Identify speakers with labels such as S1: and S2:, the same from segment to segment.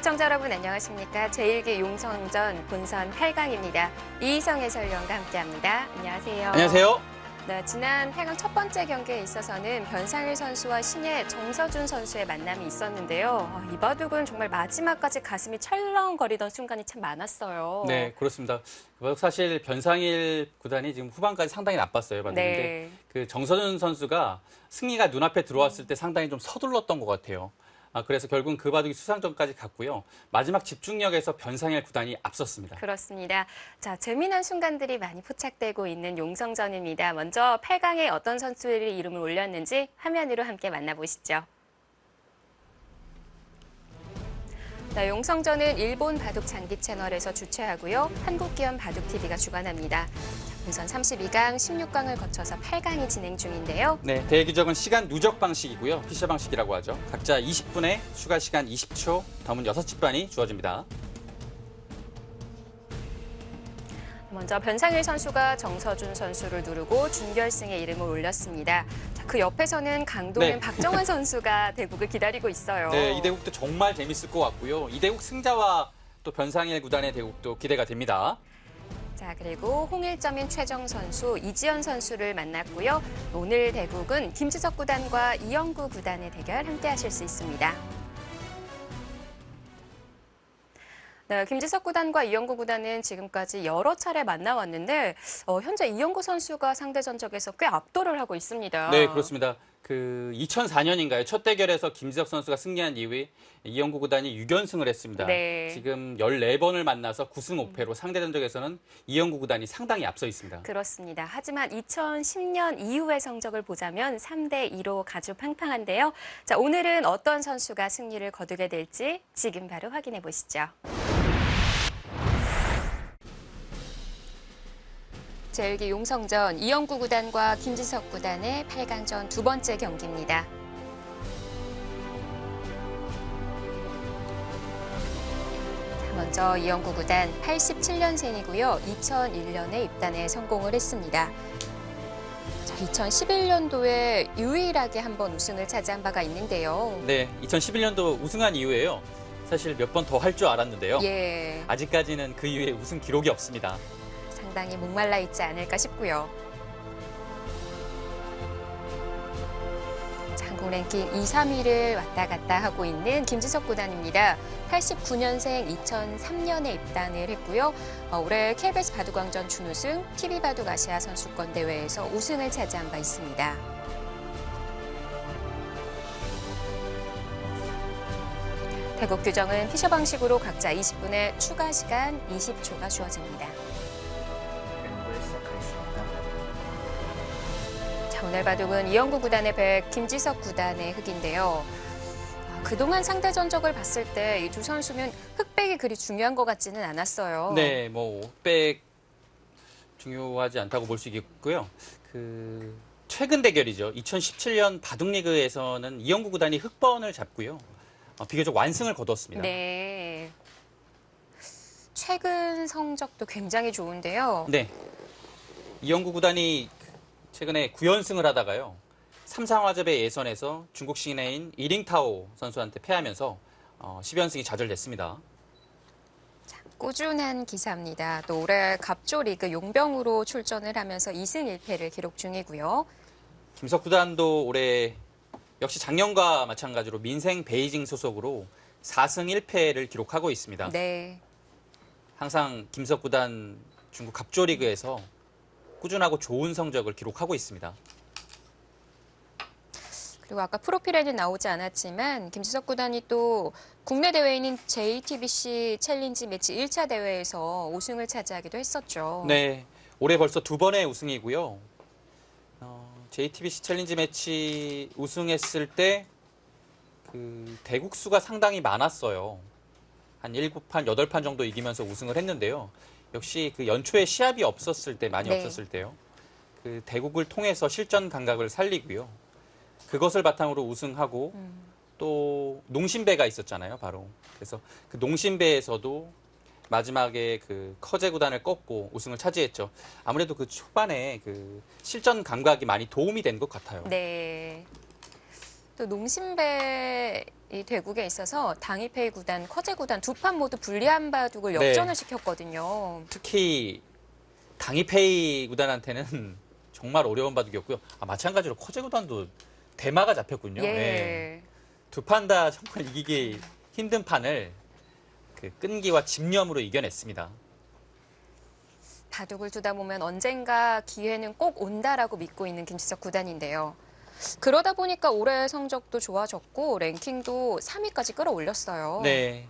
S1: 시청자 여러분 안녕하십니까. 제1기 용성전 본선 8강입니다. 이희성 해설위원과 함께합니다. 안녕하세요.
S2: 안녕하세요.
S1: 네, 지난 8강 첫 번째 경기에 있어서는 변상일 선수와 신예 정서준 선수의 만남이 있었는데요. 이 바둑은 정말 마지막까지 가슴이 철렁거리던 순간이 참 많았어요.
S2: 네, 그렇습니다. 사실 변상일 구단이 지금 후반까지 상당히 나빴어요. 봤는데
S1: 네.
S2: 그 정서준 선수가 승리가 눈앞에 들어왔을 때 상당히 좀 서둘렀던 것 같아요. 그래서 결국은 그 바둑이 수상전까지 갔고요. 마지막 집중력에서 변상일 구단이 앞섰습니다.
S1: 그렇습니다. 자, 재미난 순간들이 많이 포착되고 있는 용성전입니다. 먼저 8강에 어떤 선수들이 이름을 올렸는지 화면으로 함께 만나보시죠. 네, 용성전은 일본 바둑 장기 채널에서 주최하고요. 한국기업 바둑TV가 주관합니다. 본선 32강, 16강을 거쳐서 8강이 진행 중인데요.
S2: 네, 대기적은 시간 누적 방식이고요. 피셔 방식이라고 하죠. 각자 20분에 추가 시간 20초, 남은 6집반이 주어집니다.
S1: 먼저 변상일 선수가 정서준 선수를 누르고 준결승에 이름을 올렸습니다. 자, 그 옆에서는 강동현,
S2: 네.
S1: 박정환 선수가 대국을 기다리고 있어요.
S2: 네, 이 대국도 정말 재밌을 것 같고요. 이 대국 승자와 또 변상일 구단의 대국도 기대가 됩니다.
S1: 자, 그리고 홍일점인 최정 선수, 이지연 선수를 만났고요. 오늘 대국은 김지석 구단과 이영구 구단의 대결 함께 하실 수 있습니다. 네, 김지석 구단과 이영구 구단은 지금까지 여러 차례 만나왔는데 현재 이영구 선수가 상대 전적에서 꽤 압도를 하고 있습니다.
S2: 네, 그렇습니다. 그 2004년인가요? 첫 대결에서 김지석 선수가 승리한 이후에 이영구 구단이 6연승을 했습니다.
S1: 네.
S2: 지금 14번을 만나서 9승 5패로 상대 전적에서는 이영구 구단이 상당히 앞서 있습니다.
S1: 그렇습니다. 하지만 2010년 이후의 성적을 보자면 3대2로 가주팡팡한데요. 자, 오늘은 어떤 선수가 승리를 거두게 될지 지금 바로 확인해 보시죠. 제1기 용성전 이영구 구단과 김지석 구단의 8강전 두 번째 경기입니다. 먼저 이영구 구단 87년생이고요. 2001년에 입단에 성공을 했습니다. 2011년도에 유일하게 한번 우승을 차지한 바가 있는데요.
S2: 네, 2011년도 우승한 이후에요. 사실 몇 번 더 할 줄 알았는데요.
S1: 예.
S2: 아직까지는 그 이후에 우승 기록이 없습니다.
S1: 상당히 목말라 있지 않을까 싶고요. 한국 랭킹 2, 3위를 왔다 갔다 하고 있는 김지석 구단입니다. 89년생 2003년에 입단을 했고요. 올해 KBS 바둑왕전 준우승, TV바둑 아시아 선수권 대회에서 우승을 차지한 바 있습니다. 대국 규정은 피셔 방식으로 각자 20분의 추가 시간 20초가 주어집니다. 자, 오늘 바둑은 이영구 구단의 백, 김지석 구단의 흑인데요. 그동안 상대 전적을 봤을 때 이 두 선수면 흑백이 그리 중요한 것 같지는 않았어요.
S2: 네, 뭐 흑백 중요하지 않다고 볼 수 있겠고요. 최근 대결이죠. 2017년 바둑리그에서는 이영구 구단이 흑번을 잡고요. 비교적 완승을 거뒀습니다.
S1: 네. 최근 성적도 굉장히 좋은데요.
S2: 네. 이영구 구단이 최근에 9연승을 하다가요. 삼상화재배 예선에서 중국 신예인 이링타오 선수한테 패하면서 10연승이 좌절됐습니다.
S1: 자, 꾸준한 기사입니다. 또 올해 갑조 리그 용병으로 출전을 하면서 2승 1패를 기록 중이고요.
S2: 김석 구단도 올해 역시 작년과 마찬가지로 민생 베이징 소속으로 4승 1패를 기록하고 있습니다.
S1: 네.
S2: 항상 김석 구단 중국 갑조 리그에서 꾸준하고 좋은 성적을 기록하고 있습니다.
S1: 그리고 아까 프로필에는 나오지 않았지만 김지석 구단이 또 국내 대회인 JTBC 챌린지 매치 1차 대회에서 우승을 차지하기도 했었죠.
S2: 네, 올해 벌써 2번의 우승이고요. JTBC 챌린지 매치 우승했을 때 대국수가 상당히 많았어요. 한 7판, 8판 정도 이기면서 우승을 했는데요. 역시 연초에 시합이 없었을 때, 많이
S1: 네.
S2: 없었을 때요. 대국을 통해서 실전 감각을 살리고요. 그것을 바탕으로 우승하고 또 농심배가 있었잖아요, 바로. 그래서 그 농심배에서도 마지막에 커제 구단을 꺾고 우승을 차지했죠. 아무래도 초반에 실전 감각이 많이 도움이 된 것 같아요.
S1: 네. 또 농심배 이 대국에 있어서 당이페이 구단, 커제 구단 두 판 모두 불리한 바둑을
S2: 네.
S1: 역전을 시켰거든요.
S2: 특히 당이페이 구단한테는 정말 어려운 바둑이었고요. 마찬가지로 커제 구단도 대마가 잡혔군요.
S1: 예.
S2: 네. 두 판 다 정말 이기기 힘든 판을 그 끈기와 집념으로 이겨냈습니다.
S1: 바둑을 두다 보면 언젠가 기회는 꼭 온다라고 믿고 있는 김지석 구단인데요. 그러다 보니까 올해 성적도 좋아졌고 랭킹도 3위까지 끌어올렸어요.
S2: 네,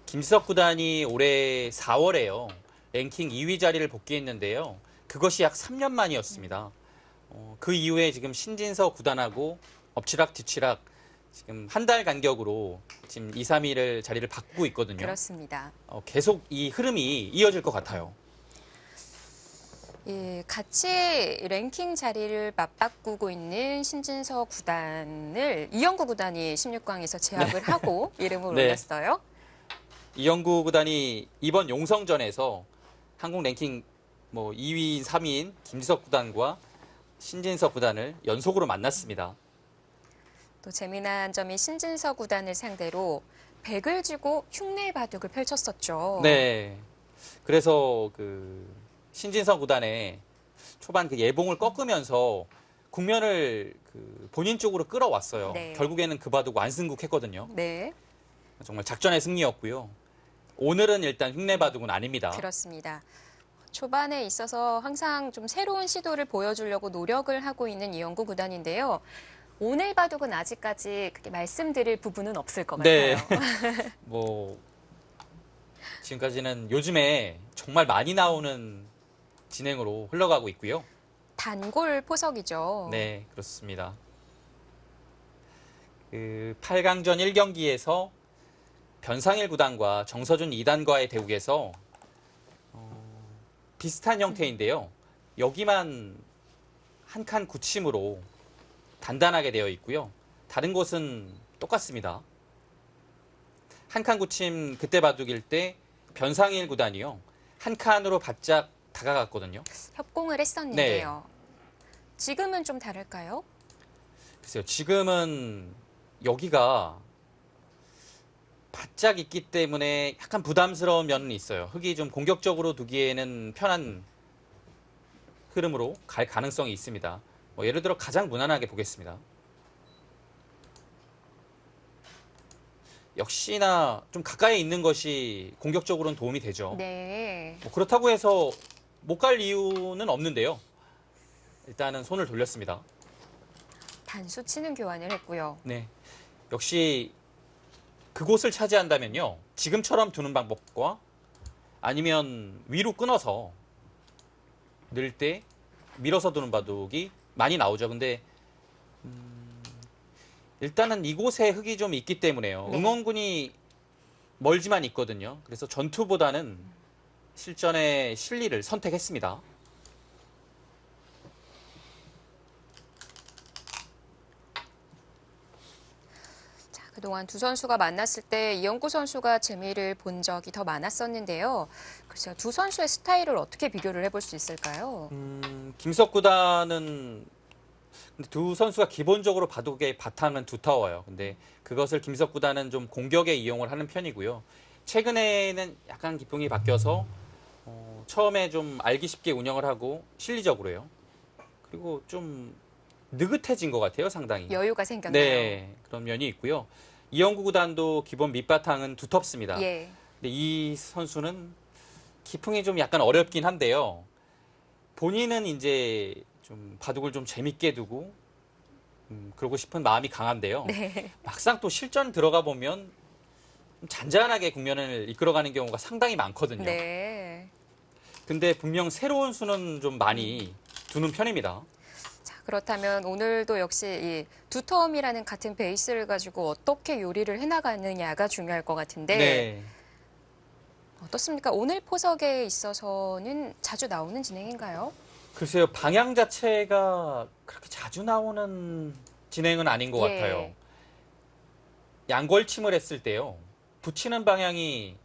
S2: 김지석 구단이 올해 4월에요. 랭킹 2위 자리를 복귀했는데요. 그것이 약 3년 만이었습니다. 그 이후에 지금 신진서 구단하고 엎치락 뒤치락 지금 한 달 간격으로 지금 2, 3위를 자리를 바꾸고 있거든요.
S1: 그렇습니다.
S2: 계속 이 흐름이 이어질 것 같아요.
S1: 예, 같이 랭킹 자리를 맞바꾸고 있는 신진서 구단을 이영구 구단이 16강에서 제압을 하고 이름을
S2: 네.
S1: 올렸어요.
S2: 이영구 구단이 이번 용성전에서 한국 랭킹 2위인 3위인 김지석 구단과 신진서 구단을 연속으로 만났습니다.
S1: 또 재미난 점이 신진서 구단을 상대로 100을 쥐고 흉내 바둑을 펼쳤었죠.
S2: 네. 그래서 신진서 구단의 초반 예봉을 꺾으면서 국면을 본인 쪽으로 끌어왔어요.
S1: 네.
S2: 결국에는 그 바둑 완승국했거든요.
S1: 네,
S2: 정말 작전의 승리였고요. 오늘은 일단 흉내 바둑은 아닙니다.
S1: 그렇습니다. 초반에 있어서 항상 좀 새로운 시도를 보여주려고 노력을 하고 있는 이영구 구단인데요. 오늘 바둑은 아직까지 그렇게 말씀드릴 부분은 없을 것
S2: 네.
S1: 같아요.
S2: 지금까지는 요즘에 정말 많이 나오는 진행으로 흘러가고 있고요.
S1: 단골 포석이죠.
S2: 네, 그렇습니다. 8강전 1경기에서 변상일 구단과 정서준 2단과의 대국에서 비슷한 형태인데요. 여기만 한 칸 굳힘으로 단단하게 되어 있고요. 다른 곳은 똑같습니다. 한 칸 굳힘 그때 바둑일 때 변상일 구단이요. 한 칸으로 바짝 다가갔거든요.
S1: 협공을 했었는데요. 지금은 좀 다를까요?
S2: 글쎄요. 지금은 여기가 바짝 있기 때문에 약간 부담스러운 면은 있어요. 흙이 좀 공격적으로 두기에는 편한 흐름으로 갈 가능성이 있습니다. 예를 들어 가장 무난하게 보겠습니다. 역시나 좀 가까이 있는 것이 공격적으로는 도움이 되죠.
S1: 네.
S2: 그렇다고 해서 못 갈 이유는 없는데요. 일단은 손을 돌렸습니다.
S1: 단수 치는 교환을 했고요.
S2: 네. 역시 그곳을 차지한다면요. 지금처럼 두는 방법과 아니면 위로 끊어서 늘 때 밀어서 두는 바둑이 많이 나오죠. 근데 일단은 이곳에 흙이 좀 있기 때문에요.
S1: 네.
S2: 응원군이 멀지만 있거든요. 그래서 전투보다는 실전의 실리를 선택했습니다.
S1: 자, 그동안 두 선수가 만났을 때 이영구 선수가 재미를 본 적이 더 많았었는데요. 글쎄요, 두 선수의 스타일을 어떻게 비교를 해볼 수 있을까요?
S2: 김석 구단은 근데 두 선수가 기본적으로 바둑의 바탕은 두터워요. 근데 그것을 김석 구단은 좀 공격에 이용을 하는 편이고요. 최근에는 약간 기풍이 바뀌어서 처음에 좀 알기 쉽게 운영을 하고 실리적으로요. 그리고 좀 느긋해진 것 같아요, 상당히.
S1: 여유가 생겼나요?
S2: 네, 그런 면이 있고요. 이영구 구단도 기본 밑바탕은 두텁습니다.
S1: 예.
S2: 근데 이 선수는 기풍이 좀 약간 어렵긴 한데요. 본인은 이제 좀 바둑을 좀 재밌게 두고 그러고 싶은 마음이 강한데요.
S1: 네.
S2: 막상 또 실전 들어가 보면 잔잔하게 국면을 이끌어가는 경우가 상당히 많거든요.
S1: 네.
S2: 근데 분명 새로운 수는 좀 많이 두는 편입니다.
S1: 자, 그렇다면 오늘도 역시 이 두터움이라는 같은 베이스를 가지고 어떻게 요리를 해나가느냐가 중요할 것 같은데
S2: 네.
S1: 어떻습니까? 오늘 포석에 있어서는 자주 나오는 진행인가요?
S2: 글쎄요, 방향 자체가 그렇게 자주 나오는 진행은 아닌 것
S1: 예.
S2: 같아요. 양걸침을 했을 때요. 붙이는 방향이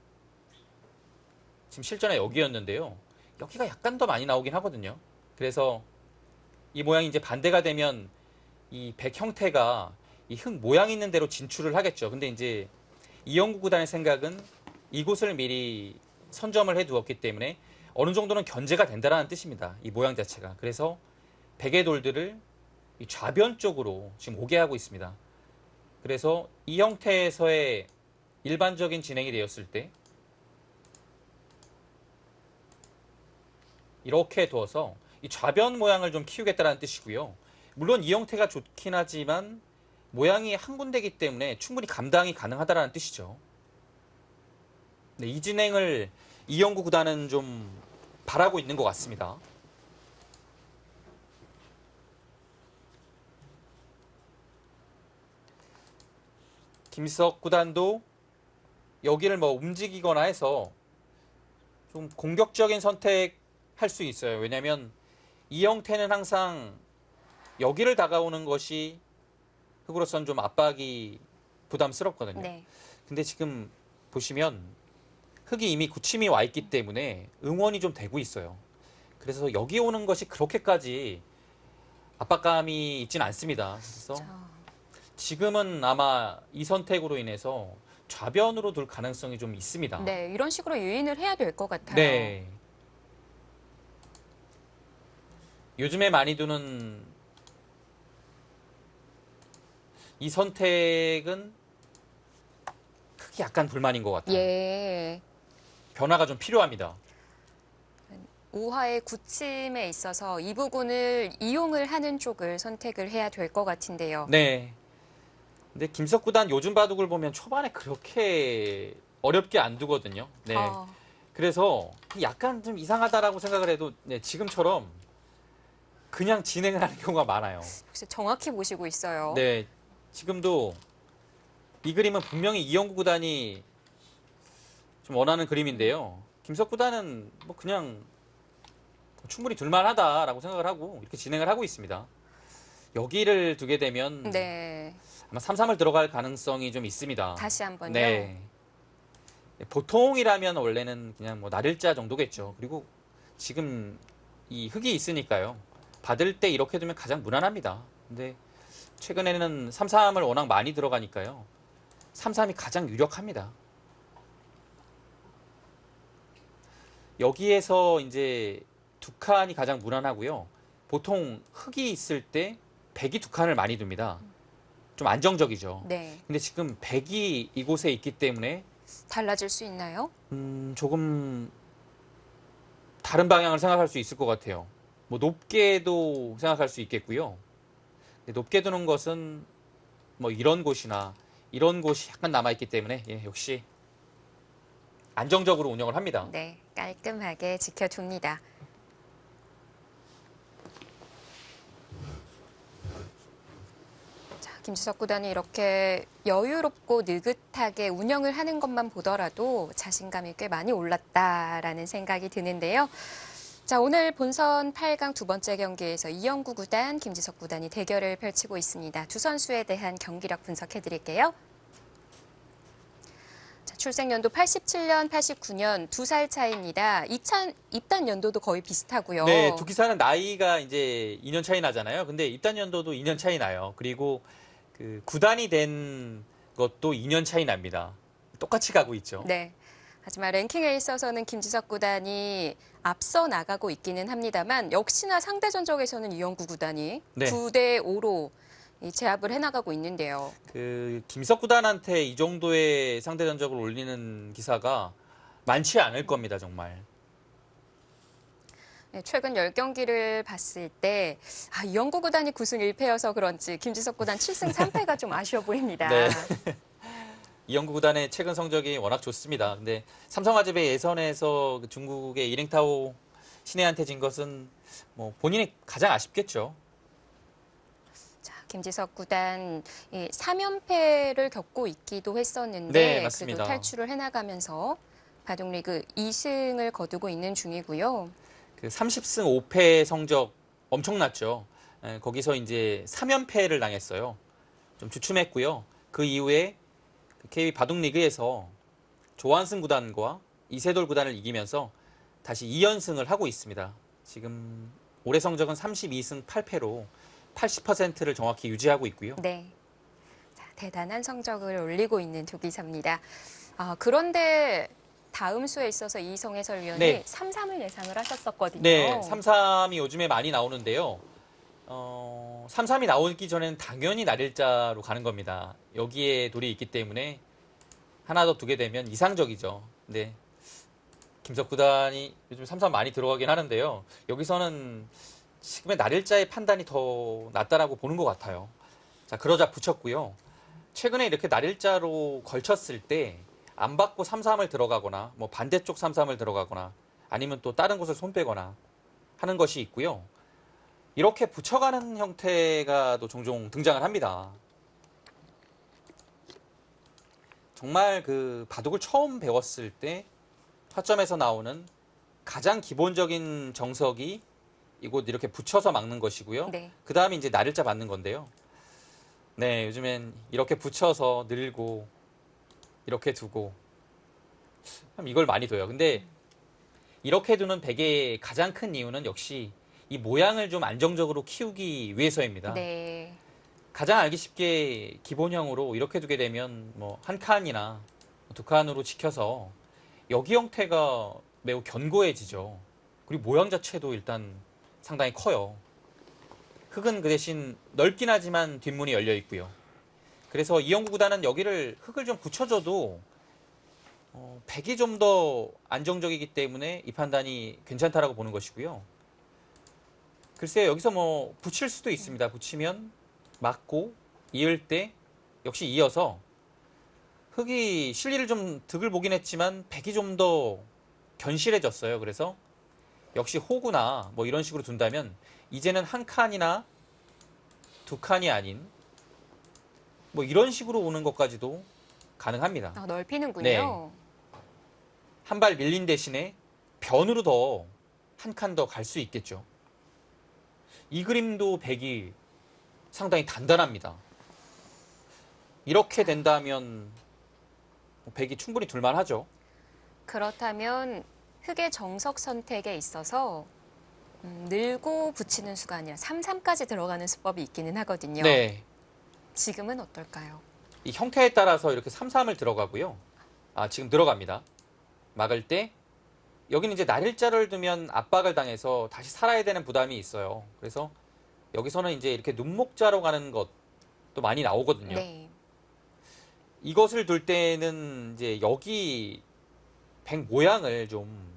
S2: 지금 실전에 여기였는데요. 여기가 약간 더 많이 나오긴 하거든요. 그래서 이 모양이 이제 반대가 되면 이 백 형태가 이 흙 모양 있는 대로 진출을 하겠죠. 근데 이제 이영구 구단의 생각은 이곳을 미리 선점을 해두었기 때문에 어느 정도는 견제가 된다는 뜻입니다. 이 모양 자체가. 그래서 베개 돌들을 이 좌변 쪽으로 지금 오게 하고 있습니다. 그래서 이 형태에서의 일반적인 진행이 되었을 때 이렇게 두어서 이 좌변 모양을 좀 키우겠다는 뜻이고요. 물론 이 형태가 좋긴 하지만 모양이 한 군데이기 때문에 충분히 감당이 가능하다는 뜻이죠. 네, 이 진행을 이영구 구단은 좀 바라고 있는 것 같습니다. 김지석 구단도 여기를 뭐 움직이거나 해서 좀 공격적인 선택할 수 있어요. 왜냐하면 이 형태는 항상 여기를 다가오는 것이 흙으로서는 좀 압박이 부담스럽거든요.
S1: 네.
S2: 근데 지금 보시면 흙이 이미 굳힘이 와 있기 때문에 응원이 좀 되고 있어요. 그래서 여기 오는 것이 그렇게까지 압박감이 있진 않습니다. 그래서 지금은 아마 이 선택으로 인해서 좌변으로 둘 가능성이 좀 있습니다.
S1: 네, 이런 식으로 유인을 해야 될 것 같아요.
S2: 네. 요즘에 많이 두는 이 선택은 크게 약간 불만인 것 같아요.
S1: 예.
S2: 변화가 좀 필요합니다.
S1: 우하의 굳힘에 있어서 이 부분을 이용을 하는 쪽을 선택을 해야 될 것 같은데요.
S2: 네. 근데 김석 구단 요즘 바둑을 보면 초반에 그렇게 어렵게 안 두거든요. 네. 그래서 약간 좀 이상하다라고 생각을 해도 네, 지금처럼 그냥 진행을 하는 경우가 많아요.
S1: 역시 정확히 보시고 있어요.
S2: 네. 지금도 이 그림은 분명히 이영구 구단이 좀 원하는 그림인데요. 김석 구단은 뭐 그냥 충분히 둘만하다라고 생각을 하고 이렇게 진행을 하고 있습니다. 여기를 두게 되면
S1: 네.
S2: 아마 3-3을 들어갈 가능성이 좀 있습니다.
S1: 다시 한번요.
S2: 네. 보통이라면 원래는 그냥 뭐 날일자 정도겠죠. 그리고 지금 이 흙이 있으니까요. 받을 때 이렇게 두면 가장 무난합니다. 근데 최근에는 3-3을 워낙 많이 들어가니까요. 3-3이 가장 유력합니다. 여기에서 이제 두 칸이 가장 무난하고요. 보통 흙이 있을 때 백이 두 칸을 많이 둡니다. 좀 안정적이죠.
S1: 네.
S2: 근데 지금 백이 이곳에 있기 때문에
S1: 달라질 수 있나요?
S2: 조금 다른 방향을 생각할 수 있을 것 같아요. 뭐 높게도 생각할 수 있겠고요. 높게 두는 것은 뭐 이런 곳이나 이런 곳이 약간 남아있기 때문에 예, 역시 안정적으로 운영을 합니다.
S1: 네, 깔끔하게 지켜줍니다. 자, 김지석 구단이 이렇게 여유롭고 느긋하게 운영을 하는 것만 보더라도 자신감이 꽤 많이 올랐다라는 생각이 드는데요. 자, 오늘 본선 8강 두 번째 경기에서 이영구 구단, 김지석 구단이 대결을 펼치고 있습니다. 두 선수에 대한 경기력 분석해드릴게요. 자, 출생연도 87년, 89년 2살 차이입니다. 입단 연도도 거의 비슷하고요.
S2: 네, 두 기사는 나이가 이제 2년 차이 나잖아요. 근데 입단 연도도 2년 차이 나요. 그리고 그 구단이 된 것도 2년 차이 납니다. 똑같이 가고 있죠.
S1: 네. 하지만 랭킹에 있어서는 김지석 구단이 앞서 나가고 있기는 합니다만 역시나 상대 전적에서는 이영구 구단이
S2: 네.
S1: 9대5로 제압을 해나가고 있는데요.
S2: 그 김석 구단한테 이 정도의 상대 전적을 올리는 기사가 많지 않을 겁니다, 정말.
S1: 네, 최근 10경기를 봤을 때 이영구 구단이 9승 1패여서 그런지 김지석 구단 7승 3패가 좀 아쉬워 보입니다.
S2: 네. 이영구 구단의 최근 성적이 워낙 좋습니다. 근데 삼성화재배 예선에서 그 중국의 이랭타오 신예한테 진 것은 뭐 본인이 가장 아쉽겠죠.
S1: 자, 김지석 구단 3연패를 겪고 있기도 했었는데
S2: 네, 맞습니다.
S1: 그래도 탈출을 해나가면서 바둑리그 2승을 거두고 있는 중이고요.
S2: 그 30승 5패 성적 엄청났죠. 거기서 이제 3연패를 당했어요. 좀 주춤했고요. 그 이후에 KB 바둑리그에서 조한승 구단과 이세돌 구단을 이기면서 다시 2연승을 하고 있습니다. 지금 올해 성적은 32승 8패로 80%를 정확히 유지하고 있고요.
S1: 네. 대단한 성적을 올리고 있는 두 기사입니다. 그런데 다음 수에 있어서 이희성 해설위원이
S2: 네.
S1: 3-3을 예상을 하셨었거든요.
S2: 네, 3-3이 요즘에 많이 나오는데요. 3-3이 나오기 전에는 당연히 날일자로 가는 겁니다. 여기에 돌이 있기 때문에 하나 더 두게 되면 이상적이죠. 근데 김석 구단이 요즘 3-3 많이 들어가긴 하는데요. 여기서는 지금의 날일자의 판단이 더 낫다라고 보는 것 같아요. 자, 그러자 붙였고요. 최근에 이렇게 날일자로 걸쳤을 때 안 받고 3-3을 들어가거나 뭐 반대쪽 3-3을 들어가거나 아니면 또 다른 곳을 손 빼거나 하는 것이 있고요. 이렇게 붙여가는 형태가 또 종종 등장을 합니다. 정말 그 바둑을 처음 배웠을 때 화점에서 나오는 가장 기본적인 정석이 이곳 이렇게 붙여서 막는 것이고요.
S1: 네.
S2: 그 다음에 이제 날일자 받는 건데요. 네, 요즘엔 이렇게 붙여서 늘고 이렇게 두고 참 이걸 많이 둬요. 근데 이렇게 두는 백의 가장 큰 이유는 역시 이 모양을 좀 안정적으로 키우기 위해서입니다.
S1: 네.
S2: 가장 알기 쉽게 기본형으로 이렇게 두게 되면 뭐 한 칸이나 두 칸으로 지켜서 여기 형태가 매우 견고해지죠. 그리고 모양 자체도 일단 상당히 커요. 흙은 그 대신 넓긴 하지만 뒷문이 열려 있고요. 그래서 이영구 구단은 여기를 흙을 좀 붙여줘도 백이 좀 더 안정적이기 때문에 이 판단이 괜찮다라고 보는 것이고요. 글쎄요, 여기서 뭐 붙일 수도 있습니다. 붙이면 맞고 이을 때 역시 이어서 흙이 실리를 좀 득을 보긴 했지만 백이 좀 더 견실해졌어요. 그래서 역시 호구나 뭐 이런 식으로 둔다면 이제는 한 칸이나 두 칸이 아닌 뭐 이런 식으로 오는 것까지도 가능합니다.
S1: 넓히는군요.
S2: 네. 한 발 밀린 대신에 변으로 더 한 칸 더 갈 수 있겠죠. 이 그림도 백이 상당히 단단합니다. 이렇게 된다면 백이 충분히 둘만하죠.
S1: 그렇다면 흙의 정석 선택에 있어서 늘고 붙이는 수가 아니라 3-3까지 들어가는 수법이 있기는 하거든요.
S2: 네.
S1: 지금은 어떨까요?
S2: 이 형태에 따라서 이렇게 3-3을 들어가고요. 지금 들어갑니다. 막을 때 여기는 이제 날일자를 두면 압박을 당해서 다시 살아야 되는 부담이 있어요. 그래서 여기서는 이제 이렇게 눈목자로 가는 것도 많이 나오거든요.
S1: 네.
S2: 이것을 둘 때는 이제 여기 백 모양을 좀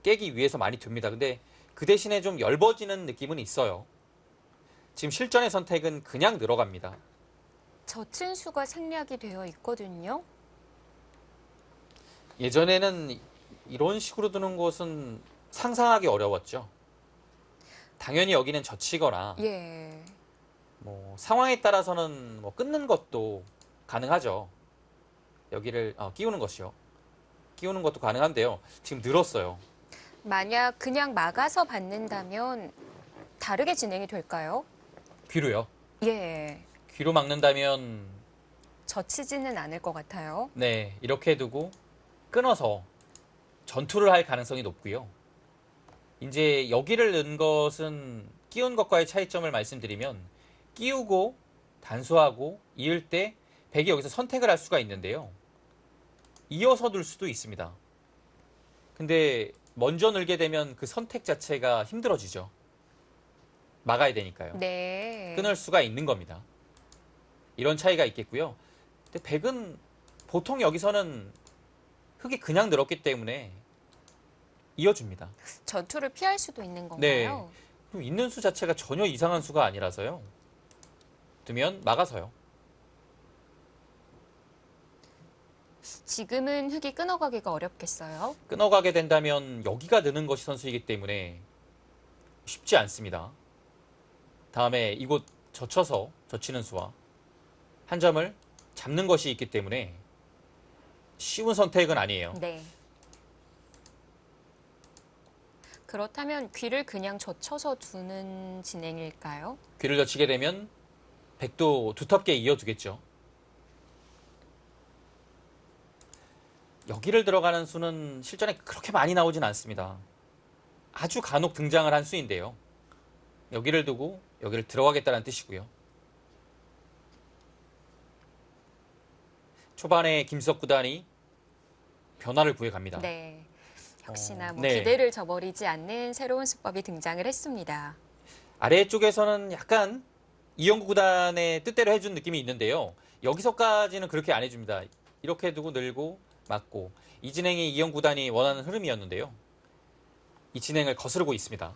S2: 깨기 위해서 많이 둡니다. 근데 그 대신에 좀 엷어지는 느낌은 있어요. 지금 실전의 선택은 그냥 들어갑니다.
S1: 젖은 수가 생략이 되어 있거든요.
S2: 예전에는 이런 식으로 두는 것은 상상하기 어려웠죠. 당연히 여기는 젖히거나
S1: 예.
S2: 뭐 상황에 따라서는 뭐 끊는 것도 가능하죠. 여기를 끼우는 것이요. 끼우는 것도 가능한데요. 지금 늘었어요.
S1: 만약 그냥 막아서 받는다면 다르게 진행이 될까요?
S2: 귀로요.
S1: 예.
S2: 귀로 막는다면
S1: 젖히지는 않을 것 같아요.
S2: 네, 이렇게 두고 끊어서 전투를 할 가능성이 높고요. 이제 여기를 넣은 것은 끼운 것과의 차이점을 말씀드리면 끼우고 단수하고 이을 때 백이 여기서 선택을 할 수가 있는데요. 이어서 둘 수도 있습니다. 근데 먼저 늘게 되면 그 선택 자체가 힘들어지죠. 막아야 되니까요.
S1: 네.
S2: 끊을 수가 있는 겁니다. 이런 차이가 있겠고요. 근데 백은 보통 여기서는 흙이 그냥 늘었기 때문에 이어줍니다.
S1: 전투를 피할 수도 있는
S2: 네.
S1: 건가요?
S2: 그리고 있는 수 자체가 전혀 이상한 수가 아니라서요. 두면 막아서요.
S1: 지금은 흙이 끊어가기가 어렵겠어요.
S2: 끊어가게 된다면 여기가 느는 것이 선수이기 때문에 쉽지 않습니다. 다음에 이곳 젖혀서 젖히는 수와 한 점을 잡는 것이 있기 때문에 쉬운 선택은 아니에요.
S1: 네. 그렇다면 귀를 그냥 젖혀서 두는 진행일까요?
S2: 귀를 젖히게 되면 백도 두텁게 이어두겠죠. 여기를 들어가는 수는 실전에 그렇게 많이 나오진 않습니다. 아주 간혹 등장을 한 수인데요. 여기를 두고 여기를 들어가겠다는 뜻이고요. 초반에 김지석 구단이 변화를 구해갑니다.
S1: 네. 역시나 뭐
S2: 네.
S1: 기대를 저버리지 않는 새로운 수법이 등장을 했습니다.
S2: 아래쪽에서는 약간 이영구 구단의 뜻대로 해준 느낌이 있는데요. 여기서까지는 그렇게 안 해줍니다. 이렇게 두고 늘고 맞고 이 진행이 이영구 구단이 원하는 흐름이었는데요. 이 진행을 거스르고 있습니다.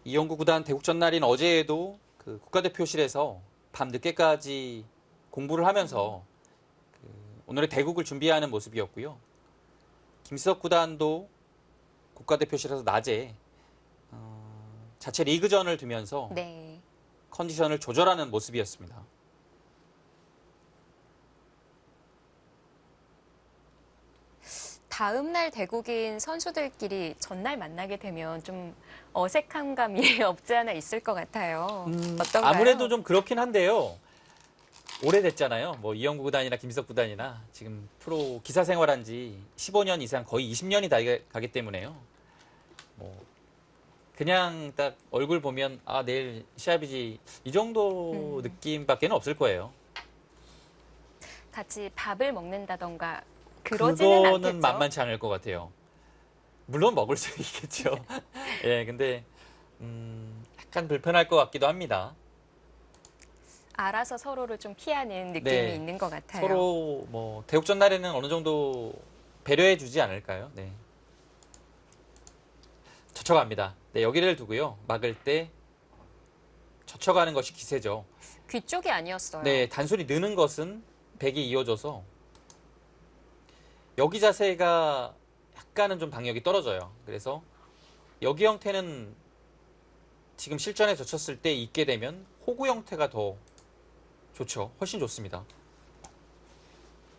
S2: 이영구 구단 대국 전날인 어제에도 그 국가대표실에서 밤 늦게까지 공부를 하면서 오늘의 대국을 준비하는 모습이었고요. 김지석 구단도 국가대표실에서 낮에 자체 리그전을 두면서
S1: 네.
S2: 컨디션을 조절하는 모습이었습니다.
S1: 다음 날 대국인 선수들끼리 전날 만나게 되면 좀 어색한 감이 없지 않아 있을 것 같아요. 어떤가요?
S2: 아무래도 좀 그렇긴 한데요. 오래됐잖아요. 뭐 이영구 구단이나 김지석 구단이나 지금 프로 기사 생활한 지 15년 이상 거의 20년이 다 가기 때문에요. 뭐 그냥 딱 얼굴 보면 아 내일 시합이지 이 정도 느낌밖에는 없을 거예요.
S1: 같이 밥을 먹는다던가 그러지는
S2: 그거는
S1: 않겠죠.
S2: 만만치 않을 것 같아요. 물론 먹을 수 있겠죠. 예, 근데 약간 불편할 것 같기도 합니다.
S1: 알아서 서로를 좀 피하는 느낌이
S2: 네.
S1: 있는 것 같아요.
S2: 서로 뭐 대국전 날에는 어느 정도 배려해 주지 않을까요? 네. 젖혀갑니다. 네, 여기를 두고요. 막을 때 젖혀가는 것이 기세죠.
S1: 귀 쪽이 아니었어요.
S2: 네, 단순히 느는 것은 백이 이어져서 여기 자세가 약간은 좀 방역이 떨어져요. 그래서 여기 형태는 지금 실전에 젖혔을 때 있게 되면 호구 형태가 더 좋죠. 훨씬 좋습니다.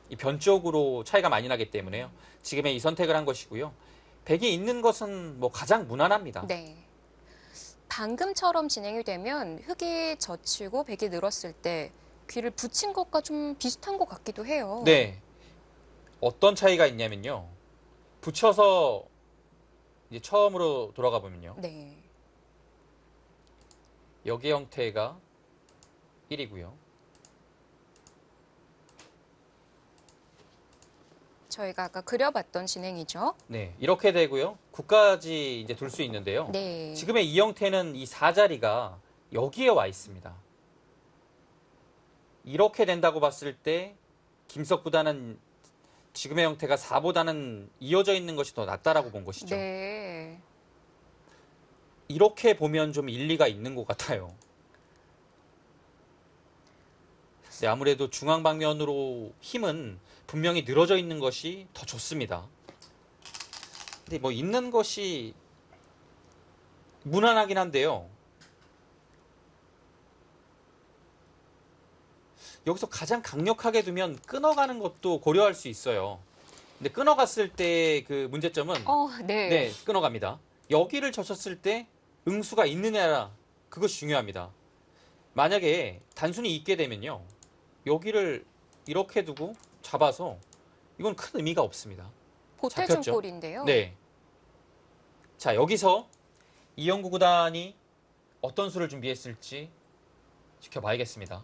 S2: 이 변적으로 차이가 많이 나기 때문에요. 지금의 이 선택을 한 것이고요. 백이 있는 것은 뭐 가장 무난합니다.
S1: 네. 방금처럼 진행이 되면 흙이 젖히고 백이 늘었을 때 귀를 붙인 것과 좀 비슷한 것 같기도 해요.
S2: 네. 어떤 차이가 있냐면요. 붙여서 이제 처음으로 돌아가 보면요.
S1: 네.
S2: 여기 형태가 1이고요.
S1: 저희가 아까 그려봤던 진행이죠.
S2: 네, 이렇게 되고요. 9까지 이제 둘 수 있는데요.
S1: 네.
S2: 지금의 이 형태는 이 4자리가 여기에 와 있습니다. 이렇게 된다고 봤을 때 김석 구단은 지금의 형태가 4보다는 이어져 있는 것이 더 낫다라고 본 것이죠.
S1: 네.
S2: 이렇게 보면 좀 일리가 있는 것 같아요. 네, 아무래도 중앙 방면으로 힘은 분명히 늘어져 있는 것이 더 좋습니다. 근데 뭐 있는 것이 무난하긴 한데요. 여기서 가장 강력하게 두면 끊어가는 것도 고려할 수 있어요. 근데 끊어갔을 때 그 문제점은
S1: 네.
S2: 네, 끊어갑니다. 여기를 젖혔을 때 응수가 있느냐 그것이 중요합니다. 만약에 단순히 있게 되면요. 여기를 이렇게 두고 잡아서 이건 큰 의미가 없습니다.
S1: 보태준
S2: 잡혔죠?
S1: 꼴인데요.
S2: 네. 자, 여기서 이영구 구단이 어떤 수를 준비했을지 지켜봐야겠습니다.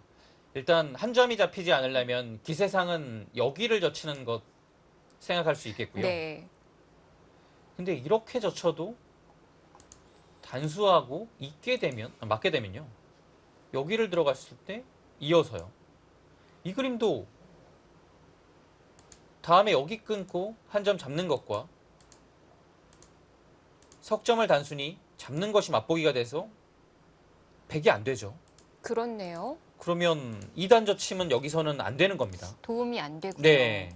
S2: 일단 한 점이 잡히지 않으려면 기세상은 여기를 젖히는 것 생각할 수 있겠고요.
S1: 네.
S2: 근데 이렇게 젖혀도 단수하고 있게 되면 맞게 되면요. 여기를 들어갔을 때 이어서요. 이 그림도 다음에 여기 끊고 한 점 잡는 것과 석점을 단순히 잡는 것이 맛보기가 돼서 100이 안 되죠.
S1: 그렇네요.
S2: 그러면 2단 젖힘은 여기서는 안 되는 겁니다.
S1: 도움이 안 되고요.
S2: 네.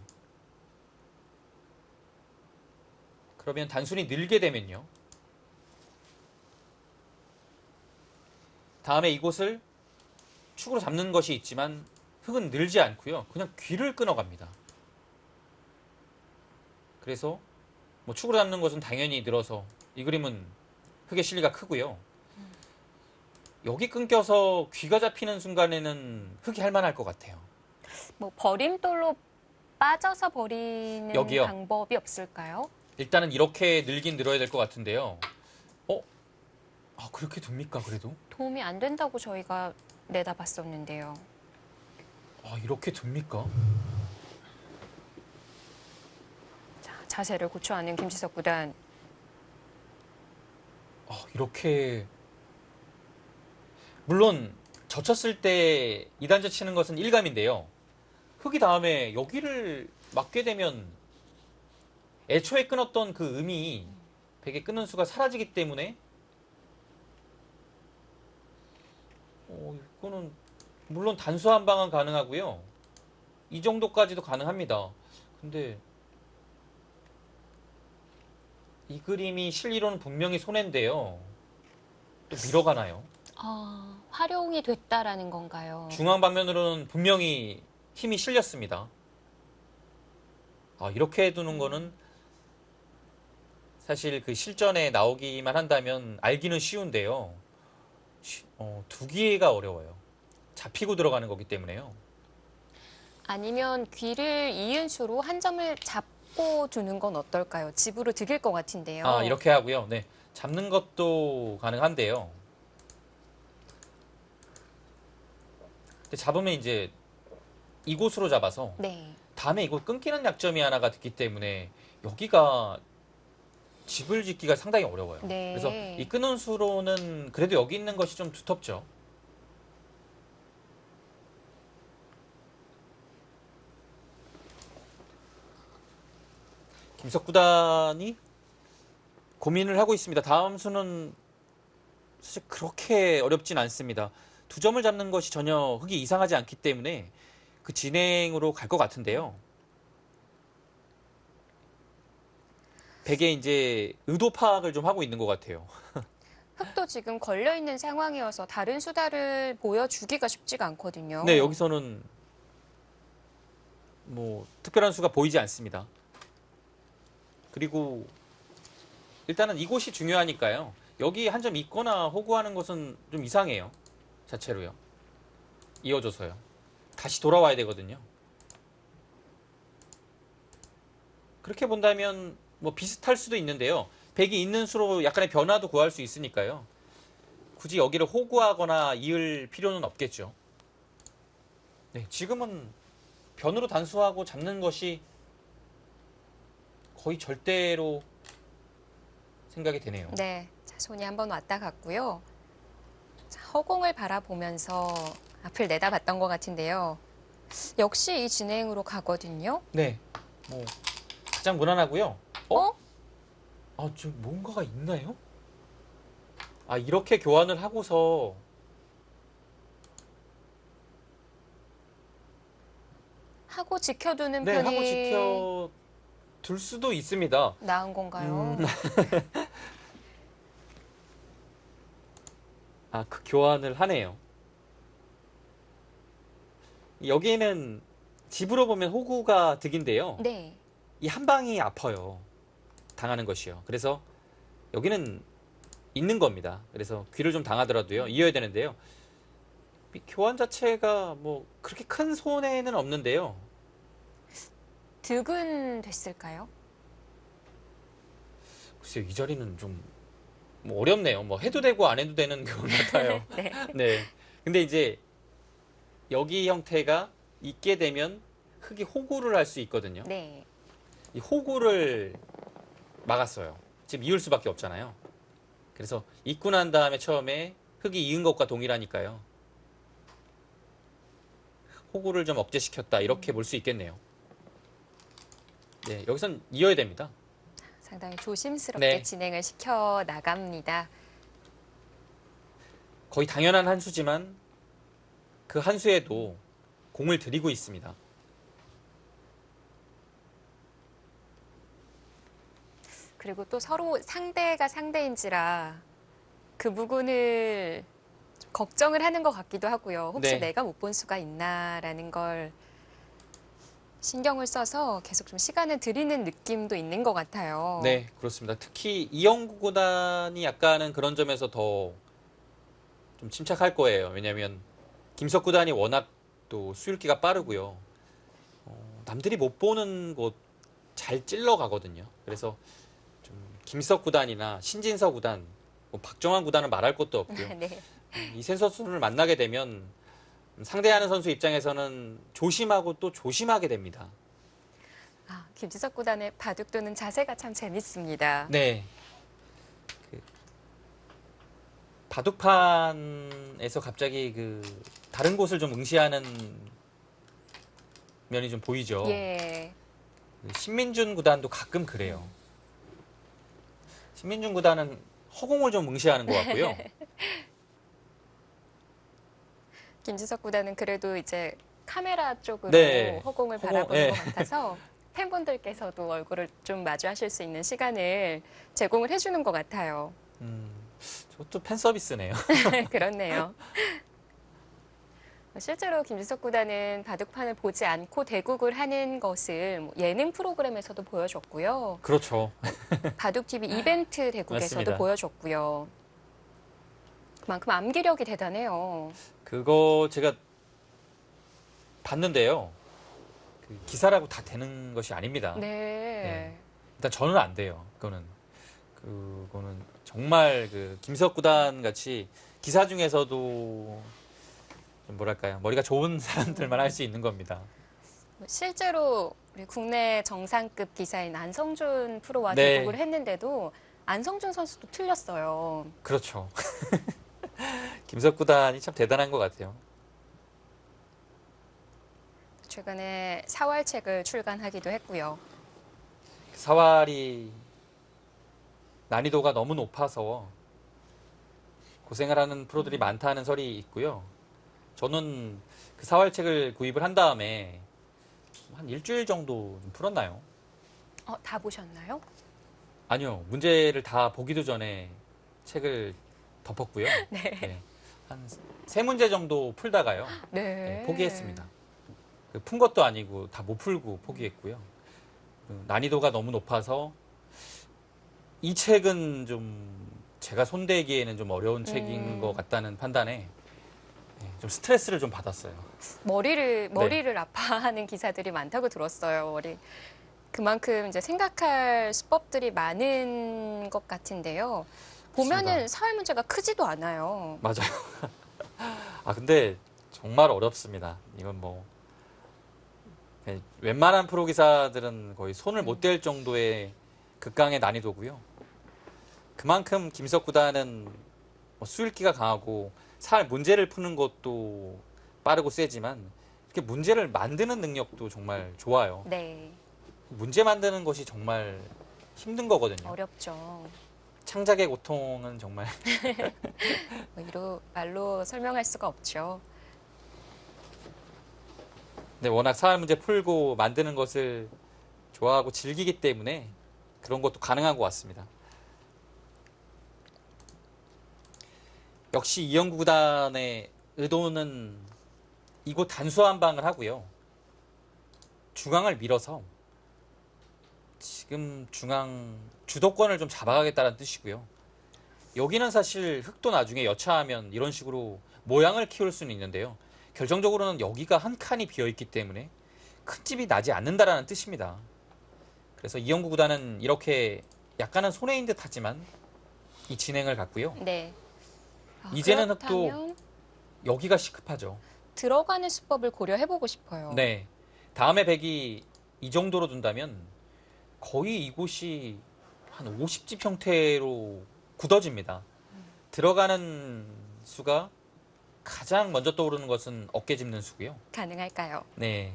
S2: 그러면 단순히 늘게 되면요. 다음에 이곳을 축으로 잡는 것이 있지만 흙은 늘지 않고요. 그냥 귀를 끊어갑니다. 그래서 뭐 축으로 잡는 것은 당연히 늘어서 이 그림은 흙의 실리가 크고요. 여기 끊겨서 귀가 잡히는 순간에는 흙이 할만할 것 같아요.
S1: 뭐 버림돌로 빠져서 버리는
S2: 여기요?
S1: 방법이 없을까요?
S2: 일단은 이렇게 늘긴 늘어야 될 것 같은데요. 그렇게 둡니까, 그래도?
S1: 도움이 안 된다고 저희가 내다봤었는데요.
S2: 이렇게 둡니까?
S1: 자, 자세를 고쳐하는 김지석 구단.
S2: 이렇게. 물론, 젖혔을 때 2단자 치는 것은 일감인데요. 흙이 다음에 여기를 맞게 되면 애초에 끊었던 그 음이 베개 끊는 수가 사라지기 때문에 이거는 물론 단수 한 방은 가능하고요. 이 정도까지도 가능합니다. 근데 이 그림이 실리로는 분명히 손해인데요. 또 밀어가나요?
S1: 활용이 됐다라는 건가요?
S2: 중앙 방면으로는 분명히 힘이 실렸습니다. 이렇게 두는 거는 사실 그 실전에 나오기만 한다면 알기는 쉬운데요. 두기가 어려워요. 잡히고 들어가는 거기 때문에요.
S1: 아니면 귀를 이은수로 한 점을 잡고 두는 건 어떨까요? 집으로 들일 것 같은데요.
S2: 이렇게 하고요. 네. 잡는 것도 가능한데요. 근데 잡으면 이제 이곳으로 잡아서
S1: 네.
S2: 다음에 이곳 끊기는 약점이 하나가 있기 때문에 여기가 집을 짓기가 상당히 어려워요.
S1: 네.
S2: 그래서 이 끊은 수로는 그래도 여기 있는 것이 좀 두텁죠. 김석 구단이 고민을 하고 있습니다. 다음 수는 사실 그렇게 어렵진 않습니다. 두 점을 잡는 것이 전혀 흙이 이상하지 않기 때문에 그 진행으로 갈 것 같은데요. 베개 이제 의도 파악을 좀 하고 있는 것 같아요.
S1: 흙도 지금 걸려있는 상황이어서 다른 수다를 보여주기가 쉽지가 않거든요.
S2: 네, 여기서는 뭐 특별한 수가 보이지 않습니다. 그리고 일단은 이곳이 중요하니까요. 여기 한 점 있거나 호구하는 것은 좀 이상해요. 자체로요. 이어져서요. 다시 돌아와야 되거든요. 그렇게 본다면 뭐 비슷할 수도 있는데요. 백이 있는 수로 약간의 변화도 구할 수 있으니까요. 굳이 여기를 호구하거나 이을 필요는 없겠죠. 네, 지금은 변으로 단수하고 잡는 것이 거의 절대로 생각이 되네요.
S1: 네. 자, 손이 한번 왔다 갔고요. 자, 허공을 바라보면서 앞을 내다봤던 것 같은데요. 역시 이 진행으로 가거든요.
S2: 네, 뭐 가장 무난하고요.
S1: 어?
S2: 좀 뭔가가 있나요? 이렇게 교환을 하고서
S1: 하고 지켜두는
S2: 네,
S1: 편이
S2: 하고 지켜둘 수도 있습니다.
S1: 나은 건가요?
S2: 그 교환을 하네요. 여기에는 집으로 보면 호구가 득인데요.
S1: 네.
S2: 이 한 방이 아파요. 당하는 것이요. 그래서 여기는 있는 겁니다. 그래서 귀를 좀 당하더라도요. 이어야 되는데요. 이 교환 자체가 뭐 그렇게 큰 손해는 없는데요.
S1: 득은 됐을까요?
S2: 글쎄요, 이 자리는 좀 뭐 어렵네요. 뭐 해도 되고 안 해도 되는 그런 것 같아요.
S1: 네.
S2: 네. 근데 이제 여기 형태가 있게 되면 흙이 호구를 할 수 있거든요.
S1: 네.
S2: 이 호구를 막았어요. 지금 이을 수밖에 없잖아요. 그래서 있고 난 다음에 처음에 흙이 이은 것과 동일하니까요. 호구를 좀 억제시켰다 이렇게 볼 수 있겠네요. 네, 여기선 이어야 됩니다.
S1: 상당히 조심스럽게
S2: 네.
S1: 진행을 시켜 나갑니다.
S2: 거의 당연한 한 수지만 그 한 수에도 공을 들이고 있습니다.
S1: 그리고 또 서로 상대가 상대인지라 그 부분을 좀 걱정을 하는 것 같기도 하고요. 혹시
S2: 네.
S1: 내가 못 본 수가 있나라는 걸 신경을 써서 계속 좀 시간을 들이는 느낌도 있는 것 같아요.
S2: 네, 그렇습니다. 특히 이영구 구단이 약간은 그런 점에서 더 좀 침착할 거예요. 왜냐하면 김석 구단이 워낙 또 수율기가 빠르고요. 남들이 못 보는 곳 잘 찔러 가거든요. 그래서 좀 김석 구단이나 신진서 구단, 뭐 박정환 구단은 말할 것도 없고요.
S1: 네.
S2: 이 세 선수를 만나게 되면 상대하는 선수 입장에서는 조심하고 또 조심하게 됩니다.
S1: 아, 김지석 구단의 바둑 두는 자세가 참 재밌습니다.
S2: 네. 그 바둑판에서 갑자기 그 다른 곳을 좀 응시하는 면이 좀 보이죠.
S1: 예.
S2: 그 신민준 구단도 가끔 그래요. 신민준 구단은 허공을 좀 응시하는 것 같고요.
S1: 김지석 구단은 그래도 이제 카메라 쪽으로
S2: 네.
S1: 허공을
S2: 허공,
S1: 바라보는
S2: 네.
S1: 것 같아서 팬분들께서도 얼굴을 좀 마주하실 수 있는 시간을 제공을 해주는 것 같아요.
S2: 저것도 팬 서비스네요.
S1: 그렇네요. 실제로 김지석 구단은 바둑판을 보지 않고 대국을 하는 것을 뭐 예능 프로그램에서도 보여줬고요.
S2: 그렇죠.
S1: 바둑TV 이벤트 대국에서도
S2: 맞습니다.
S1: 보여줬고요. 그만큼 암기력이 대단해요.
S2: 그거 제가 봤는데요. 그 기사라고 다 되는 것이 아닙니다.
S1: 네.
S2: 일단 저는 안 돼요. 그거는 정말 그 김석 구단 같이 기사 중에서도 좀 뭐랄까요, 머리가 좋은 사람들만 할 수 있는 겁니다.
S1: 실제로 우리 국내 정상급 기사인 안성준 프로와
S2: 네.
S1: 대국을 했는데도 안성준 선수도 틀렸어요.
S2: 그렇죠. 김석 구단이 참 대단한 것 같아요.
S1: 최근에 사활책을 출간하기도 했고요.
S2: 사활이 난이도가 너무 높아서 고생을 하는 프로들이 많다는 설이 있고요. 저는 그 사활책을 구입을 한 다음에 한 일주일 정도 좀 풀었나요?
S1: 다 보셨나요?
S2: 아니요. 문제를 다 보기도 전에 책을 덮었고요.
S1: 네.
S2: 한 세 문제 정도 풀다가요.
S1: 네.
S2: 포기했습니다. 푼 것도 아니고 다 못 풀고 포기했고요. 난이도가 너무 높아서 이 책은 좀 제가 손대기에는 좀 어려운 책인 것 같다는 판단에 좀 스트레스를 좀 받았어요.
S1: 머리를 아파하는 기사들이 많다고 들었어요. 그만큼 이제 생각할 수법들이 많은 것 같은데요. 보면은
S2: 맞습니다.
S1: 사회 문제가 크지도 않아요.
S2: 맞아요. 근데 정말 어렵습니다. 이건 뭐 웬만한 프로 기사들은 거의 손을 못 댈 정도의 극강의 난이도고요. 그만큼 김석 구단은 뭐 수읽기가 강하고 사활 문제를 푸는 것도 빠르고 세지만 이렇게 문제를 만드는 능력도 정말 좋아요.
S1: 네.
S2: 문제 만드는 것이 정말 힘든 거거든요.
S1: 어렵죠.
S2: 창작의 고통은 정말
S1: 말로 설명할 수가 없죠.
S2: 네, 워낙 사활 문제 풀고 만드는 것을 좋아하고 즐기기 때문에 그런 것도 가능한 것 같습니다. 역시 이영구 구단의 의도는 이곳 단수 한 방을 하고요. 중앙을 밀어서 지금 중앙 주도권을 좀 잡아가겠다는 뜻이고요. 여기는 사실 흑도 나중에 여차하면 이런 식으로 모양을 키울 수는 있는데요. 결정적으로는 여기가 한 칸이 비어있기 때문에 큰 집이 나지 않는다라는 뜻입니다. 그래서 이영구 구단은 이렇게 약간은 손해인 듯 하지만 이 진행을 갔고요.
S1: 네.
S2: 이제는 흑도
S1: 그렇다면
S2: 여기가 시급하죠.
S1: 들어가는 수법을 고려해보고 싶어요.
S2: 네. 다음에 백이 이 정도로 둔다면 거의 이곳이 한 50집 형태로 굳어집니다. 들어가는 수가 가장 먼저 떠오르는 것은 어깨 짚는 수고요.
S1: 가능할까요?
S2: 네.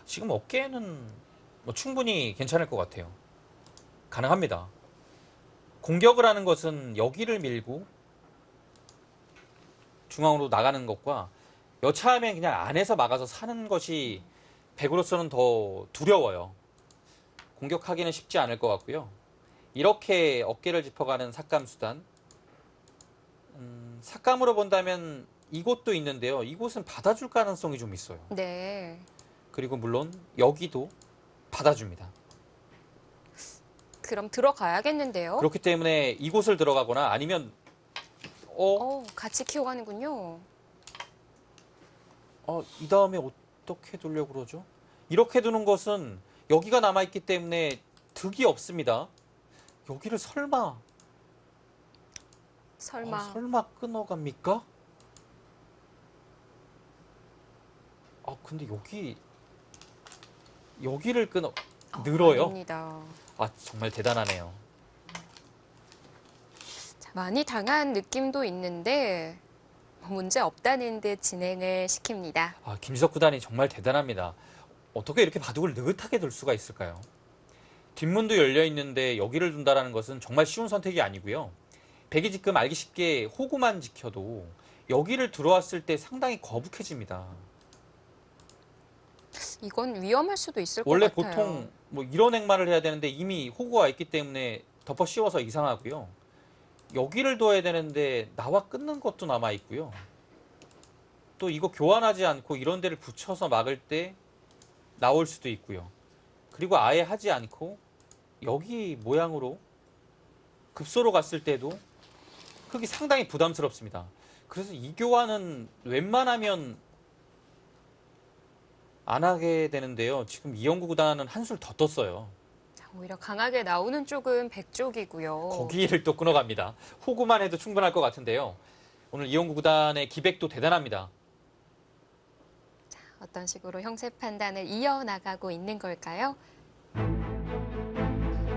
S2: 지금 어깨는 뭐 충분히 괜찮을 것 같아요. 가능합니다. 공격을 하는 것은 여기를 밀고 중앙으로 나가는 것과 여차하면 그냥 안에서 막아서 사는 것이 백으로서는 더 두려워요. 공격하기는 쉽지 않을 것 같고요. 이렇게 어깨를 짚어가는 삭감수단. 삭감으로 본다면 이곳도 있는데요. 이곳은 받아줄 가능성이 좀 있어요.
S1: 네.
S2: 그리고 물론 여기도 받아줍니다.
S1: 그럼 들어가야겠는데요?
S2: 그렇기 때문에 이곳을 들어가거나 아니면
S1: 같이 키워가는군요.
S2: 이 다음에 어떻게 두려고 그러죠? 이렇게 두는 것은 여기가 남아있기 때문에 득이 없습니다. 여기를 설마 설마 끊어갑니까? 근데 여기를 늘어요.
S1: 아닙니다.
S2: 정말 대단하네요.
S1: 자, 많이 당한 느낌도 있는데 문제 없다는 듯 진행을 시킵니다.
S2: 김지석 구단이 정말 대단합니다. 어떻게 이렇게 바둑을 느긋하게 둘 수가 있을까요? 뒷문도 열려 있는데 여기를 둔다라는 것은 정말 쉬운 선택이 아니고요. 백이 지금 알기 쉽게 호구만 지켜도 여기를 들어왔을 때 상당히 거북해집니다.
S1: 이건 위험할 수도 있을 것
S2: 원래
S1: 같아요.
S2: 보통 뭐 이런 행마를 해야 되는데 이미 호구가 있기 때문에 덮어 씌워서 이상하고요. 여기를 둬야 되는데 나와 끊는 것도 남아 있고요. 또 이거 교환하지 않고 이런 데를 붙여서 막을 때 나올 수도 있고요. 그리고 아예 하지 않고 여기 모양으로 급소로 갔을 때도 흙이 상당히 부담스럽습니다. 그래서 이 교환은 웬만하면 안 하게 되는데요. 지금 이영구 구단은 한술 더 떴어요.
S1: 오히려 강하게 나오는 쪽은 백 쪽이고요.
S2: 거기를 또 끊어갑니다. 호구만 해도 충분할 것 같은데요. 오늘 이영구 구단의 기백도 대단합니다.
S1: 어떤 식으로 형세 판단을 이어나가고 있는 걸까요?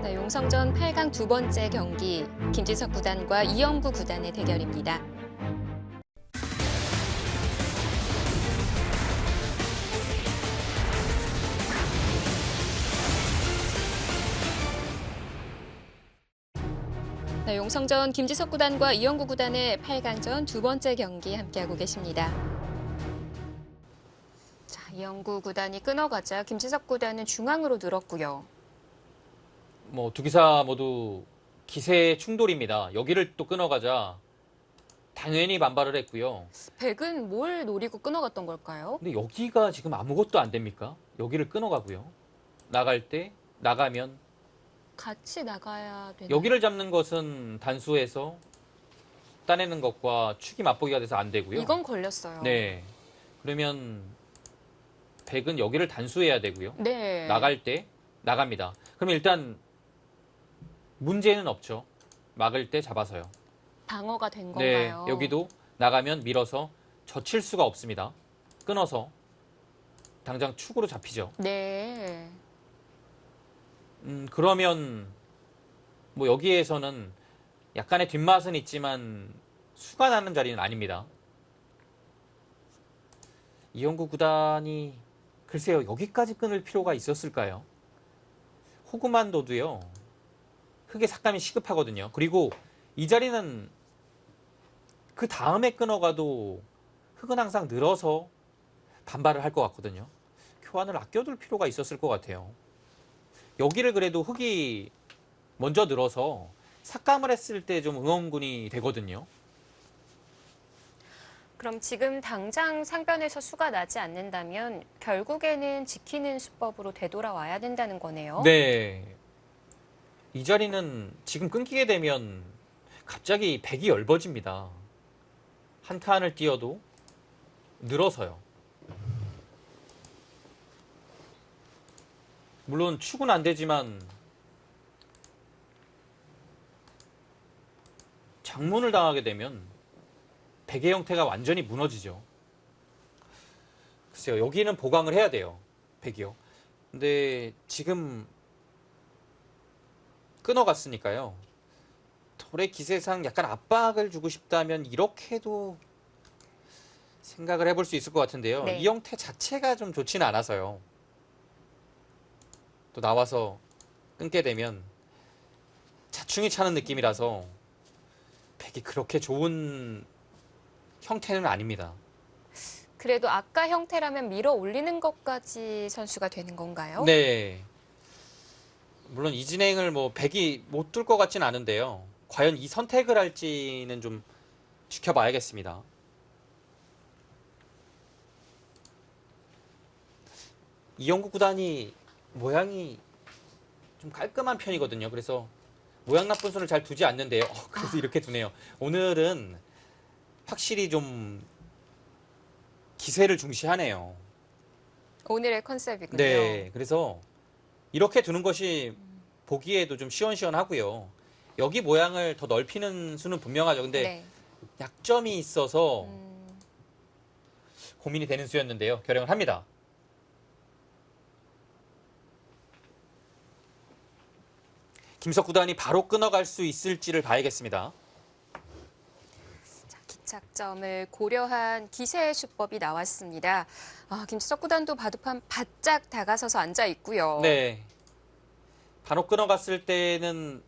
S1: 네, 용성전 8강 두 번째 경기 김지석 구단과 이영구 구단의 대결입니다. 네, 용성전 김지석 구단과 이영구 구단의 8강전 두 번째 경기 함께하고 계십니다. 자, 이영구 구단이 끊어가자 김지석 구단은 중앙으로 늘었고요.
S2: 두 기사 모두 기세 충돌입니다. 여기를 또 끊어가자 당연히 반발을 했고요.
S1: 백은 뭘 노리고 끊어갔던 걸까요?
S2: 근데 여기가 지금 아무것도 안 됩니까? 여기를 끊어가고요. 나갈 때 나가면
S1: 같이 나가야 되나요?
S2: 여기를 잡는 것은 단수해서 따내는 것과 축이 맞보기가 돼서 안 되고요.
S1: 이건 걸렸어요.
S2: 네. 그러면 백은 여기를 단수해야 되고요.
S1: 네.
S2: 나갈 때 나갑니다. 그러면 일단 문제는 없죠. 막을 때 잡아서요.
S1: 방어가 된
S2: 네.
S1: 건가요?
S2: 여기도 나가면 밀어서 젖힐 수가 없습니다. 끊어서 당장 축으로 잡히죠.
S1: 네.
S2: 그러면 여기에서는 약간의 뒷맛은 있지만 수가 나는 자리는 아닙니다. 이영구 구단이 글쎄요, 여기까지 끊을 필요가 있었을까요? 호구만 둬도요, 흙의 삭감이 시급하거든요. 그리고 이 자리는 그 다음에 끊어가도 흙은 항상 늘어서 반발을 할 것 같거든요. 교환을 아껴둘 필요가 있었을 것 같아요. 여기를 그래도 흙이 먼저 늘어서 삭감을 했을 때 좀 응원군이 되거든요.
S1: 그럼 지금 당장 상변에서 수가 나지 않는다면 결국에는 지키는 수법으로 되돌아와야 된다는 거네요.
S2: 네. 이 자리는 지금 끊기게 되면 갑자기 백이 엷어집니다. 한 칸을 띄어도 늘어서요. 물론 축은 안 되지만 장문을 당하게 되면 백의 형태가 완전히 무너지죠. 글쎄요, 여기는 보강을 해야 돼요. 백이요. 근데 지금 끊어갔으니까요. 돌의 기세상 약간 압박을 주고 싶다면 이렇게도 생각을 해볼 수 있을 것 같은데요.
S1: 네.
S2: 이 형태 자체가 좀 좋지는 않아서요. 또 나와서 끊게 되면 자충이 차는 느낌이라서 백이 그렇게 좋은 형태는 아닙니다.
S1: 그래도 아까 형태라면 밀어 올리는 것까지 선수가 되는 건가요?
S2: 네. 물론 이 진행을 백이 못 뚫을 것 같진 않은데요. 과연 이 선택을 할지는 좀 지켜봐야겠습니다. 이영구 구단이 모양이 좀 깔끔한 편이거든요. 그래서 모양 나쁜 손을 잘 두지 않는데요. 그래서 이렇게 두네요. 오늘은 확실히 좀 기세를 중시하네요.
S1: 오늘의 컨셉이군요.
S2: 네, 그래서 이렇게 두는 것이 보기에도 좀 시원시원하고요. 여기 모양을 더 넓히는 수는 분명하죠. 근데
S1: 네.
S2: 약점이 있어서
S1: 음,
S2: 고민이 되는 수였는데요. 결행을 합니다. 김석 구단이 바로 끊어갈 수 있을지를 봐야겠습니다.
S1: 자, 기착점을 고려한 기세 수법이 나왔습니다. 김지석 구단도 바둑판 바짝 다가서서 앉아 있고요.
S2: 네. 바로 끊어갔을 때는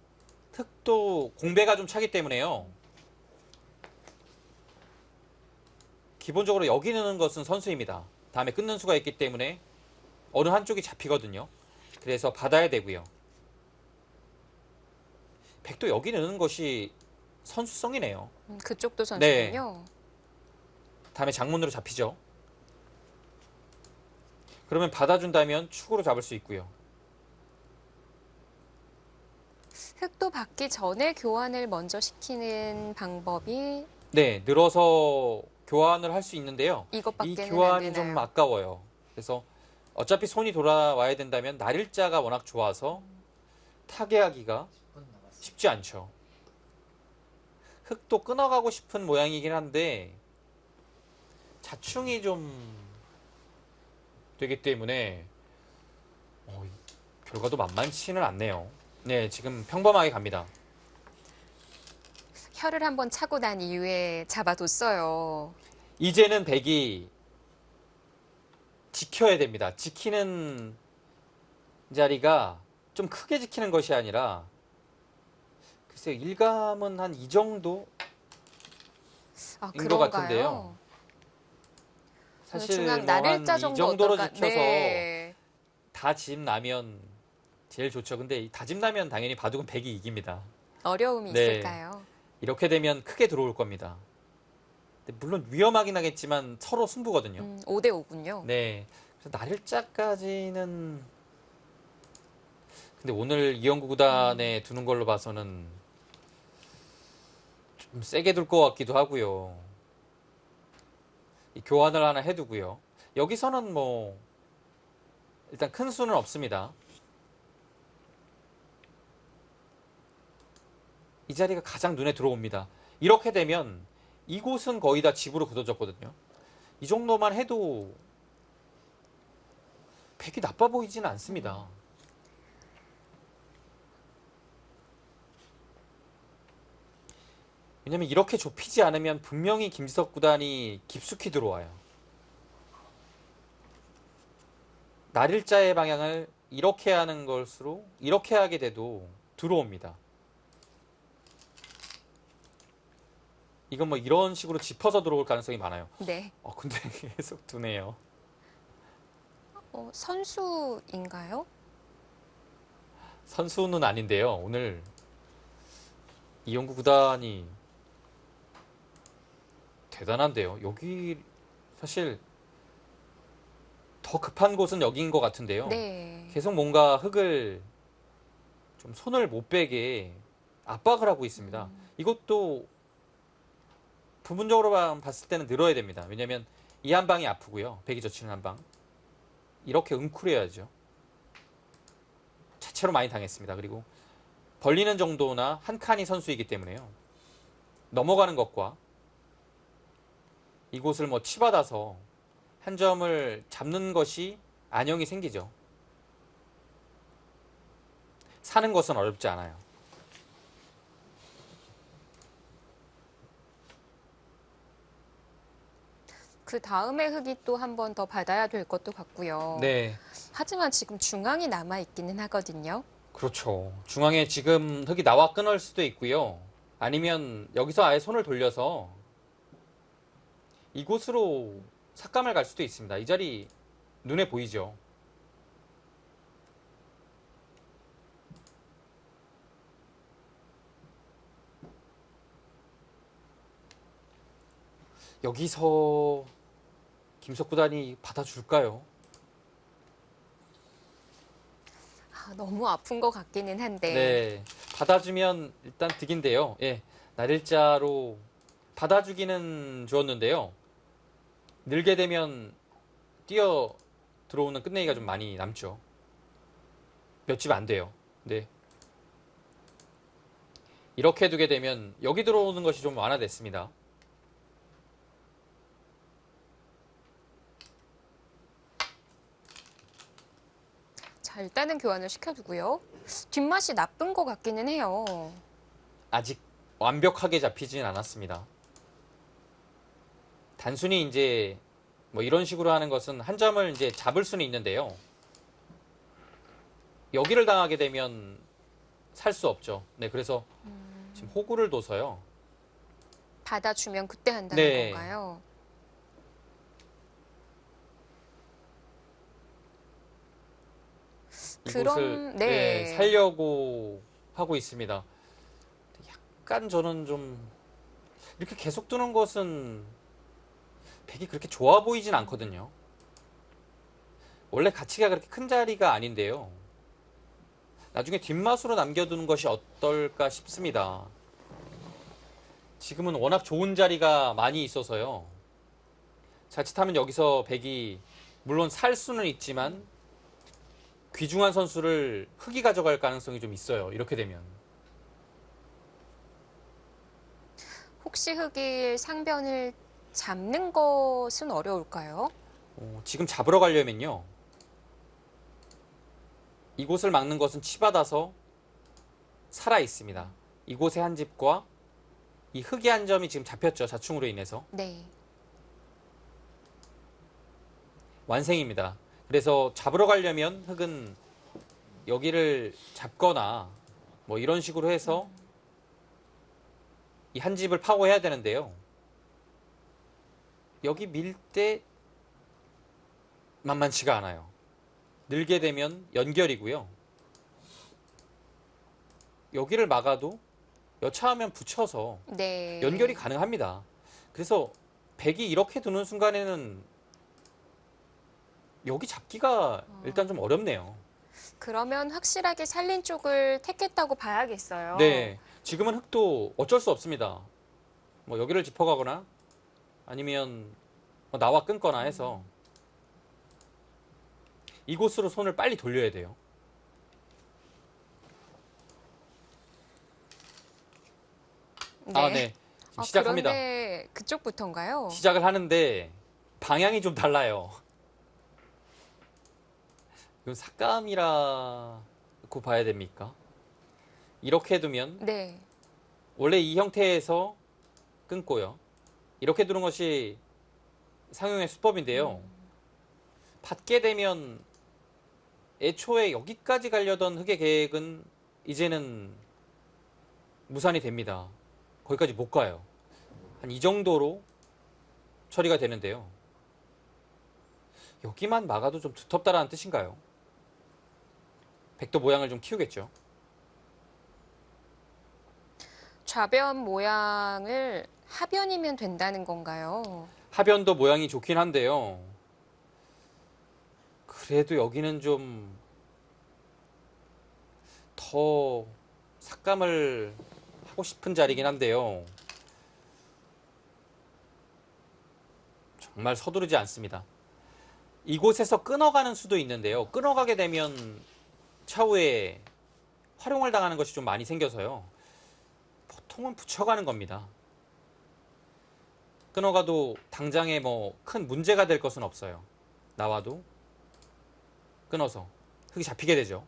S2: 흙도 공배가 좀 차기 때문에요. 기본적으로 여기 넣는 것은 선수입니다. 다음에 끊는 수가 있기 때문에 어느 한쪽이 잡히거든요. 그래서 받아야 되고요. 백도 여기 넣는 것이 선수성이네요.
S1: 그쪽도 선수군요.
S2: 다음에 장문으로 잡히죠. 그러면 받아준다면 축으로 잡을 수 있고요.
S1: 흙도 받기 전에 교환을 먼저 시키는 방법이
S2: 네, 늘어서 교환을 할 수 있는데요. 이
S1: 이것밖에는 안
S2: 교환이
S1: 되나요?
S2: 좀 아까워요. 그래서 어차피 손이 돌아와야 된다면 날일자가 워낙 좋아서 타개하기가 쉽지 않죠. 흙도 끊어가고 싶은 모양이긴 한데 자충이 좀 되기 때문에 결과도 만만치는 않네요. 네, 지금 평범하게 갑니다.
S1: 혀를 한번 차고 난 이후에 잡아뒀어요.
S2: 이제는 백이 지켜야 됩니다. 지키는 자리가 좀 크게 지키는 것이 아니라 글쎄 일감은 한 이 정도 인것 같은데요. 사실
S1: 중앙
S2: 뭐
S1: 날일자
S2: 한 이
S1: 정도
S2: 정도로
S1: 어떨까?
S2: 지켜서
S1: 네.
S2: 다 집 나면 제일 좋죠. 근데 다 집 나면 당연히 바둑은 백이 이깁니다.
S1: 어려움이
S2: 네.
S1: 있을까요?
S2: 이렇게 되면 크게 들어올 겁니다. 근데 물론 위험하긴 하겠지만 서로 승부거든요.
S1: 5대 5군요.
S2: 네. 그래서 날일자까지는 근데 오늘 이영구 구단에 두는 걸로 봐서는 좀 세게 둘 것 같기도 하고요. 이 교환을 하나 해두고요. 여기서는 뭐 일단 큰 수는 없습니다. 이 자리가 가장 눈에 들어옵니다. 이렇게 되면 이곳은 거의 다 집으로 굳어졌거든요. 이 정도만 해도 백이 나빠 보이지는 않습니다. 왜냐면 이렇게 좁히지 않으면 분명히 김지석 구단이 깊숙이 들어와요. 날일자의 방향을 이렇게 하는 것으로 이렇게 하게 돼도 들어옵니다. 이건 뭐 이런 식으로 짚어서 들어올 가능성이 많아요.
S1: 네.
S2: 근데 계속 두네요.
S1: 선수인가요?
S2: 선수는 아닌데요. 오늘 이영구 구단이 대단한데요. 여기 사실 더 급한 곳은 여기인 것 같은데요.
S1: 네.
S2: 계속 뭔가 흙을 좀 손을 못 빼게 압박을 하고 있습니다. 이것도 부분적으로 봤을 때는 늘어야 됩니다. 왜냐하면 이 한 방이 아프고요. 백이 젖히는 한 방. 이렇게 응쿨해야죠. 자체로 많이 당했습니다. 그리고 벌리는 정도나 한 칸이 선수이기 때문에요. 넘어가는 것과 이곳을 뭐 치받아서 한 점을 잡는 것이 안형이 생기죠. 사는 것은 어렵지 않아요.
S1: 그 다음에 흙이 또 한 번 더 받아야 될 것도 같고요.
S2: 네,
S1: 하지만 지금 중앙이 남아 있기는 하거든요.
S2: 그렇죠. 중앙에 지금 흙이 나와 끊을 수도 있고요. 아니면 여기서 아예 손을 돌려서 이곳으로 삭감을 갈 수도 있습니다. 이 자리 눈에 보이죠. 여기서 김석 구단이 받아줄까요?
S1: 너무 아픈 것 같기는 한데.
S2: 네, 받아주면 일단 득인데요. 예, 날일자로 받아주기는 좋았는데요. 늘게 되면 뛰어 들어오는 끝내기가 좀 많이 남죠. 몇 집 안 돼요. 네. 이렇게 두게 되면 여기 들어오는 것이 좀 완화됐습니다.
S1: 자, 일단은 교환을 시켜두고요. 뒷맛이 나쁜 것 같기는 해요.
S2: 아직 완벽하게 잡히진 않았습니다. 단순히 이제 뭐 이런 식으로 하는 것은 한 점을 이제 잡을 수는 있는데요. 여기를 당하게 되면 살 수 없죠. 네, 그래서 지금 호구를 둬서요.
S1: 받아주면 그때 한다는
S2: 네.
S1: 건가요?
S2: 이곳을
S1: 네.
S2: 살려고 하고 있습니다. 약간 저는 좀 이렇게 계속 두는 것은 백이 그렇게 좋아 보이진 않거든요. 원래 가치가 그렇게 큰 자리가 아닌데요. 나중에 뒷맛으로 남겨두는 것이 어떨까 싶습니다. 지금은 워낙 좋은 자리가 많이 있어서요. 자칫하면 여기서 백이 물론 살 수는 있지만 귀중한 선수를 흑이 가져갈 가능성이 좀 있어요. 이렇게 되면.
S1: 혹시 흑일 상변을 잡는 것은 어려울까요?
S2: 지금 잡으러 가려면요. 이곳을 막는 것은 치받아서 살아 있습니다. 이곳의 한 집과 이 흑의 한 점이 지금 잡혔죠. 자충으로 인해서.
S1: 네.
S2: 완생입니다. 그래서 잡으러 가려면 흑은 여기를 잡거나 뭐 이런 식으로 해서 이 한 집을 파고해야 되는데요. 여기 밀 때 만만치가 않아요. 늘게 되면 연결이고요. 여기를 막아도 여차하면 붙여서
S1: 네.
S2: 연결이 가능합니다. 그래서 백이 이렇게 두는 순간에는 여기 잡기가 일단 좀 어렵네요.
S1: 그러면 확실하게 살린 쪽을 택했다고 봐야겠어요.
S2: 네, 지금은 흑도 어쩔 수 없습니다. 뭐 여기를 짚어가거나 아니면 뭐 나와 끊거나 해서 이곳으로 손을 빨리 돌려야 돼요. 아, 네. 지금 시작합니다.
S1: 그런데 그쪽부터인가요?
S2: 시작을 하는데 방향이 좀 달라요. 이건 삭감이라고 봐야 됩니까? 이렇게 두면
S1: 네.
S2: 원래 이 형태에서 끊고요. 이렇게 두는 것이 상용의 수법인데요. 받게 되면 애초에 여기까지 가려던 흑의 계획은 이제는 무산이 됩니다. 거기까지 못 가요. 한 이 정도로 처리가 되는데요. 여기만 막아도 좀 두텁다라는 뜻인가요? 백도 모양을 좀 키우겠죠.
S1: 좌변 모양을 하변이면 된다는 건가요?
S2: 하변도 모양이 좋긴 한데요. 그래도 여기는 좀 더 삭감을 하고 싶은 자리긴 한데요. 정말 서두르지 않습니다. 이곳에서 끊어가는 수도 있는데요. 끊어가게 되면 차후에 활용을 당하는 것이 좀 많이 생겨서요. 보통은 붙여가는 겁니다. 끊어가도 당장에 뭐 큰 문제가 될 것은 없어요. 나와도 끊어서 흙이 잡히게 되죠.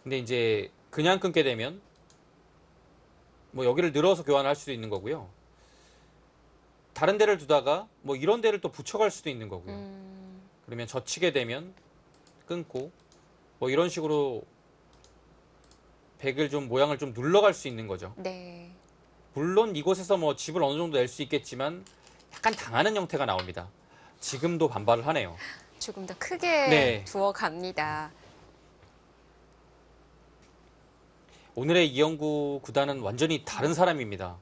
S2: 근데 이제 그냥 끊게 되면 뭐 여기를 늘어서 교환을 할 수도 있는 거고요. 다른 데를 두다가 뭐 이런 데를 또 붙여갈 수도 있는 거고요. 그러면 젖히게 되면 끊고 뭐 이런 식으로 백을 좀 모양을 좀 눌러갈 수 있는 거죠.
S1: 네.
S2: 물론 이곳에서 뭐 집을 어느 정도 낼 수 있겠지만 약간 당하는 형태가 나옵니다. 지금도 반발을 하네요.
S1: 조금 더 크게
S2: 네.
S1: 두어 갑니다.
S2: 오늘의 이영구 구단은 완전히 다른 사람입니다.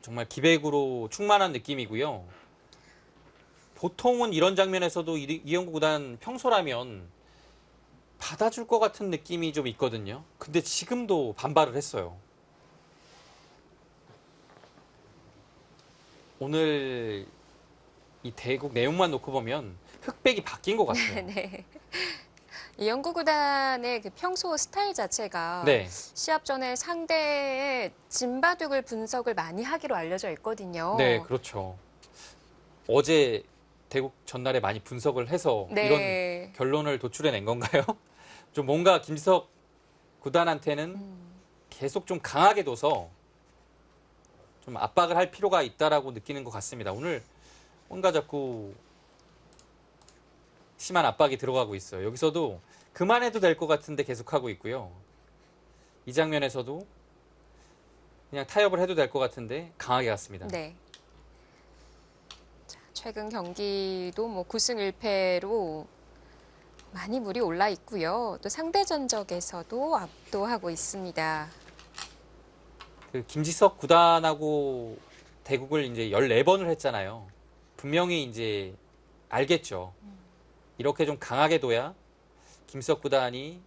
S2: 정말 기백으로 충만한 느낌이고요. 보통은 이런 장면에서도 이영구 구단 평소라면 받아줄 것 같은 느낌이 좀 있거든요. 근데 지금도 반발을 했어요. 오늘 이 대국 내용만 놓고 보면 흑백이 바뀐 것 같아요.
S1: 네. 이 영구 구단의 그 평소 스타일 자체가
S2: 네.
S1: 시합 전에 상대의 진바둑을 분석을 많이 하기로 알려져 있거든요.
S2: 네, 그렇죠. 어제 대국 전날에 많이 분석을 해서
S1: 네.
S2: 이런 결론을 도출해낸 건가요? 좀 뭔가 김지석 구단한테는 계속 좀 강하게 둬서 좀 압박을 할 필요가 있다라고 느끼는 것 같습니다. 오늘 뭔가 자꾸 심한 압박이 들어가고 있어요. 여기서도 그만해도 될 것 같은데 계속하고 있고요. 이 장면에서도 그냥 타협을 해도 될 것 같은데 강하게 갔습니다.
S1: 네. 자, 최근 경기도 뭐 9승 1패로 많이 물이 올라 있고요. 또 상대 전적에서도 압도하고 있습니다.
S2: 그 김지석 구단하고 대국을 이제 14번을 했잖아요. 분명히 이제 알겠죠. 이렇게 좀 강하게 둬야 김지석 구단이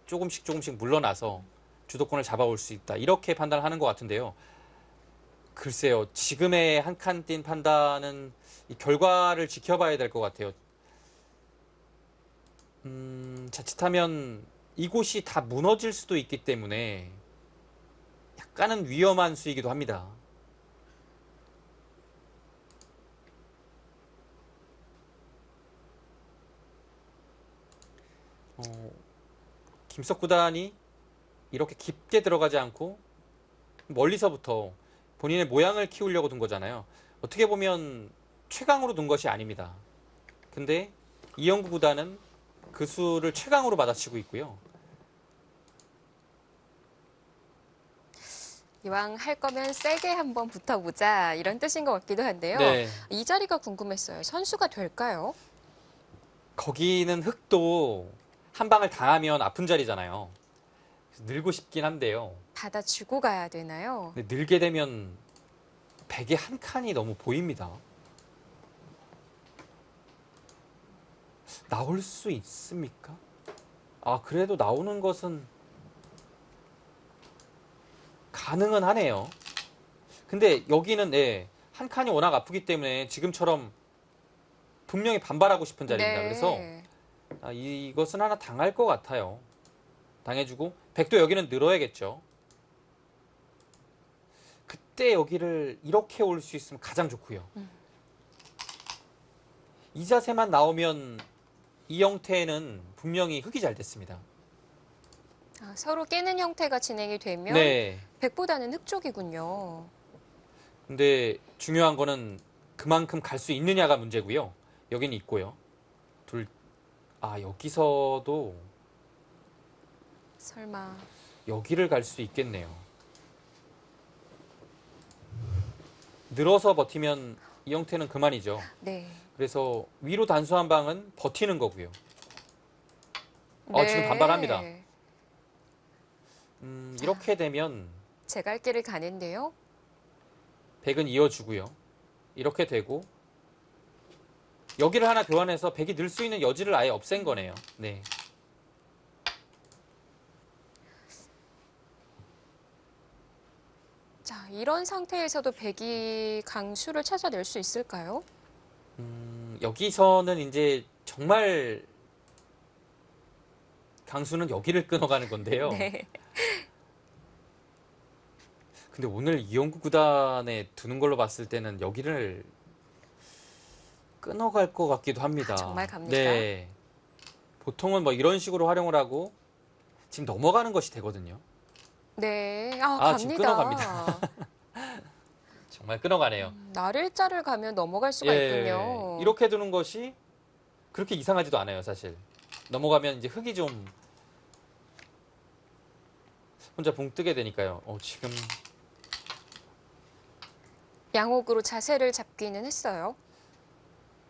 S2: 조금씩 물러나서 주도권을 잡아올 수 있다. 이렇게 판단을 하는 것 같은데요. 글쎄요. 지금의 한 칸 뛴 판단은 이 결과를 지켜봐야 될 것 같아요. 자칫하면 이곳이 다 무너질 수도 있기 때문에 약간은 위험한 수이기도 합니다. 김석 구단이 이렇게 깊게 들어가지 않고 멀리서부터 본인의 모양을 키우려고 둔 거잖아요. 어떻게 보면 최강으로 둔 것이 아닙니다. 근데 이영구 구단은 그 수를 최강으로 받아치고 있고요.
S1: 이왕 할 거면 세게 한번 붙어보자 이런 뜻인 것 같기도 한데요.
S2: 네.
S1: 이 자리가 궁금했어요. 선수가 될까요?
S2: 거기는 흙도 한 방을 당하면 아픈 자리잖아요. 그래서 늘고 싶긴 한데요.
S1: 받아주고 가야 되나요?
S2: 근데 늘게 되면 베개 한 칸이 너무 보입니다. 나올 수 있습니까? 아, 그래도 나오는 것은 가능은 하네요. 근데 여기는 한 칸이 워낙 아프기 때문에 지금처럼 분명히 반발하고 싶은 자리입니다.
S1: 네.
S2: 그래서 이것은 하나 당할 것 같아요. 당해주고 백도 여기는 늘어야겠죠. 그때 여기를 이렇게 올 수 있으면 가장 좋고요. 이 자세만 나오면 이 형태는 분명히 흙이 잘 됐습니다.
S1: 서로 깨는 형태가 진행이 되면
S2: 네.
S1: 백보다는 흙 쪽이군요.
S2: 근데 중요한 거는 그만큼 갈 수 있느냐가 문제고요. 여기는 있고요. 여기서도
S1: 설마.
S2: 여기를 갈 수 있겠네요. 늘어서 버티면 이 형태는 그만이죠.
S1: 네.
S2: 그래서 위로 단수한 방은 버티는 거고요.
S1: 네.
S2: 지금 반발합니다. 이렇게 되면
S1: 제 갈 길을 가는데요.
S2: 백은 이어주고요. 이렇게 되고 여기를 하나 교환해서 백이 늘 수 있는 여지를 아예 없앤 거네요. 네.
S1: 자, 이런 상태에서도 백이 강수를 찾아낼 수 있을까요?
S2: 여기서는 이제 정말 강수는 여기를 끊어가는 건데요.
S1: 네.
S2: 근데 오늘 이영구 구단에 두는 걸로 봤을 때는 여기를 끊어갈 것 같기도 합니다.
S1: 정말 갑니까?
S2: 네. 보통은 뭐 이런 식으로 활용을 하고 지금 넘어가는 것이 되거든요.
S1: 네.
S2: 지금
S1: 갑니다.
S2: 정말 끊어가네요.
S1: 날일자를 가면 넘어갈 수가 있군요.
S2: 이렇게 두는 것이 그렇게 이상하지도 않아요, 사실. 넘어가면 이제 흙이 좀 혼자 붕 뜨게 되니까요. 지금
S1: 양옥으로 자세를 잡기는 했어요.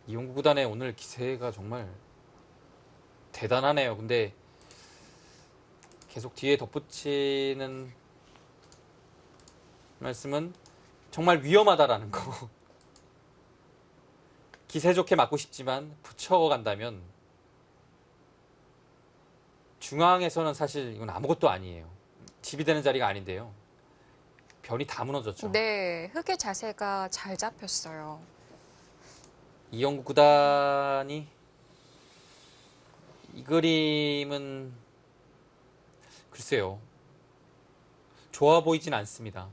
S2: 이용구 구단의 오늘 기세가 정말 대단하네요. 근데 계속 뒤에 덧붙이는 말씀은 정말 위험하다라는 거. 기세 좋게 맞고 싶지만 붙여간다면 중앙에서는 사실 이건 아무것도 아니에요. 집이 되는 자리가 아닌데요. 변이 다 무너졌죠.
S1: 네, 흙의 자세가 잘 잡혔어요.
S2: 이영국 구단이 이 그림은 글쎄요. 좋아 보이진 않습니다.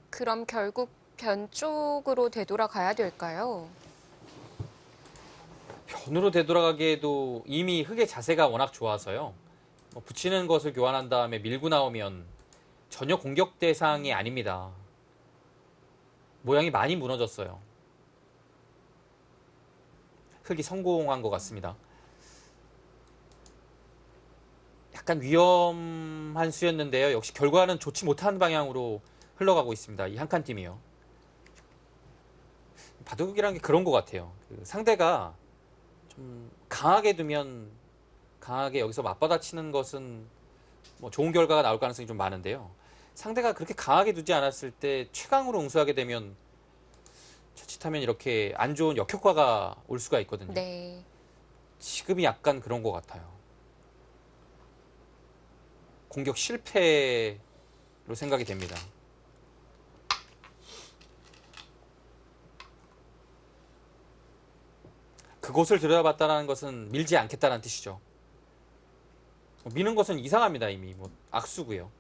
S1: 그럼 결국 변 쪽으로 되돌아가야 될까요?
S2: 변으로 되돌아가기에도 이미 흙의 자세가 워낙 좋아서요. 붙이는 것을 교환한 다음에 밀고 나오면 전혀 공격 대상이 아닙니다. 모양이 많이 무너졌어요. 흙이 성공한 것 같습니다. 약간 위험한 수였는데요. 역시 결과는 좋지 못한 방향으로 흘러가고 있습니다. 이 한 칸 팀이요. 바둑이라는 게 그런 것 같아요. 상대가 좀 강하게 두면 강하게 여기서 맞받아치는 것은 뭐 좋은 결과가 나올 가능성이 좀 많은데요. 상대가 그렇게 강하게 두지 않았을 때 최강으로 응수하게 되면 자칫하면 이렇게 안 좋은 역효과가 올 수가 있거든요.
S1: 네.
S2: 지금이 약간 그런 것 같아요. 공격 실패로 생각이 됩니다. 그곳을 들여다봤다는 것은 밀지 않겠다는 뜻이죠. 미는 것은 이상합니다. 이미 악수고요.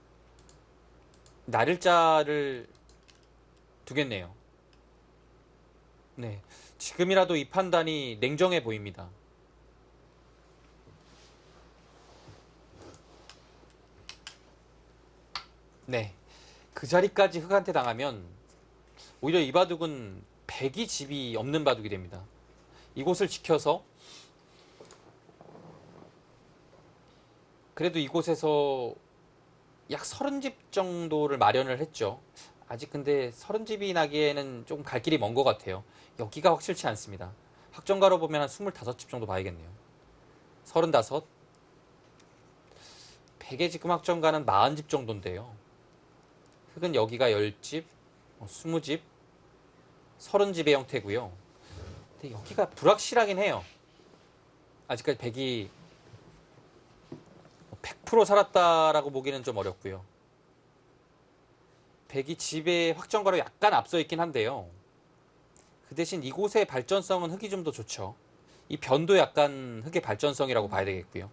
S2: 날일자를 두겠네요. 네, 지금이라도 이 판단이 냉정해 보입니다. 네, 그 자리까지 흑한테 당하면 오히려 이 바둑은 백이 집이 없는 바둑이 됩니다. 이곳을 지켜서 그래도 이곳에서 약 30집 정도를 마련을 했죠. 아직 근데 30집이 나기에는 조금 갈 길이 먼 것 같아요. 여기가 확실치 않습니다. 확정가로 보면 한 25집 정도 봐야겠네요. 35. 100의 지금 확정가는 40집 정도인데요. 흑은 여기가 10집, 20집, 30집의 형태고요. 근데 여기가 불확실하긴 해요. 아직까지 100이 100% 살았다라고 보기는 좀 어렵고요. 100이 집의 확정가로 약간 앞서 있긴 한데요. 그 대신 이곳의 발전성은 흑이 좀 더 좋죠. 이 변도 약간 흑의 발전성이라고 봐야 되겠고요.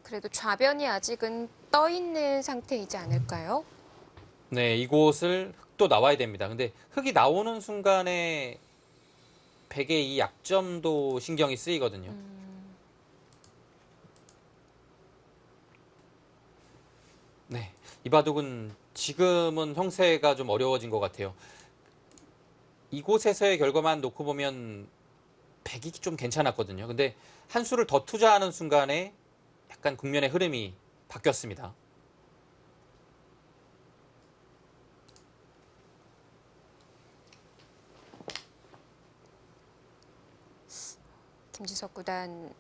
S1: 그래도 좌변이 아직은 떠 있는 상태이지 않을까요?
S2: 네, 이곳을 흑도 나와야 됩니다. 근데 흑이 나오는 순간에 100의 이 약점도 신경이 쓰이거든요. 네, 이 바둑은 지금은 형세가 좀 어려워진 것 같아요. 이곳에서의 결과만 놓고 보면 100이 좀 괜찮았거든요. 근데 한 수를 더 투자하는 순간에 약간 국면의 흐름이 바뀌었습니다.
S1: 김지석 구단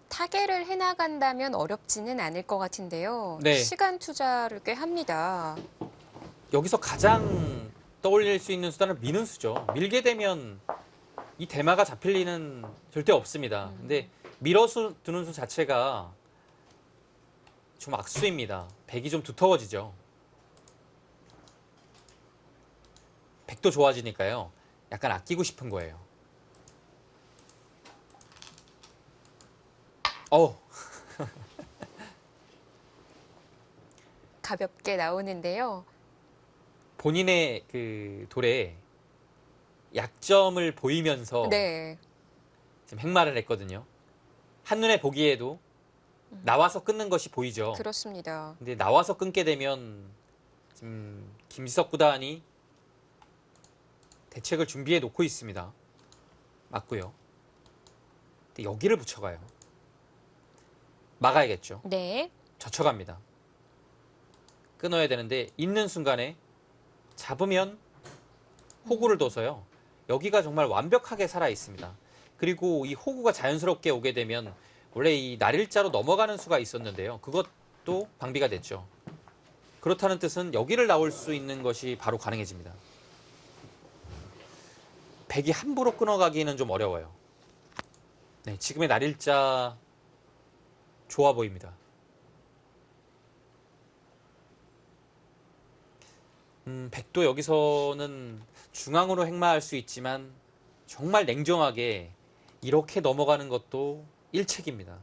S1: 타개를 해나간다면 어렵지는 않을 것 같은데요.
S2: 네.
S1: 시간 투자를 꽤 합니다.
S2: 여기서 가장 떠올릴 수 있는 수단은 미는 수죠. 밀게 되면 이 대마가 잡힐 리는 절대 없습니다. 근데 밀어서 두는 수 자체가 좀 악수입니다. 백이 좀 두터워지죠. 백도 좋아지니까요. 약간 아끼고 싶은 거예요.
S1: 가볍게 나오는데요.
S2: 본인의 그 돌에 약점을 보이면서
S1: 네.
S2: 지금 행마를 했거든요. 한눈에 보기에도 나와서 끊는 것이 보이죠.
S1: 그렇습니다.
S2: 근데 나와서 끊게 되면 지금 김지석 구단이 대책을 준비해 놓고 있습니다. 맞고요. 근데 여기를 붙여가요. 막아야겠죠.
S1: 네.
S2: 젖혀갑니다. 끊어야 되는데 있는 순간에 잡으면 호구를 둬서요. 여기가 정말 완벽하게 살아 있습니다. 그리고 이 호구가 자연스럽게 오게 되면 원래 이 날일자로 넘어가는 수가 있었는데요. 그것도 방비가 됐죠. 그렇다는 뜻은 여기를 나올 수 있는 것이 바로 가능해집니다. 백이 함부로 끊어가기는 좀 어려워요. 네, 지금의 날일자 좋아 보입니다. 백도 여기서는 중앙으로 행마할 수 있지만 정말 냉정하게 이렇게 넘어가는 것도 일책입니다.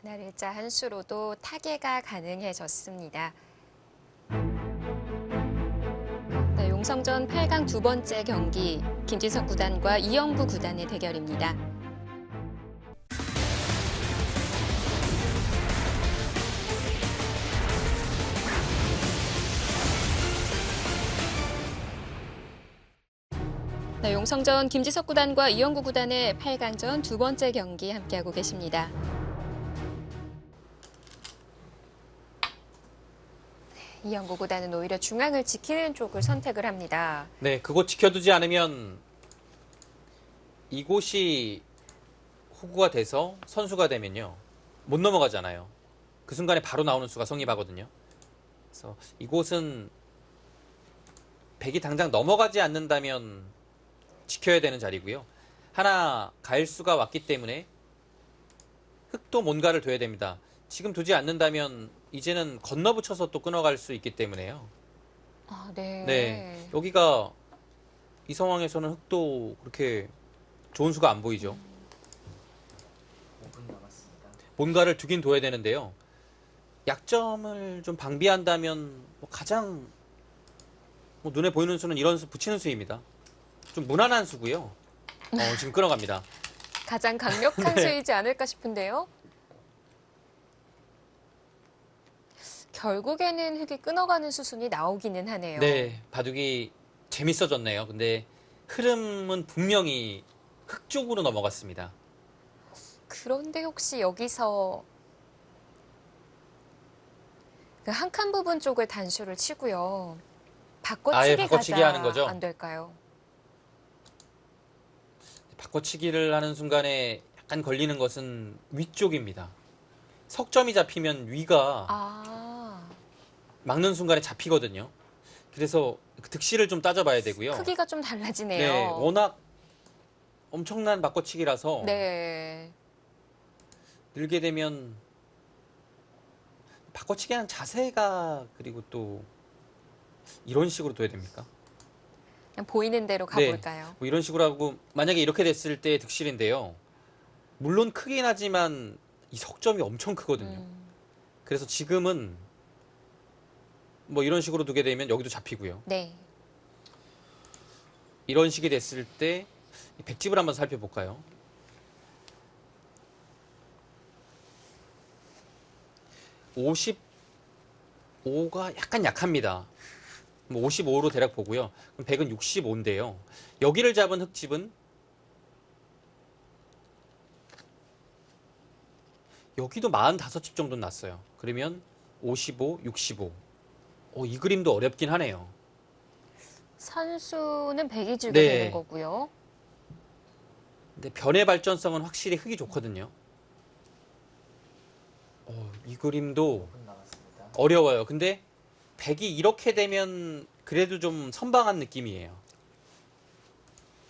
S1: 하나일자 한 수로도 타개가 가능해졌습니다. 네, 용성전 8강 두 번째 경기 김지석 구단과 이영구 구단의 대결입니다. 네, 용성전 김지석 구단과 이영구 구단의 8강전 두 번째 경기 함께하고 계십니다. 이영구 구단은 오히려 중앙을 지키는 쪽을 선택을 합니다.
S2: 네, 그곳 지켜두지 않으면 이곳이 호구가 돼서 선수가 되면요. 못 넘어가잖아요. 그 순간에 바로 나오는 수가 성립하거든요. 그래서 이곳은 백이 당장 넘어가지 않는다면 지켜야 되는 자리고요. 하나 가일수가 왔기 때문에 흑도 뭔가를 둬야 됩니다. 지금 두지 않는다면 이제는 건너붙여서 또 끊어갈 수 있기 때문에요.
S1: 아, 네.
S2: 네, 여기가 이 상황에서는 흑도 그렇게 좋은 수가 안 보이죠.
S3: 5분 남았습니다.
S2: 뭔가를 두긴 둬야 되는데요. 약점을 좀 방비한다면 가장 눈에 보이는 수는 이런 수 붙이는 수입니다. 좀 무난한 수고요. 지금 끊어갑니다.
S1: 가장 강력한
S2: 네.
S1: 수이지 않을까 싶은데요. 결국에는 흑이 끊어가는 수순이 나오기는 하네요.
S2: 네, 바둑이 재밌어졌네요. 근데 흐름은 분명히 흑 쪽으로 넘어갔습니다.
S1: 그런데 혹시 여기서 그 한 칸 부분 쪽을 단수를 치고요.
S2: 아예
S1: 바꿔치기
S2: 바꿔치기
S1: 가자
S2: 하는 거죠?
S1: 안 될까요?
S2: 바꿔치기를 하는 순간에 약간 걸리는 것은 위쪽입니다. 석점이 잡히면 위가
S1: 아,
S2: 막는 순간에 잡히거든요. 그래서 그 득실을 좀 따져봐야 되고요.
S1: 크기가 좀 달라지네요.
S2: 네, 워낙 엄청난 바꿔치기라서
S1: 네.
S2: 늘게 되면 바꿔치기 하는 자세가 그리고 또 이런 식으로 둬야 됩니까?
S1: 그냥 보이는 대로 가볼까요?
S2: 뭐 이런 식으로 하고 만약에 이렇게 됐을 때 득실인데요. 물론 크긴 하지만 이 석점이 엄청 크거든요. 그래서 지금은 뭐 이런 식으로 두게 되면 여기도 잡히고요.
S1: 네.
S2: 이런 식이 됐을 때 백집을 한번 살펴볼까요? (55가) 약간 약합니다. 뭐 55로 대략 보고요. 그럼 100은 65인데요. 여기를 잡은 흑집은 여기도 45집 정도 났어요. 그러면 55, 65. 이 그림도 어렵긴 하네요.
S1: 선수는 100이 주게
S2: 네.
S1: 되는 거고요.
S2: 근데 변의 발전성은 확실히 흑이 좋거든요. 이 그림도
S3: 5분 남았습니다.
S2: 어려워요. 근데 100이 이렇게 되면 그래도 좀 선방한 느낌이에요.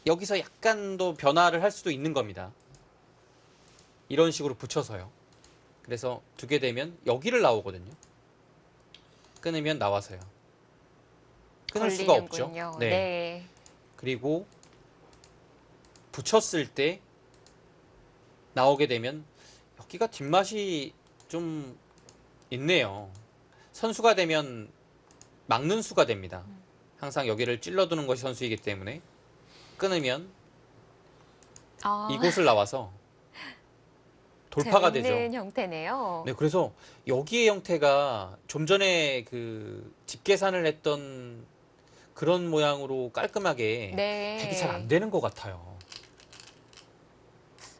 S2: 여기서 약간 더 변화를 할 수도 있는 겁니다. 이런 식으로 붙여서요. 그래서 두게 되면 여기를 나오거든요. 끊으면 나와서요. 끊을 수가 없죠.
S1: 걸리는군요.
S2: 네.
S1: 네.
S2: 그리고 붙였을 때 나오게 되면 여기가 뒷맛이 좀 있네요. 선수가 되면 막는 수가 됩니다. 항상 여기를 찔러두는 것이 선수이기 때문에 끊으면
S1: 아,
S2: 이곳을 나와서 돌파가 되죠.
S1: 재밌는 형태네요.
S2: 네, 그래서 여기의 형태가 좀 전에 그 집계산을 했던 그런 모양으로 깔끔하게
S1: 네.
S2: 백이 잘 안 되는 것 같아요.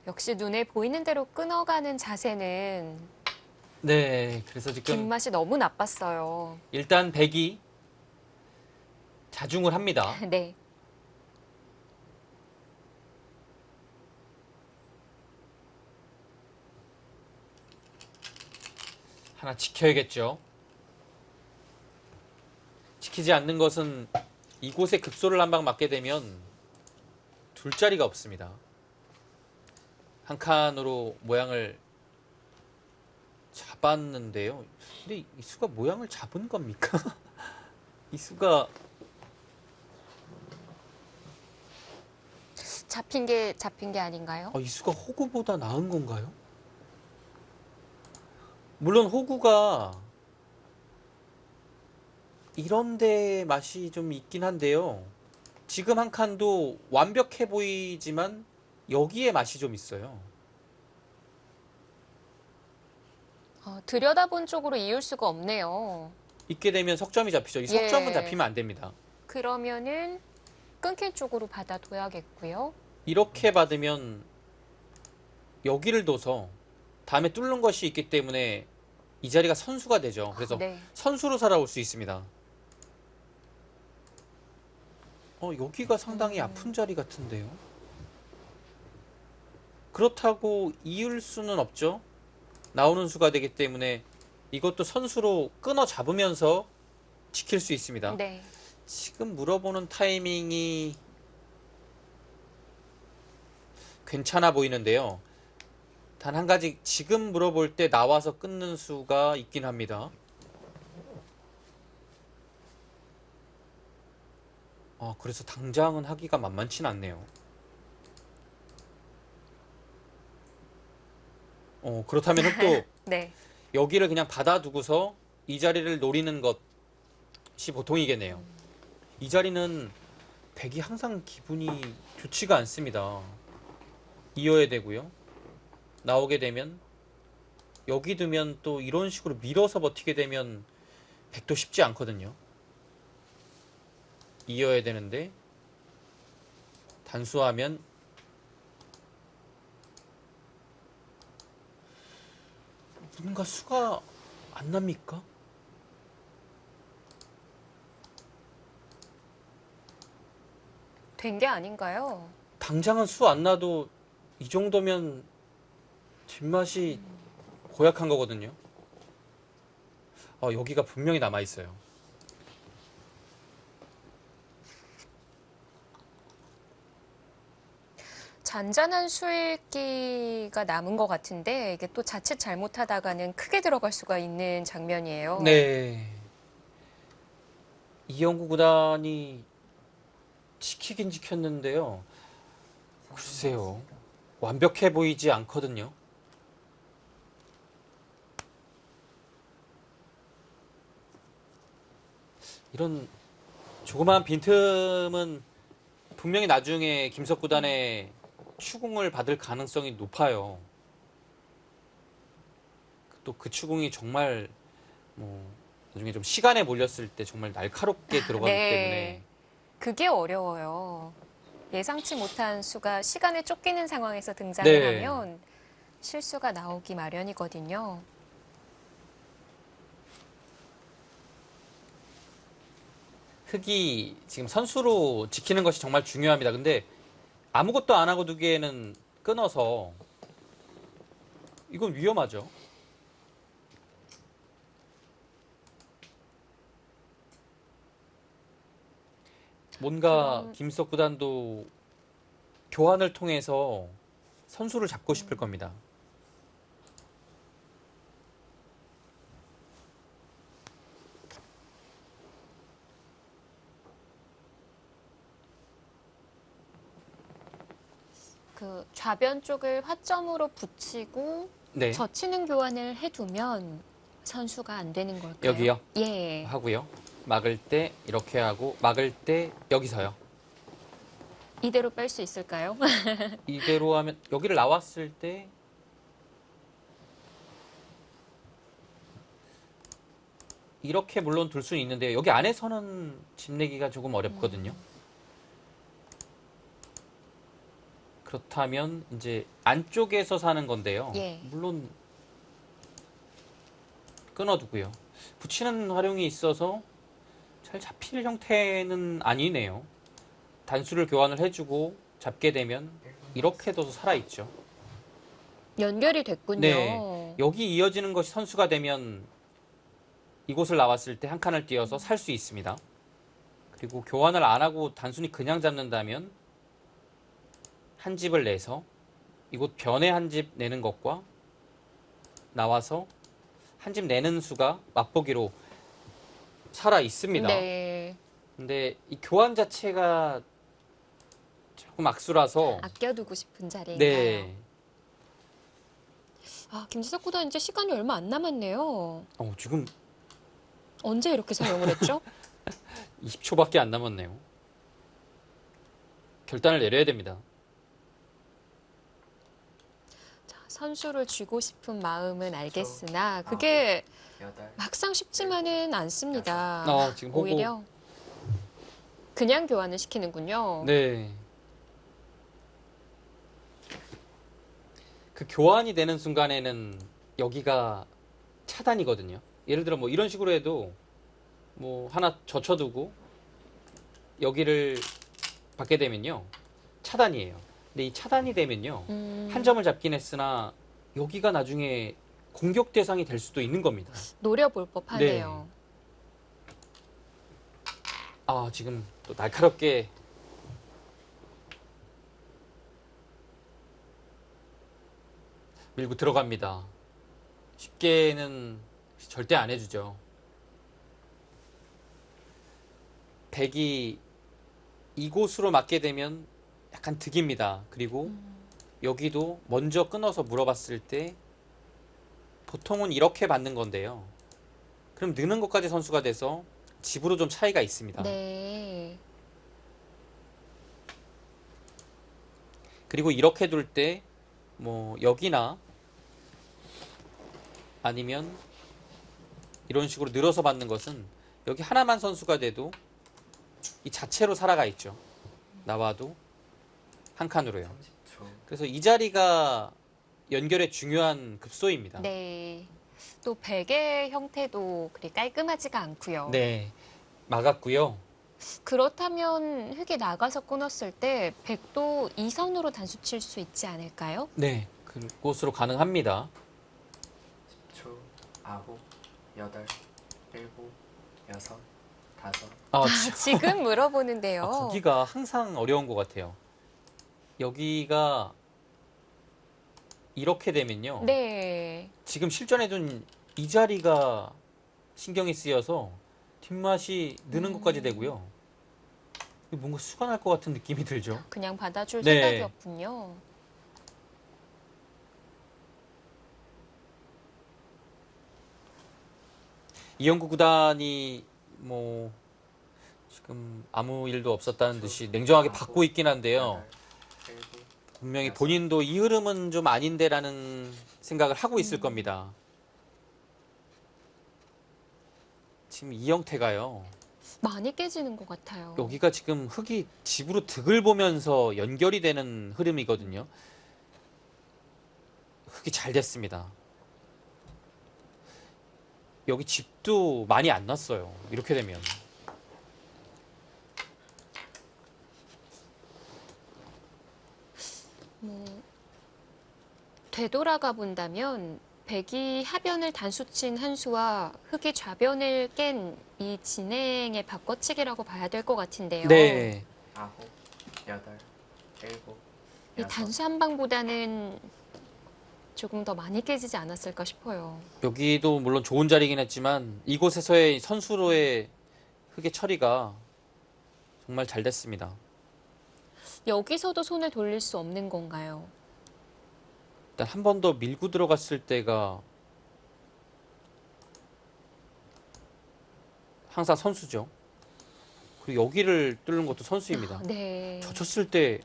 S1: 역시 눈에 보이는 대로 끊어가는 자세는
S2: 네, 그래서 지금
S1: 뒷맛이 너무 나빴어요.
S2: 일단 백이 자중을 합니다.
S1: 네.
S2: 하나 지켜야겠죠. 지키지 않는 것은 이곳에 급소를 한 방 맞게 되면 둘 자리가 없습니다. 한 칸으로 모양을 잡았는데요. 근데 이 수가 모양을 잡은 겁니까? 이 수가
S1: 잡힌 게 아닌가요?
S2: 이 수가 호구보다 나은 건가요? 물론 호구가 이런데 맛이 좀 있긴 한데요. 지금 한 칸도 완벽해 보이지만 여기에 맛이 좀 있어요.
S1: 들여다본 쪽으로 이을 수가 없네요.
S2: 있게 되면 석점이 잡히죠. 이 석점은
S1: 예.
S2: 잡히면 안 됩니다.
S1: 그러면은 끊길 쪽으로 받아둬야겠고요.
S2: 이렇게 받으면 여기를 둬서 다음에 뚫는 것이 있기 때문에 이 자리가 선수가 되죠. 그래서
S1: 네.
S2: 선수로 살아올 수 있습니다. 여기가 상당히 아픈 자리 같은데요. 그렇다고 이을 수는 없죠. 나오는 수가 되기 때문에 이것도 선수로 끊어 잡으면서 지킬 수 있습니다.
S1: 네.
S2: 지금 물어보는 타이밍이 괜찮아 보이는데요. 단 한 가지 지금 물어볼 때 나와서 끊는 수가 있긴 합니다. 그래서 당장은 하기가 만만치 않네요. 그렇다면 또
S1: 네.
S2: 여기를 그냥 받아두고서 이 자리를 노리는 것이 보통이겠네요. 이 자리는 백이 항상 기분이 좋지가 않습니다. 이어야 되고요. 나오게 되면 여기 두면 또 이런 식으로 밀어서 버티게 되면 백도 쉽지 않거든요. 이어야 되는데 단수하면 뭔가 수가 안 납니까?
S1: 된 게 아닌가요?
S2: 당장은 수 안 나도 이 정도면 뒷맛이 고약한 거거든요. 여기가 분명히 남아있어요.
S1: 잔잔한 수읽기가 남은 것 같은데 이게 또 자칫 잘못하다가는 크게 들어갈 수가 있는 장면이에요.
S2: 네. 이영구 구단이 지키긴 지켰는데요. 글쎄요. 완벽해 보이지 않거든요. 이런 조그마한 빈틈은 분명히 나중에 김석 구단의 추궁을 받을 가능성이 높아요. 또 그 추궁이 정말 나중에 좀 시간에 몰렸을 때 정말 날카롭게 들어가기
S1: 네.
S2: 때문에
S1: 그게 어려워요. 예상치 못한 수가 시간에 쫓기는 상황에서 등장을
S2: 네.
S1: 하면 실수가 나오기 마련이거든요.
S2: 흙이 지금 선수로 지키는 것이 정말 중요합니다. 근데 아무것도 안 하고 두기에는 끊어서 이건 위험하죠. 뭔가 김석 구단도 교환을 통해서 선수를 잡고 싶을 겁니다.
S1: 그 좌변 쪽을 화점으로 붙이고
S2: 네.
S1: 젖히는 교환을 해두면 선수가 안 되는 걸까요?
S2: 여기요?
S1: 예.
S2: 하고요. 막을 때 이렇게 하고 막을 때 여기서요.
S1: 이대로 뺄 수 있을까요?
S2: 이대로 하면 여기를 나왔을 때 이렇게 물론 둘 수는 있는데 여기 안에서는 집 내기가 조금 어렵거든요. 그렇다면 이제 안쪽에서 사는 건데요.
S1: 예.
S2: 물론 끊어두고요. 붙이는 활용이 있어서 잘 잡힐 형태는 아니네요. 단수를 교환을 해주고 잡게 되면 이렇게 둬서 살아있죠.
S1: 연결이 됐군요.
S2: 네. 여기 이어지는 것이 선수가 되면 이곳을 나왔을 때 한 칸을 띄어서 살 수 있습니다. 그리고 교환을 안 하고 단순히 그냥 잡는다면 한 집을 내서 이곳 변에 한 집 내는 것과 나와서 한 집 내는 수가 맛보기로 살아 있습니다.
S1: 네.
S2: 근데 이 교환 자체가 조금 악수라서
S1: 아껴두고 싶은 자리인가요?
S2: 네.
S1: 아, 김지석 구단 이제 시간이 얼마 안 남았네요.
S2: 지금
S1: 언제 이렇게 사용을 했죠?
S2: 20초밖에 안 남았네요. 결단을 내려야 됩니다.
S1: 자, 선수를 쥐고 싶은 마음은 알겠으나 그게 막상 쉽지만은 않습니다.
S2: 지금 호구.
S1: 오히려 그냥 교환을 시키는군요.
S2: 네. 그 교환이 되는 순간에는 여기가 차단이거든요. 예를 들어 뭐 이런 식으로 해도 뭐 하나 젖혀두고 여기를 받게 되면요. 차단이에요. 근데 이 차단이 되면요. 한 점을 잡긴 했으나 여기가 나중에 공격 대상이 될 수도 있는 겁니다.
S1: 노려볼 법하네요.
S2: 지금 또 날카롭게 밀고 들어갑니다. 쉽게는 절대 안 해주죠. 백이 이곳으로 맞게 되면 약간 득입니다. 그리고 여기도 먼저 끊어서 물어봤을 때 보통은 이렇게 받는 건데요. 그럼 느는 것까지 선수가 돼서 집으로 좀 차이가 있습니다.
S1: 네.
S2: 그리고 이렇게 둘 때 뭐 여기나 아니면 이런 식으로 늘어서 받는 것은 여기 하나만 선수가 돼도 이 자체로 살아가 있죠. 나와도 한 칸으로요.
S3: 30초.
S2: 그래서 이 자리가 연결의 중요한 급소입니다.
S1: 네. 또 백의 형태도 그리 깔끔하지가 않고요.
S2: 네, 막았고요.
S1: 그렇다면 흙이 나가서 끊었을 때 백도 2선으로 단수 칠 수 있지 않을까요?
S2: 네, 그곳으로 가능합니다.
S3: 10초. 9, 8, 7, 6, 5.
S1: 지금 물어보는데요.
S2: 거기가 항상 어려운 것 같아요. 여기가 이렇게 되면요.
S1: 네.
S2: 지금 실전에둔 이 자리가 신경이 쓰여서 뒷맛이 느는 것까지 되고요. 뭔가 수가 날 것 같은 느낌이 들죠.
S1: 그냥 받아줄
S2: 네.
S1: 생각이었군요.
S2: 이영구 구단이 뭐 지금 아무 일도 없었다는 듯이 냉정하게 받고 있긴 한데요.
S3: 8, 7,
S2: 분명히 본인도 이 흐름은 좀 아닌데라는 생각을 하고 있을 겁니다. 지금 이 형태가요.
S1: 많이 깨지는 것 같아요.
S2: 여기가 지금 흙이 집으로 득을 보면서 연결이 되는 흐름이거든요. 흙이 잘 됐습니다. 여기 집도 많이 안 났어요. 이렇게 되면.
S1: 되돌아가 본다면 백이 하변을 단수친 한 수와 흙이 좌변을 깬 이 진행의 바꿔치기라고 봐야 될 것 같은데요.
S2: 네.
S3: 9, 8, 7,
S1: 이 단수 한 방보다는 조금 더 많이 깨지지 않았을까 싶어요.
S2: 여기도 물론 좋은 자리긴 했지만 이곳에서의 선수로의 흙의 처리가 정말 잘 됐습니다.
S1: 여기서도 손을 돌릴 수 없는 건가요?
S2: 일단 한 번 더 밀고 들어갔을 때가 항상 선수죠. 그리고 여기를 뚫는 것도 선수입니다.
S1: 네.
S2: 젖혔을 때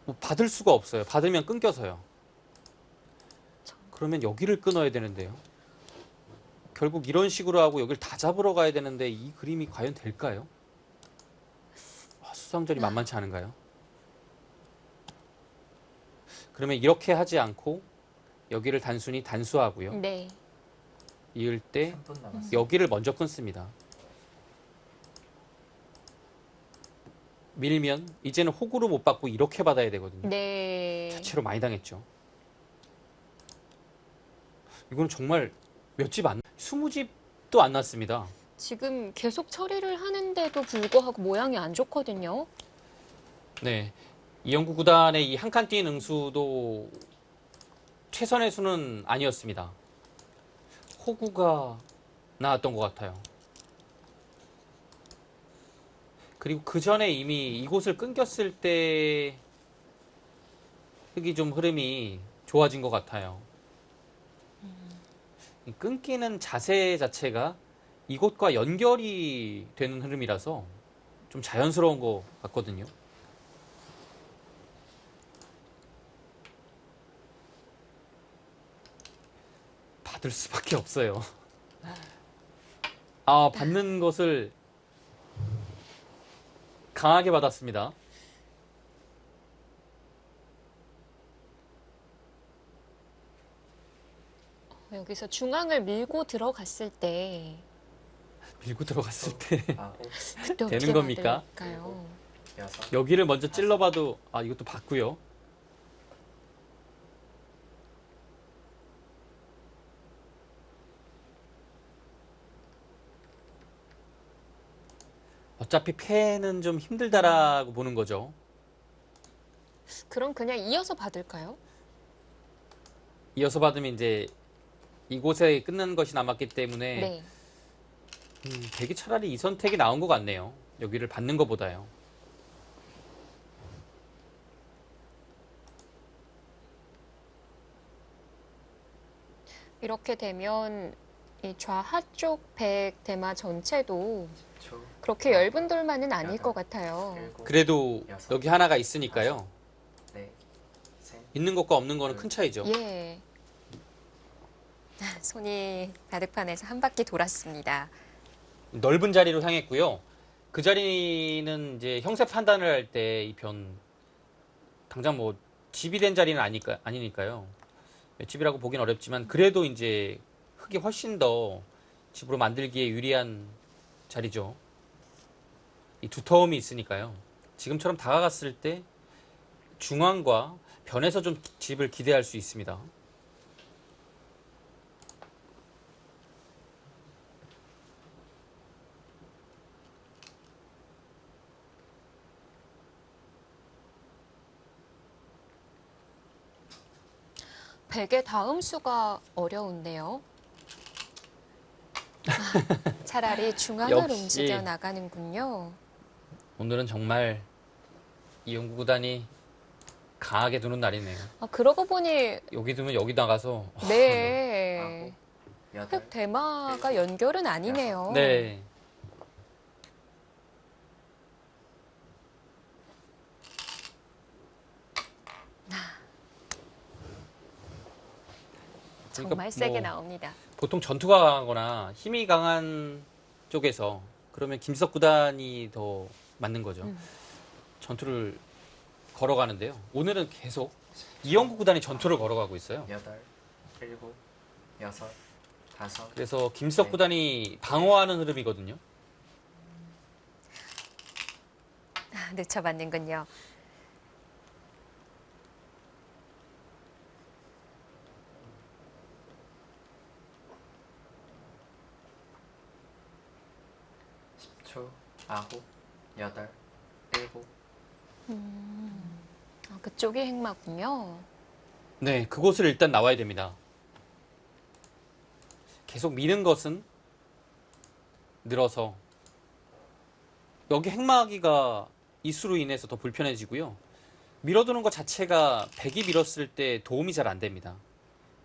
S2: 뭐 받을 수가 없어요. 받으면 끊겨서요. 그러면 여기를 끊어야 되는데요. 결국 이런 식으로 하고 여기를 다 잡으러 가야 되는데 이 그림이 과연 될까요? 수상전이 만만치 않은가요? 그러면 이렇게 하지 않고 여기를 단순히 단수하고요.
S1: 네.
S2: 이을 때
S3: 3분 남았어요.
S2: 여기를 먼저 끊습니다. 밀면 이제는 호구로 못 받고 이렇게 받아야 되거든요.
S1: 네.
S2: 자체로 많이 당했죠. 이거는 정말 몇 집 안, 20집도 안 났습니다.
S1: 지금 계속 처리를 하는데도 불구하고 모양이 안 좋거든요.
S2: 네. 이영구 구단의 이 한 칸 뛴 응수도 최선의 수는 아니었습니다. 호구가 나왔던 것 같아요. 그리고 그 전에 이미 이곳을 끊겼을 때 흙이 좀 흐름이 좋아진 것 같아요. 이 끊기는 자세 자체가 이곳과 연결이 되는 흐름이라서 좀 자연스러운 것 같거든요. 받을 수밖에 없어요. 아, 받는 것을 강하게 받았습니다.
S1: 여기서 중앙을 밀고 들어갔을 때
S2: 밀고 들어갔을 때
S3: 아홉,
S1: 그때
S2: 되는
S1: 어떻게
S2: 겁니까?
S1: 받을까요?
S3: 여섯,
S2: 여기를 먼저 찔러봐도 아 이것도 받고요. 어차피 패는 좀 힘들다라고 보는 거죠.
S1: 그럼 그냥 이어서 받을까요?
S2: 이어서 받으면 이제 이곳에 끊는 것이 남았기 때문에
S1: 네.
S2: 되게 차라리 이 선택이 나온 것 같네요. 여기를 받는 것보다요.
S1: 이렇게 되면 이 좌하 쪽 백 대마 전체도
S3: 10초,
S1: 그렇게 얇은 돌만은 아닐 것 같아요.
S3: 7,
S2: 그래도 여기 하나가 있으니까요.
S3: 넷, 셋,
S2: 있는 것과 없는 거는 큰 차이죠.
S1: 예. 손이 바둑판에서 한 바퀴 돌았습니다.
S2: 넓은 자리로 향했고요. 그 자리는 이제 형세 판단을 할 때 이 변 당장 뭐 집이 된 자리는 아니니까요. 집이라고 보긴 어렵지만 그래도 이제 흙이 훨씬 더 집으로 만들기에 유리한 자리죠. 이 두터움이 있으니까요. 지금처럼 다가갔을 때 중앙과 변에서 좀 집을 기대할 수 있습니다.
S1: 백의 다음 수가 어려운데요. 아, 차라리 중앙을
S2: 역시.
S1: 움직여 나가는군요.
S2: 오늘은 정말 이영구 구단이 강하게 두는 날이네요.
S1: 아, 그러고 보니
S2: 여기 두면 여기 나가서
S1: 네.
S3: 아홉, 여덟,
S1: 흑 대마가 연결은 아니네요.
S2: 네.
S1: 정말
S2: 그러니까
S1: 세게
S2: 뭐
S1: 나옵니다.
S2: 보통 전투가 강하거나 힘이 강한 쪽에서 그러면 김지석 구단이 더 맞는 거죠. 전투를 걸어가는데요. 오늘은 계속 이영구 구단이 전투를 걸어가고 있어요.
S3: 여덟, 일곱, 여섯, 다섯,
S2: 그래서 김지석
S3: 네.
S2: 구단이 방어하는 흐름이거든요.
S1: 아, 늦춰받는군요.
S3: 초, 아홉, 여덟, 일곱,
S1: 아, 그쪽이 행마군요.
S2: 네, 그곳을 일단 나와야 됩니다. 계속 미는 것은 늘어서 여기 행마하기가 이수로 인해서 더 불편해지고요. 밀어두는 것 자체가 백이 밀었을 때 도움이 잘 안 됩니다.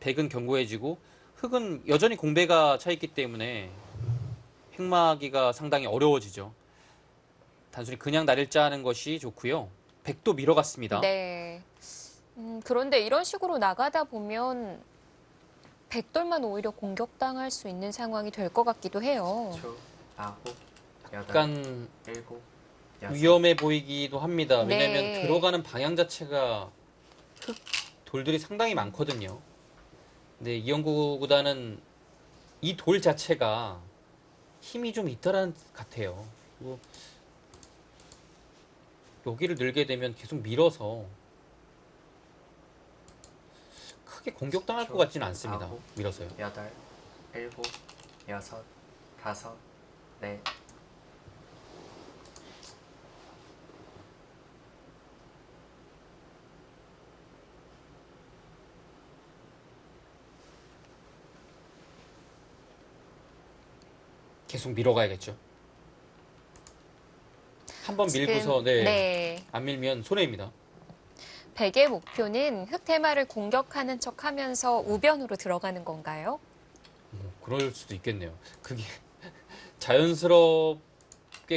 S2: 백은 견고해지고 흙은 여전히 공배가 차 있기 때문에 행마하기가 상당히 어려워지죠. 단순히 그냥 날일자 하는 것이 좋고요. 백도 밀어갔습니다.
S1: 네. 그런데 이런 식으로 나가다 보면 백돌만 오히려 공격당할 수 있는 상황이 될 것 같기도 해요.
S3: 초, 아홉, 여덟,
S2: 약간
S3: 일곱, 여섯,
S2: 위험해 보이기도 합니다. 왜냐하면
S1: 네.
S2: 들어가는 방향 자체가 흙 돌들이 상당히 많거든요. 근데 이영구 구단은 이 돌 자체가 힘이 좀 있다는 같아요. 그리고 여기를 늘게 되면 계속 밀어서 크게 공격당할 것 같지는 않습니다.
S3: 아홉,
S2: 밀어서요.
S3: 여덟, 일곱, 여섯, 다섯, 넷,
S2: 계속 밀어가야겠죠. 한번
S1: 지금,
S2: 밀고서
S1: 네.
S2: 안 밀면 손해입니다.
S1: 백의 목표는 흑테마를 공격하는 척하면서 우변으로 들어가는 건가요?
S2: 그럴 수도 있겠네요. 그게 자연스럽게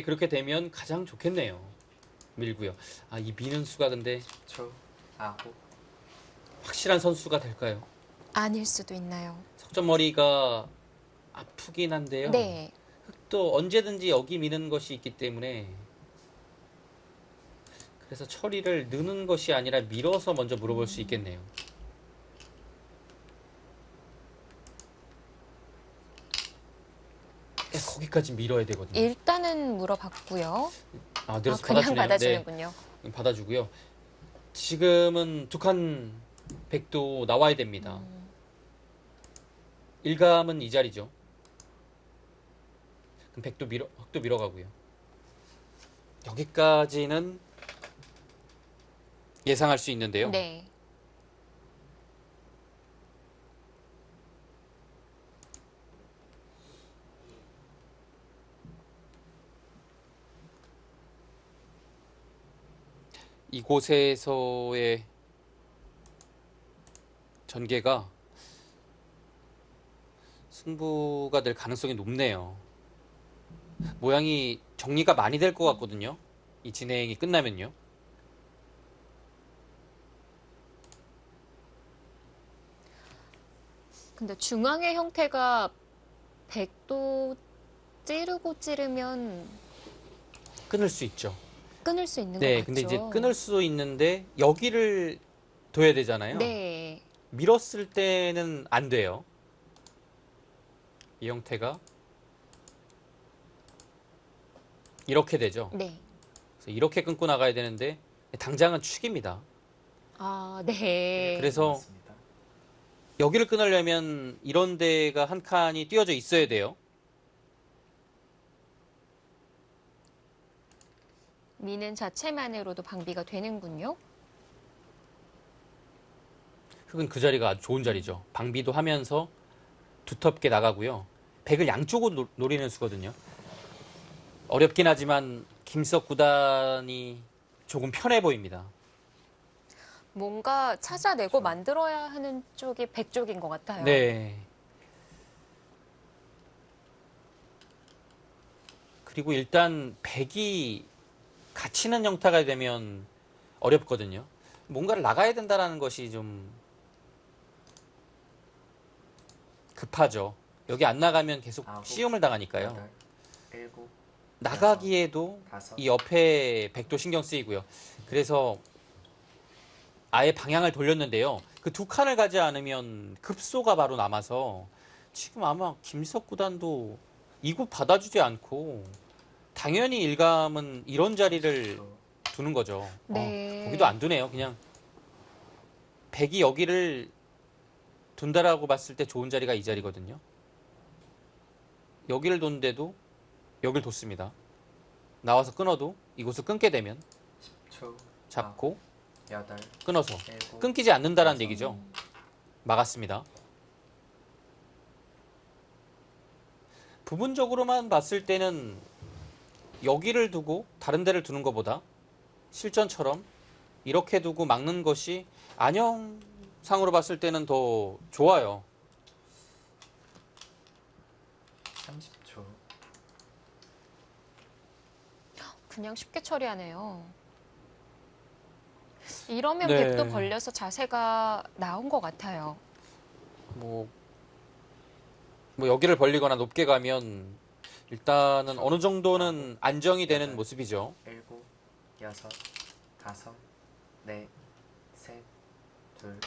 S2: 그렇게 되면 가장 좋겠네요. 밀고요. 아, 이 미는 수가 근데
S3: 10초. 아홉.
S2: 확실한 선수가 될까요?
S1: 아닐 수도 있나요?
S2: 석점머리가 아프긴 한데요.
S1: 네.
S2: 또 언제든지 여기 미는 것이 있기 때문에 그래서 처리를 넣는 것이 아니라 밀어서 먼저 물어볼 수 있겠네요. 거기까지 밀어야 되거든요.
S1: 일단은 물어봤고요.
S2: 아, 내려서
S1: 그냥
S2: 받아주네요.
S1: 받아주는군요.
S2: 네, 받아주고요. 지금은 두 칸 백도 나와야 됩니다. 일감은 이 자리죠. 그럼 백도 흑도 밀어가고요. 여기까지는 예상할 수 있는데요.
S1: 네.
S2: 이곳에서의 전개가 승부가 될 가능성이 높네요. 모양이 정리가 많이 될 것 같거든요. 이 진행이 끝나면요.
S1: 근데 중앙의 형태가 백도 찌르고 찌르면
S2: 끊을 수 있죠.
S1: 끊을 수 있는 것
S2: 네,
S1: 같죠.
S2: 근데 이제 끊을 수 있는데 여기를 둬야 되잖아요.
S1: 네.
S2: 밀었을 때는 안 돼요. 이 형태가 이렇게 되죠.
S1: 네.
S2: 그래서 이렇게 끊고 나가야 되는데 당장은 축입니다.
S1: 아, 네.
S2: 그래서
S3: 맞습니다.
S2: 여기를 끊으려면 이런 데가 한 칸이 띄어져 있어야 돼요.
S1: 미는 자체만으로도 방비가 되는군요.
S2: 흑은 그 자리가 아주 좋은 자리죠. 방비도 하면서 두텁게 나가고요. 백을 양쪽으로 노리는 수거든요. 어렵긴 하지만 김석 구단이 조금 편해 보입니다.
S1: 뭔가 찾아내고 만들어야 하는 쪽이 백 쪽인 것 같아요.
S2: 네. 그리고 일단 백이 갇히는 형태가 되면 어렵거든요. 뭔가를 나가야 된다는 것이 좀 급하죠. 여기 안 나가면 계속
S3: 아홉,
S2: 시험을 당하니까요.
S3: 여덟, 일곱,
S2: 나가기에도
S3: 다섯.
S2: 이 옆에 백도 신경 쓰이고요. 그래서 아예 방향을 돌렸는데요. 그 두 칸을 가지 않으면 급소가 바로 남아서 지금 아마 김석 구단도 이곳 받아주지 않고 당연히 일감은 이런 자리를
S3: 10초.
S2: 두는 거죠.
S1: 네.
S2: 거기도 안 두네요. 그냥 백이 여기를 둔다라고 봤을 때 좋은 자리가 이 자리거든요. 여기를 뒀는데도 여기를 뒀습니다. 나와서 끊어도 이곳을 끊게 되면
S3: 10초.
S2: 잡고
S3: 여덟,
S2: 끊어서
S3: 일곱,
S2: 끊기지 않는다라는
S3: 여섯.
S2: 얘기죠. 막았습니다. 부분적으로만 봤을 때는 여기를 두고 다른 데를 두는 것보다 실전처럼 이렇게 두고 막는 것이 안형상으로 봤을 때는 더 좋아요.
S3: 30초.
S1: 그냥 쉽게 처리하네요. 이러면
S2: 네.
S1: 백도 걸려서 자세가 나온 것 같아요.
S2: 뭐 여기를 벌리거나 높게 가면 일단은 어느 정도는 안정이 되는 모습이죠.
S3: 일곱, 여섯, 다섯, 넷, 셋, 둘.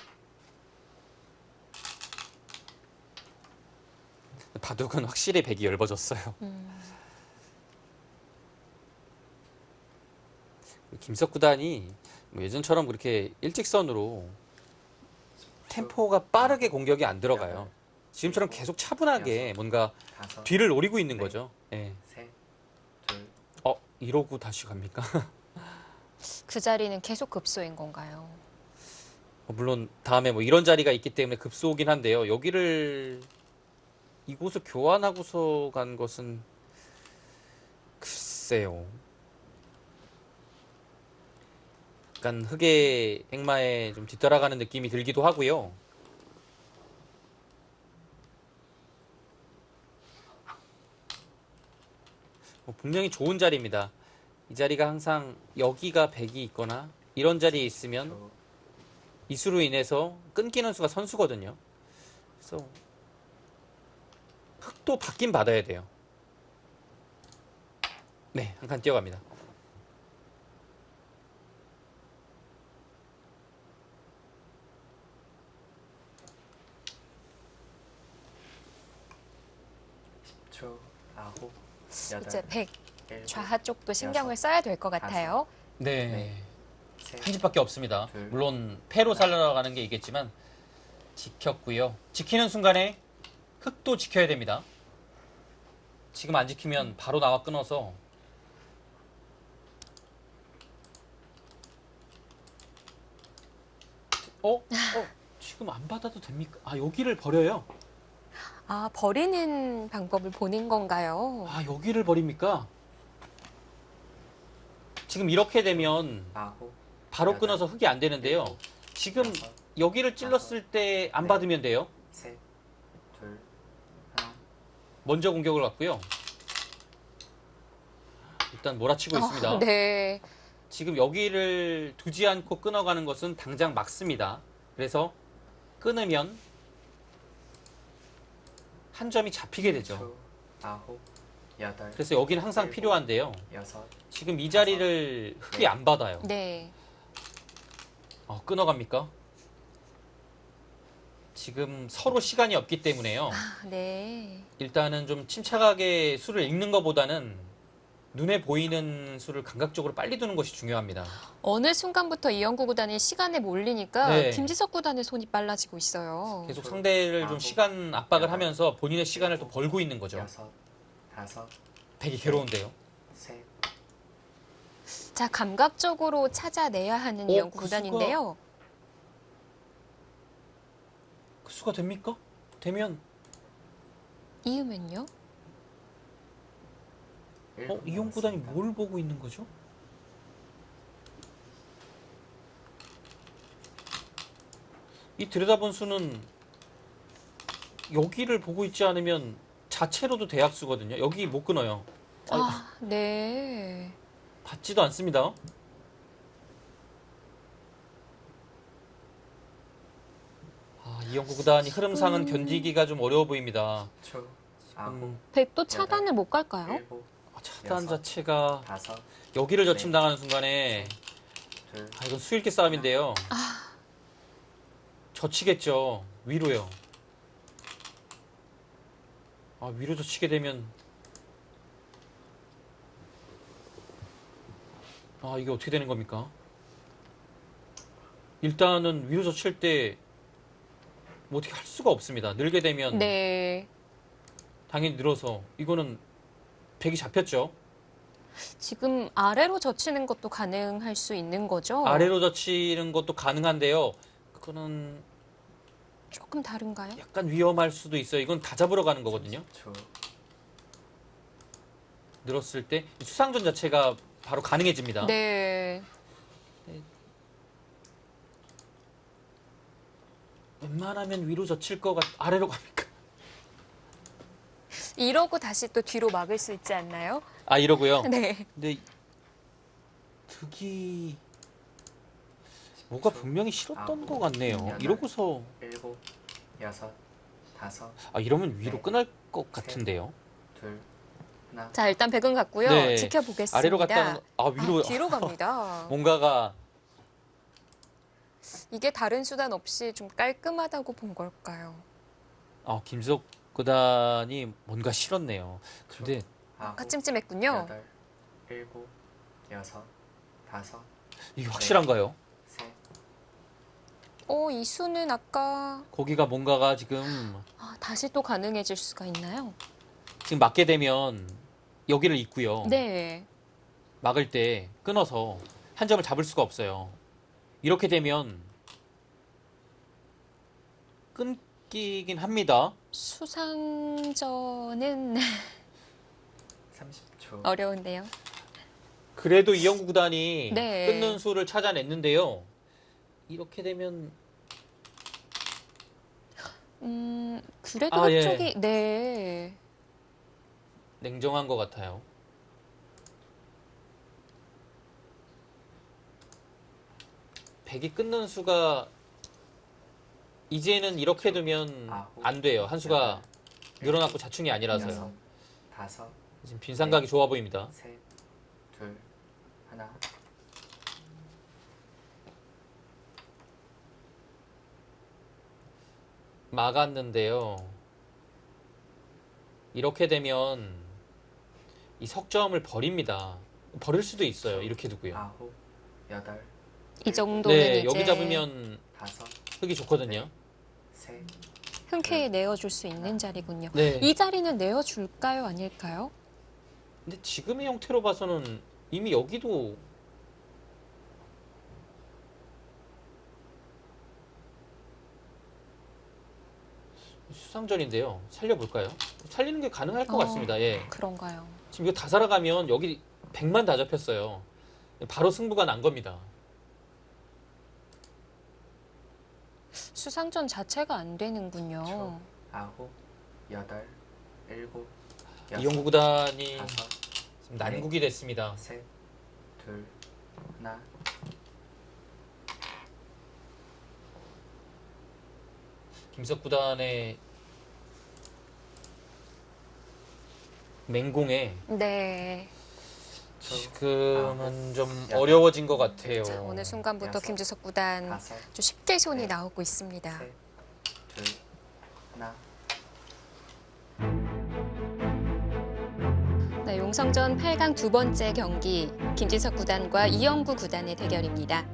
S2: 바둑은 확실히 백이 얇아졌어요. 김석 구단이 뭐 예전처럼 그렇게 일직선으로 템포가 빠르게 공격이 안 들어가요. 지금처럼 계속 차분하게 뭔가
S3: 다섯,
S2: 뒤를 노리고 있는 거죠. 예.
S3: 셋, 둘.
S2: 이러고 다시 갑니까?
S1: 그 자리는 계속 급소인 건가요?
S2: 물론 다음에 뭐 이런 자리가 있기 때문에 급소긴 한데요. 이곳을 교환하고서 간 것은 글쎄요. 약간 흑의 백마에 좀 뒤따라가는 느낌이 들기도 하고요. 분명히 좋은 자리입니다. 이 자리가 항상 여기가 100이 있거나 이런 자리에 있으면
S3: 초,
S2: 이 수로 인해서 끊기는 수가 선수거든요. 그래서 흑도 받긴 받아야 돼요. 네, 한 칸 뛰어갑니다.
S3: 10초, 9,
S1: 이제
S3: 8,
S1: 100
S3: 7,
S1: 좌하 쪽도 신경을
S3: 여섯,
S1: 써야 될 것 같아요.
S2: 네.
S3: 네. 셋,
S2: 한 집밖에 없습니다.
S3: 둘,
S2: 물론 패로 살아가는 게 있겠지만 지켰고요. 지키는 순간에 흑도 지켜야 됩니다. 지금 안 지키면 바로 나와 끊어서 지금 안 받아도 됩니까? 아, 여기를 버려요.
S1: 아, 버리는 방법을 보는 건가요?
S2: 아, 여기를 버립니까? 지금 이렇게 되면
S3: 9,
S2: 바로
S3: 여덟,
S2: 끊어서 흑이 안 되는데요. 지금
S3: 여섯,
S2: 여기를 찔렀을 때 안 받으면 돼요.
S3: 셋, 둘, 하나.
S2: 먼저 공격을 받고요. 일단 몰아치고 있습니다.
S1: 네.
S2: 지금 여기를 두지 않고 끊어가는 것은 당장 막습니다. 그래서 끊으면 한 점이 잡히게 되죠.
S3: 9, 8,
S2: 그래서 여기는 항상
S3: 일곱,
S2: 필요한데요.
S3: 6,
S2: 지금 이 자리를 흑이 안 받아요.
S1: 네.
S2: 끊어갑니까? 지금 서로 시간이 없기 때문에요.
S1: 아, 네.
S2: 일단은 좀 침착하게 수를 읽는 것보다는 눈에 보이는 수를 감각적으로 빨리 두는 것이 중요합니다.
S1: 어느 순간부터 이영구 구단이 시간에 몰리니까
S2: 네.
S1: 김지석 구단의 손이 빨라지고 있어요.
S2: 계속 상대를 좀 시간 압박을 하면서 본인의 시간을 또 벌고 있는 거죠.
S3: 6, 5,
S2: 되게 괴로운데요.
S3: 셋,
S1: 자, 감각적으로 찾아내야 하는 이영구
S2: 그
S1: 구단인데요.
S2: 그 수가 됩니까? 되면
S1: 이으면요?
S2: 이용 구단이 뭘 보고 있는 거죠? 이 들여다본 수는 여기를 보고 있지 않으면 자체로도 대학수거든요. 여기 못 끊어요.
S1: 아, 네.
S2: 받지도 않습니다. 이영구 구단이 흐름상은 견디기가 좀 어려워 보입니다.
S3: 10초, 9,
S1: 백도 차단을 못 갈까요?
S3: 7,
S2: 차단
S3: 여섯,
S2: 자체가
S3: 5,
S2: 여기를 젖힘당하는 순간에
S3: 둘,
S2: 이건 수일기 싸움인데요. 젖히겠죠. 위로요. 위로 젖히게 되면 이게 어떻게 되는 겁니까? 일단은 위로 젖힐 때 뭐 어떻게 할 수가 없습니다. 늘게 되면
S1: 네.
S2: 당연히 늘어서 이거는 백이 잡혔죠.
S1: 지금 아래로 젖히는 것도 가능할 수 있는 거죠?
S2: 아래로 젖히는 것도 가능한데요. 그거는
S1: 조금 다른가요?
S2: 약간 위험할 수도 있어요. 이건 다 잡으러 가는 거거든요.
S3: 10초,
S2: 늘었을 때 수상전 자체가 바로 가능해집니다.
S1: 네.
S2: 웬만하면 위로 젖힐 것 아래로 갑니까?
S1: 이러고 다시 또 뒤로 막을 수 있지 않나요?
S2: 이러고요.
S1: 네.
S2: 근데 득이 뭐가 분명히 싫었던 것 같네요. 이러고서
S3: 7, 6, 5,
S2: 이러면 위로
S3: 네.
S2: 끊을 것 같은데요.
S3: 둘, 하나.
S1: 자, 일단 백은 갔고요.
S2: 네.
S1: 지켜보겠습니다.
S2: 아래로 갔다는 위로
S1: 뒤로 갑니다.
S2: 뭔가가
S1: 이게 다른 수단 없이 좀 깔끔하다고 본 걸까요?
S2: 김지석 구단이 뭔가 싫었네요. 근데
S1: 아까 찜찜했군요.
S3: 8, 7, 6, 5,
S2: 이게 확실한가요?
S3: 셋,
S1: 이 수는 아까
S2: 거기가 뭔가가 지금
S1: 다시 또 가능해질 수가 있나요?
S2: 지금 맞게 되면 여기를 잇고요.
S1: 네.
S2: 막을 때 끊어서 한 점을 잡을 수가 없어요. 이렇게 되면 끊기긴 합니다.
S1: 수상전은
S3: 30초.
S1: 어려운데요.
S2: 그래도 이영구 구단이
S1: 네.
S2: 끊는 수를 찾아냈는데요. 이렇게 되면
S1: 그래도
S2: 아, 예.
S1: 흑쪽이 네.
S2: 냉정한 것 같아요. 백이 끊는 수가 이제는 이렇게 두면
S3: 아홉,
S2: 안 돼요. 한 수가
S3: 여덟,
S2: 늘어났고 자충이
S3: 여섯,
S2: 아니라서요.
S3: 다섯,
S2: 지금 빈상각이 좋아 보입니다.
S3: 셋, 둘, 하나.
S2: 막았는데요. 이렇게 되면 이 석점을 버립니다. 버릴 수도 있어요. 이렇게 두고요.
S3: 아홉, 여덟,
S1: 이 정도는
S2: 네,
S1: 이제
S2: 여기 잡으면
S3: 다섯,
S2: 흙이 좋거든요.
S3: 셋,
S1: 흔쾌히 내어줄 수 있는 자리군요.
S2: 네.
S1: 이 자리는 내어줄까요? 아닐까요?
S2: 근데 지금의 형태로 봐서는 이미 여기도 수상전인데요. 살려볼까요? 살리는 게 가능할 것 같습니다. 예.
S1: 그런가요?
S2: 지금 이거 다 살아가면 여기 100만 다 잡혔어요. 바로 승부가 난 겁니다.
S1: 수상전 자체가 안 되는군요.
S3: 초, 아홉, 여덟, 일곱,
S2: 이영구 구단이
S3: 다섯,
S2: 지금 난국이 됐습니다.
S3: 셋, 둘, 하나.
S2: 김석 구단의 맹공에
S1: 네.
S2: 지금은 좀 어려워진 것 같아요.
S1: 자, 어느 순간부터
S3: 여섯,
S1: 김주석 구단
S3: 다섯,
S1: 좀 쉽게 손이
S3: 네.
S1: 나오고 있습니다.
S3: 셋, 둘, 하나.
S1: 네, 용성전 8강 두 번째 경기 김지석 구단과 이영구 구단의 대결입니다.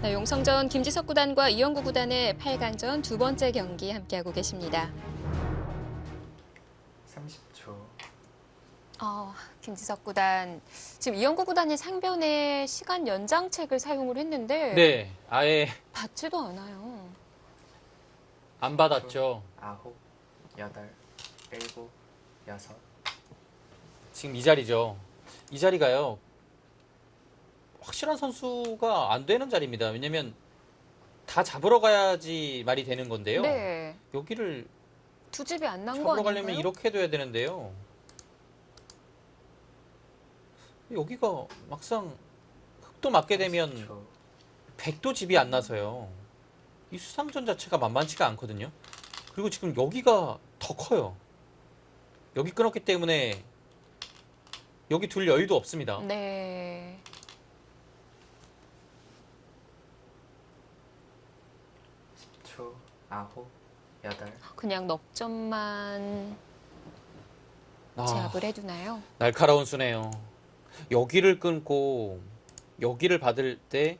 S1: 네, 용성전 김지석 구단과 이영구 구단의 8강전 두 번째 경기 함께하고 계십니다.
S3: 30초.
S1: 김지석 구단 지금 이영구 구단이 상변에 시간 연장책을 사용을 했는데
S2: 네, 아예
S1: 받지도 않아요.
S2: 안 받았죠.
S3: 아홉, 여덟, 일곱, 여섯.
S2: 지금 이 자리죠. 이 자리가요. 확실한 선수가 안 되는 자리입니다. 왜냐면 다 잡으러 가야지 말이 되는 건데요.
S1: 네,
S2: 여기를
S1: 두 집이 안 난 거
S2: 잡으러
S1: 아닌가요?
S2: 가려면 이렇게 둬야 되는데요. 여기가 막상 흙도 맞게 되면
S3: 30초.
S2: 백도 집이 안 나서요. 이 수상전 자체가 만만치가 않거든요. 그리고 지금 여기가 더 커요. 여기 끊었기 때문에 여기 둘 여유도 없습니다.
S1: 네.
S3: 10초. 아홉, 여덟,
S1: 그냥 넉점만 제압을 해두나요?
S2: 날카로운 수네요. 여기를 끊고 여기를 받을 때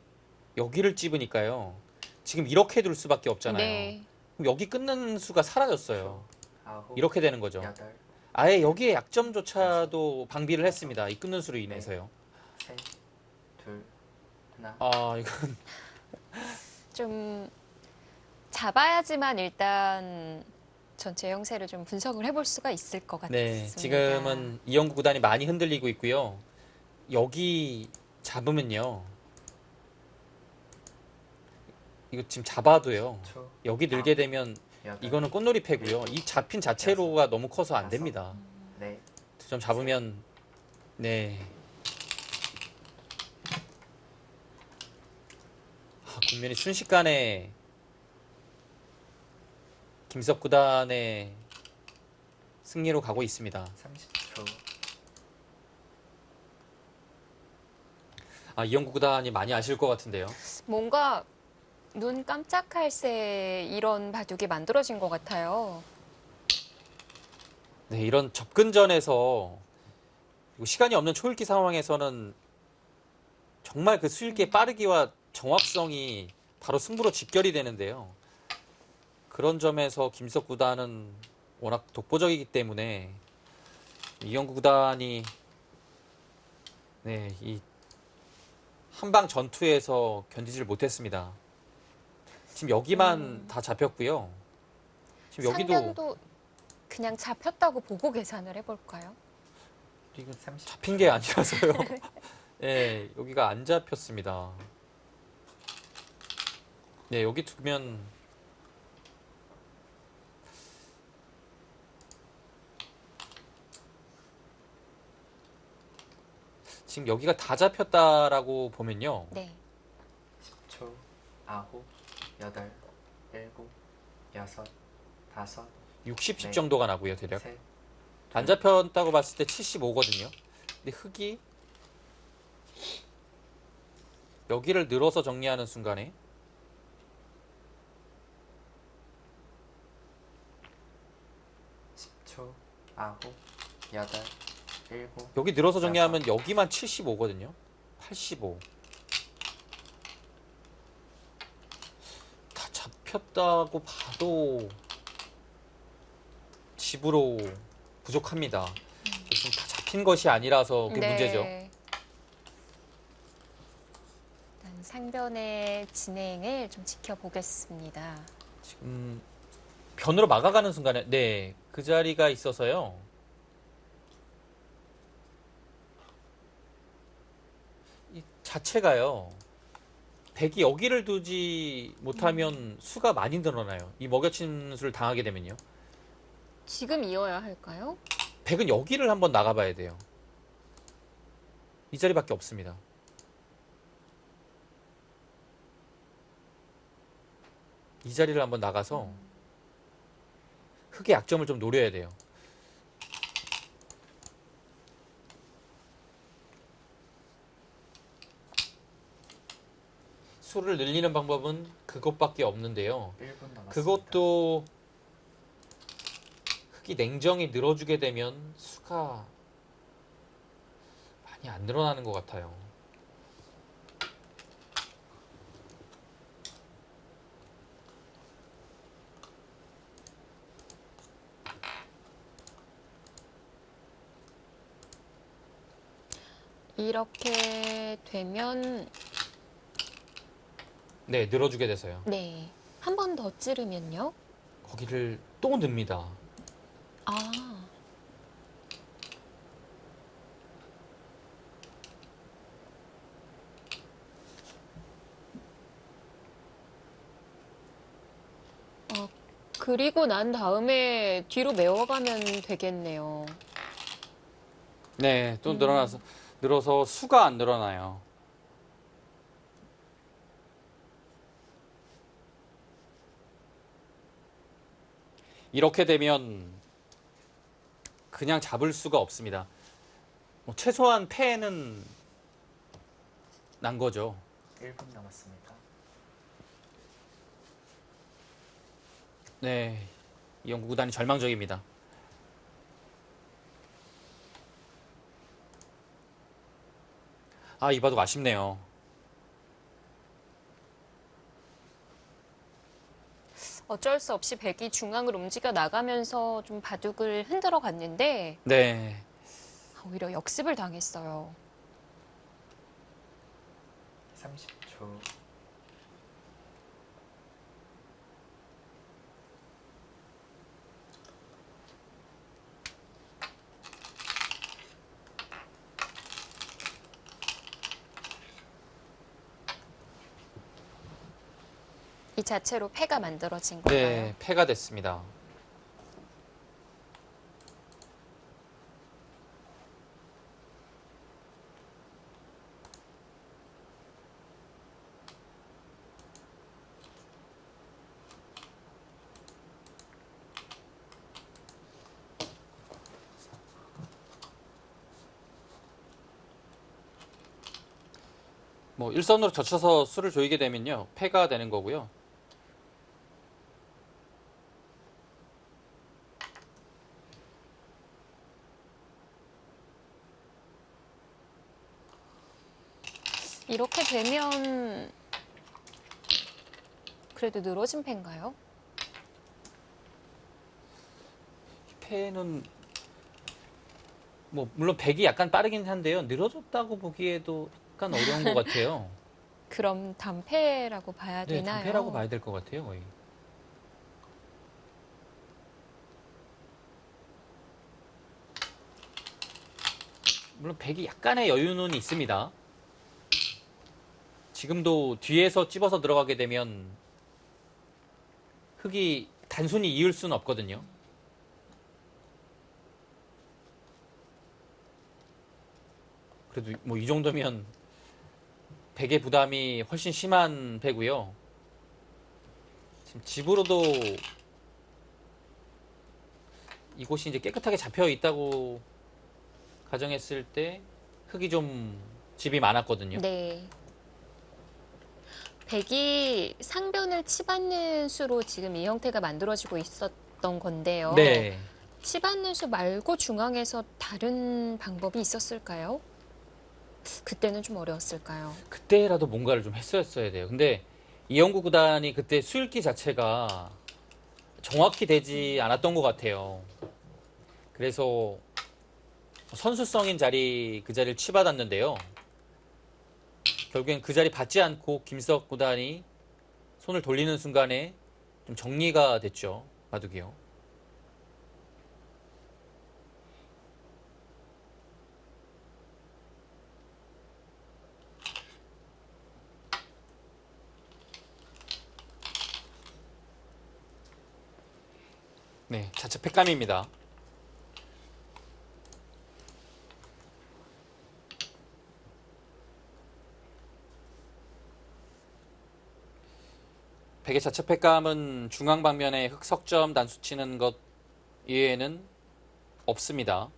S2: 여기를 찝으니까요. 지금 이렇게 둘 수밖에 없잖아요.
S1: 네.
S2: 그럼 여기 끊는 수가 사라졌어요.
S3: 아홉,
S2: 이렇게 되는 거죠.
S3: 여덟,
S2: 아예 여기에 약점조차도 방비를 했습니다. 이 끊는 수로 인해서요.
S3: 셋, 둘, 하나.
S2: 이건
S1: 좀 잡아야지만 일단 전체 형세를 좀 분석을 해볼 수가 있을 것 같습니다.
S2: 네, 지금은 이영구 구단이 많이 흔들리고 있고요. 여기 잡으면요. 이거 지금 잡아도요.
S3: 10초.
S2: 여기 늘게 되면
S3: 여덟,
S2: 이거는 꽃놀이 패고요. 이 잡힌 자체로가 너무 커서 안
S3: 다섯.
S2: 됩니다.
S3: 넷,
S2: 두 점 잡으면 네. 국면이 순식간에 김석 구단의 승리로 가고 있습니다.
S3: 30초.
S2: 이영구 구단이 많이 아실 것 같은데요.
S1: 뭔가 눈 깜짝할 새 이런 바둑이 만들어진 것 같아요.
S2: 네, 이런 접근전에서 그리고 시간이 없는 초읽기 상황에서는 정말 그 수읽기의 빠르기와 정확성이 바로 승부로 직결이 되는데요. 그런 점에서 김석 구단은 워낙 독보적이기 때문에 이영구 구단이 네, 이 한방 전투에서 견디질 못했습니다. 지금 여기만 다 잡혔고요. 지금 여기도
S1: 상변도 그냥 잡혔다고 보고 계산을 해볼까요?
S2: 이거
S3: 30초.
S2: 잡힌 게 아니라서요. 네, 여기가 안 잡혔습니다. 네, 여기 두면 지금 여기가 다 잡혔다라고 보면요.
S1: 네.
S3: 10초, 9, 8, 7, 6, 5,
S2: 60, 10
S3: 네.
S2: 정도가 나고요, 대략.
S3: 셋,
S2: 안 잡혔다고 봤을 때 75거든요. 근데 흙이 여기를 늘어서 정리하는 순간에
S3: 10초, 9, 8, 7,
S2: 여기 늘어서 정리하면 여기만 75거든요. 85. 다 잡혔다고 봐도 집으로 부족합니다. 지금 다 잡힌 것이 아니라서 그게 문제죠.
S1: 일단 상변의 진행을 좀 지켜보겠습니다.
S2: 지금 변으로 막아가는 순간에 네, 그 자리가 있어서요. 이 자체가요. 백이 여기를 두지 못하면 수가 많이 늘어나요. 이 먹여친 수를 당하게 되면요.
S1: 지금 이어야 할까요?
S2: 백은 여기를 한번 나가봐야 돼요. 이 자리밖에 없습니다. 이 자리를 한번 나가서 흙의 약점을 좀 노려야 돼요. 수를 늘리는 방법은 그것밖에 없는데요.
S3: 1분 남았습니다.
S2: 그것도 흙이 냉정히 늘어주게 되면 수가 많이 안 늘어나는 것 같아요.
S1: 이렇게 되면
S2: 네, 늘어주게 돼서요.
S1: 네. 한 번 더 찌르면요.
S2: 거기를 또 넣습니다.
S1: 아. 그리고 난 다음에 뒤로 메워가면 되겠네요.
S2: 네, 또 늘어서 수가 안 늘어나요. 이렇게 되면 그냥 잡을 수가 없습니다. 뭐 최소한 패는 난 거죠.
S3: 1분 남았습니다.
S2: 네, 이 연구 구단이 절망적입니다. 아, 이 바둑 아쉽네요.
S1: 어쩔 수 없이 백이 중앙으로 움직여 나가면서 좀 바둑을 흔들어 갔는데
S2: 네,
S1: 오히려 역습을 당했어요.
S3: 30초,
S1: 이 자체로 패가 만들어진 건가요?
S2: 네, 패가 됐습니다. 뭐 일선으로 젖혀서 수를 조이게 되면요, 패가 되는 거고요.
S1: 이렇게 되면 그래도 늘어진 패인가요?
S2: 패는 뭐 물론 백이 약간 빠르긴 한데요. 늘어졌다고 보기에도 약간 어려운 것 같아요.
S1: 그럼 단패라고 봐야
S2: 네,
S1: 되나요?
S2: 단패라고 봐야 될 것 같아요, 거의. 물론 백이 약간의 여유는 있습니다. 지금도 뒤에서 찝어서 들어가게 되면 흑이 단순히 이을 수는 없거든요. 그래도 뭐 이 정도면 백의 부담이 훨씬 심한 패고요. 지금 집으로도 이곳이 이제 깨끗하게 잡혀 있다고 가정했을 때 흑이 좀 집이 많았거든요.
S1: 네. 백이 상변을 치받는 수로 지금 이 형태가 만들어지고 있었던 건데요.
S2: 네.
S1: 치받는 수 말고 중앙에서 다른 방법이 있었을까요? 그때는 좀 어려웠을까요?
S2: 그때라도 뭔가를 좀 했었어야 돼요. 근데 이영구 구단이 그때 수읽기 자체가 정확히 되지 않았던 것 같아요. 그래서 선수성인 자리, 그 자리를 치받았는데요. 결국엔 그 자리 받지 않고 김석 구단이 손을 돌리는 순간에 좀 정리가 됐죠. 바둑이요. 네, 자체 팩감입니다. 백의 자체 팩감은 중앙 방면에 흑 석점 단수 치는 것 이외에는 없습니다.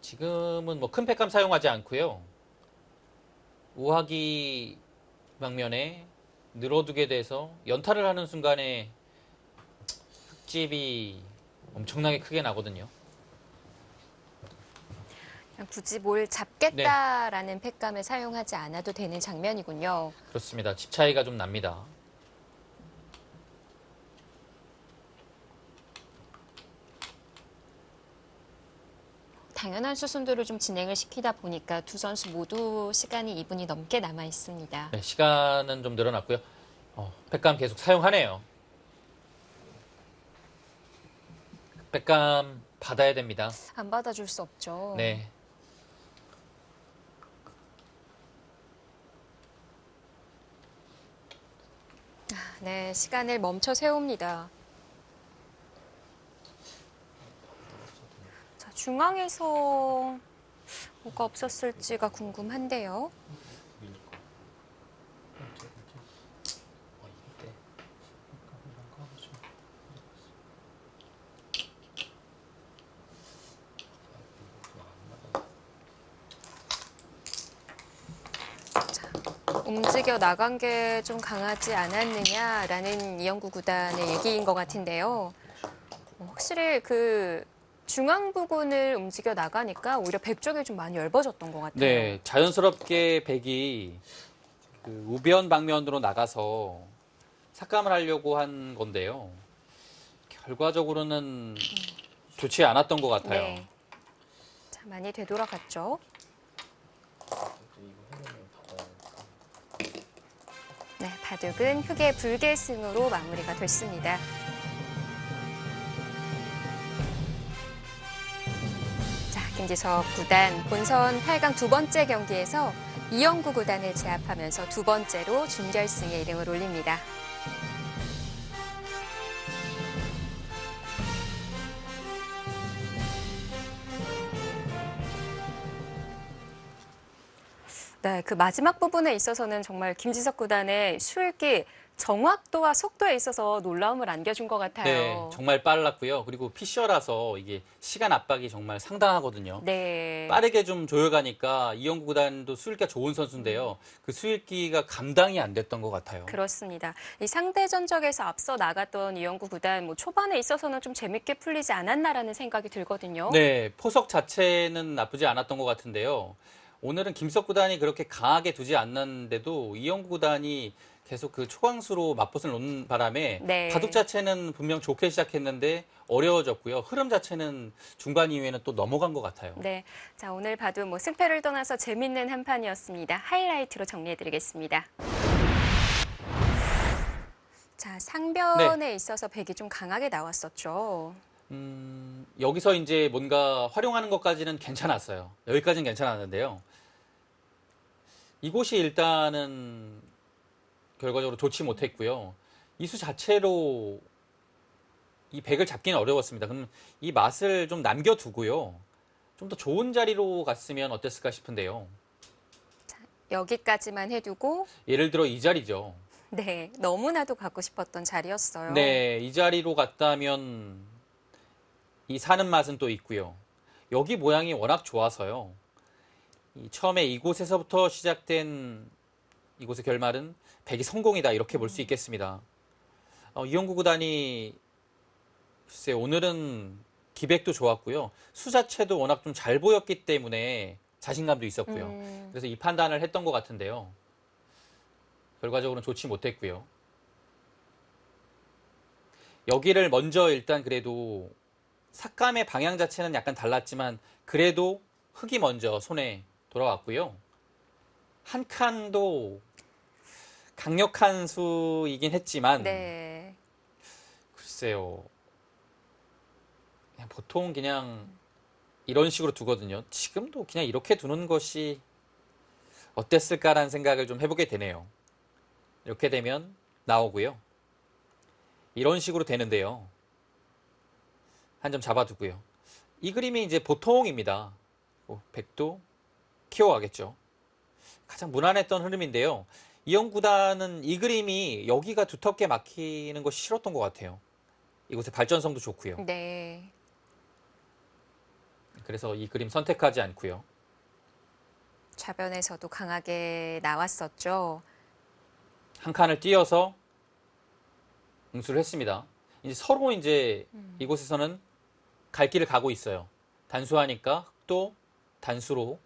S2: 지금은 뭐 큰 팩감 사용하지 않고요. 우하기 방면에 늘어두게 돼서 연타를 하는 순간에 흑집이 엄청나게 크게 나거든요.
S1: 그냥 굳이 뭘 잡겠다라는 팩감을 사용하지 않아도 되는 장면이군요.
S2: 그렇습니다. 집 차이가 좀 납니다.
S1: 당연한 수순대로 좀 진행을 시키다 보니까 두 선수 모두 시간이 2분이 넘게 남아 있습니다.
S2: 네, 시간은 좀 늘어났고요. 팩감 계속 사용하네요. 팩감 받아야 됩니다.
S1: 안 받아줄 수 없죠.
S2: 네.
S1: 네, 시간을 멈춰 세웁니다. 자, 중앙에서 뭐가 없었을지가 궁금한데요. 움직여 나간 게 좀 강하지 않았느냐라는 이영구 구단의 얘기인 것 같은데요. 확실히 그 중앙 부분을 움직여 나가니까 오히려 백 쪽이 좀 많이 얇아졌던 것 같아요.
S2: 네, 자연스럽게 백이 그 우변 방면으로 나가서 삭감을 하려고 한 건데요. 결과적으로는 좋지 않았던 것 같아요.
S1: 네. 자, 많이 되돌아갔죠. 네, 바둑은 흑의 불계승으로 마무리가 됐습니다. 자, 김지석 구단 본선 8강 두 번째 경기에서 이영구 구단을 제압하면서 두 번째로 준결승에 이름을 올립니다. 네, 그 마지막 부분에 있어서는 정말 김지석 구단의 수읽기 정확도와 속도에 있어서 놀라움을 안겨준 것 같아요.
S2: 네, 정말 빨랐고요. 그리고 피셔라서 이게 시간 압박이 정말 상당하거든요.
S1: 네.
S2: 빠르게 좀 조여가니까 이영구 구단도 수일기가 좋은 선수인데요. 그 수일기가 감당이 안 됐던 것 같아요.
S1: 그렇습니다. 이 상대 전적에서 앞서 나갔던 이영구 구단 뭐 초반에 있어서는 좀 재밌게 풀리지 않았나라는 생각이 들거든요.
S2: 네, 포석 자체는 나쁘지 않았던 것 같은데요. 오늘은 김석 구단이 그렇게 강하게 두지 않는데도 이영구 구단이 계속 그 초강수로 맞붙을 놓는 바람에
S1: 네.
S2: 바둑 자체는 분명 좋게 시작했는데 어려워졌고요. 흐름 자체는 중반 이후에는 또 넘어간 것 같아요.
S1: 네, 자 오늘 봐도 뭐 승패를 떠나서 재밌는 한 판이었습니다. 하이라이트로 정리해드리겠습니다. 자, 상변에 있어서 백이 좀 강하게 나왔었죠.
S2: 여기서 이제 뭔가 활용하는 것까지는 괜찮았어요. 여기까지는 괜찮았는데요. 이곳이 일단은 결과적으로 좋지 못했고요. 이 수 자체로 이 백을 잡기는 어려웠습니다. 그럼 이 맛을 좀 남겨두고요. 좀 더 좋은 자리로 갔으면 어땠을까 싶은데요.
S1: 여기까지만 해두고
S2: 예를 들어 이 자리죠.
S1: 네, 너무나도 갖고 싶었던 자리였어요.
S2: 네, 이 자리로 갔다면 이 사는 맛은 또 있고요. 여기 모양이 워낙 좋아서요. 처음에 이곳에서부터 시작된 이곳의 결말은 백이 성공이다 이렇게 볼 수 있겠습니다. 이영구 구단이 글쎄 오늘은 기백도 좋았고요. 수 자체도 워낙 좀 잘 보였기 때문에 자신감도 있었고요. 그래서 이 판단을 했던 것 같은데요. 결과적으로는 좋지 못했고요. 여기를 먼저 일단 그래도 삭감의 방향 자체는 약간 달랐지만 그래도 흙이 먼저 손에 돌아왔고요. 한 칸도 강력한 수이긴 했지만
S1: 네.
S2: 글쎄요. 보통 그냥 이런 식으로 두거든요. 지금도 그냥 이렇게 두는 것이 어땠을까라는 생각을 좀 해보게 되네요. 이렇게 되면 나오고요. 이런 식으로 되는데요. 한 점 잡아두고요. 이 그림이 이제 보통입니다. 백도 키워가겠죠. 가장 무난했던 흐름인데요. 이영 구단은 이 그림이 여기가 두텁게 막히는 것이 싫었던 것 같아요. 이곳의 발전성도 좋고요.
S1: 네.
S2: 그래서 이 그림 선택하지 않고요.
S1: 좌변에서도 강하게 나왔었죠.
S2: 한 칸을 띄어서 응수를 했습니다. 이제 서로 이제 이곳에서는 갈 길을 가고 있어요. 단수하니까 또 단수로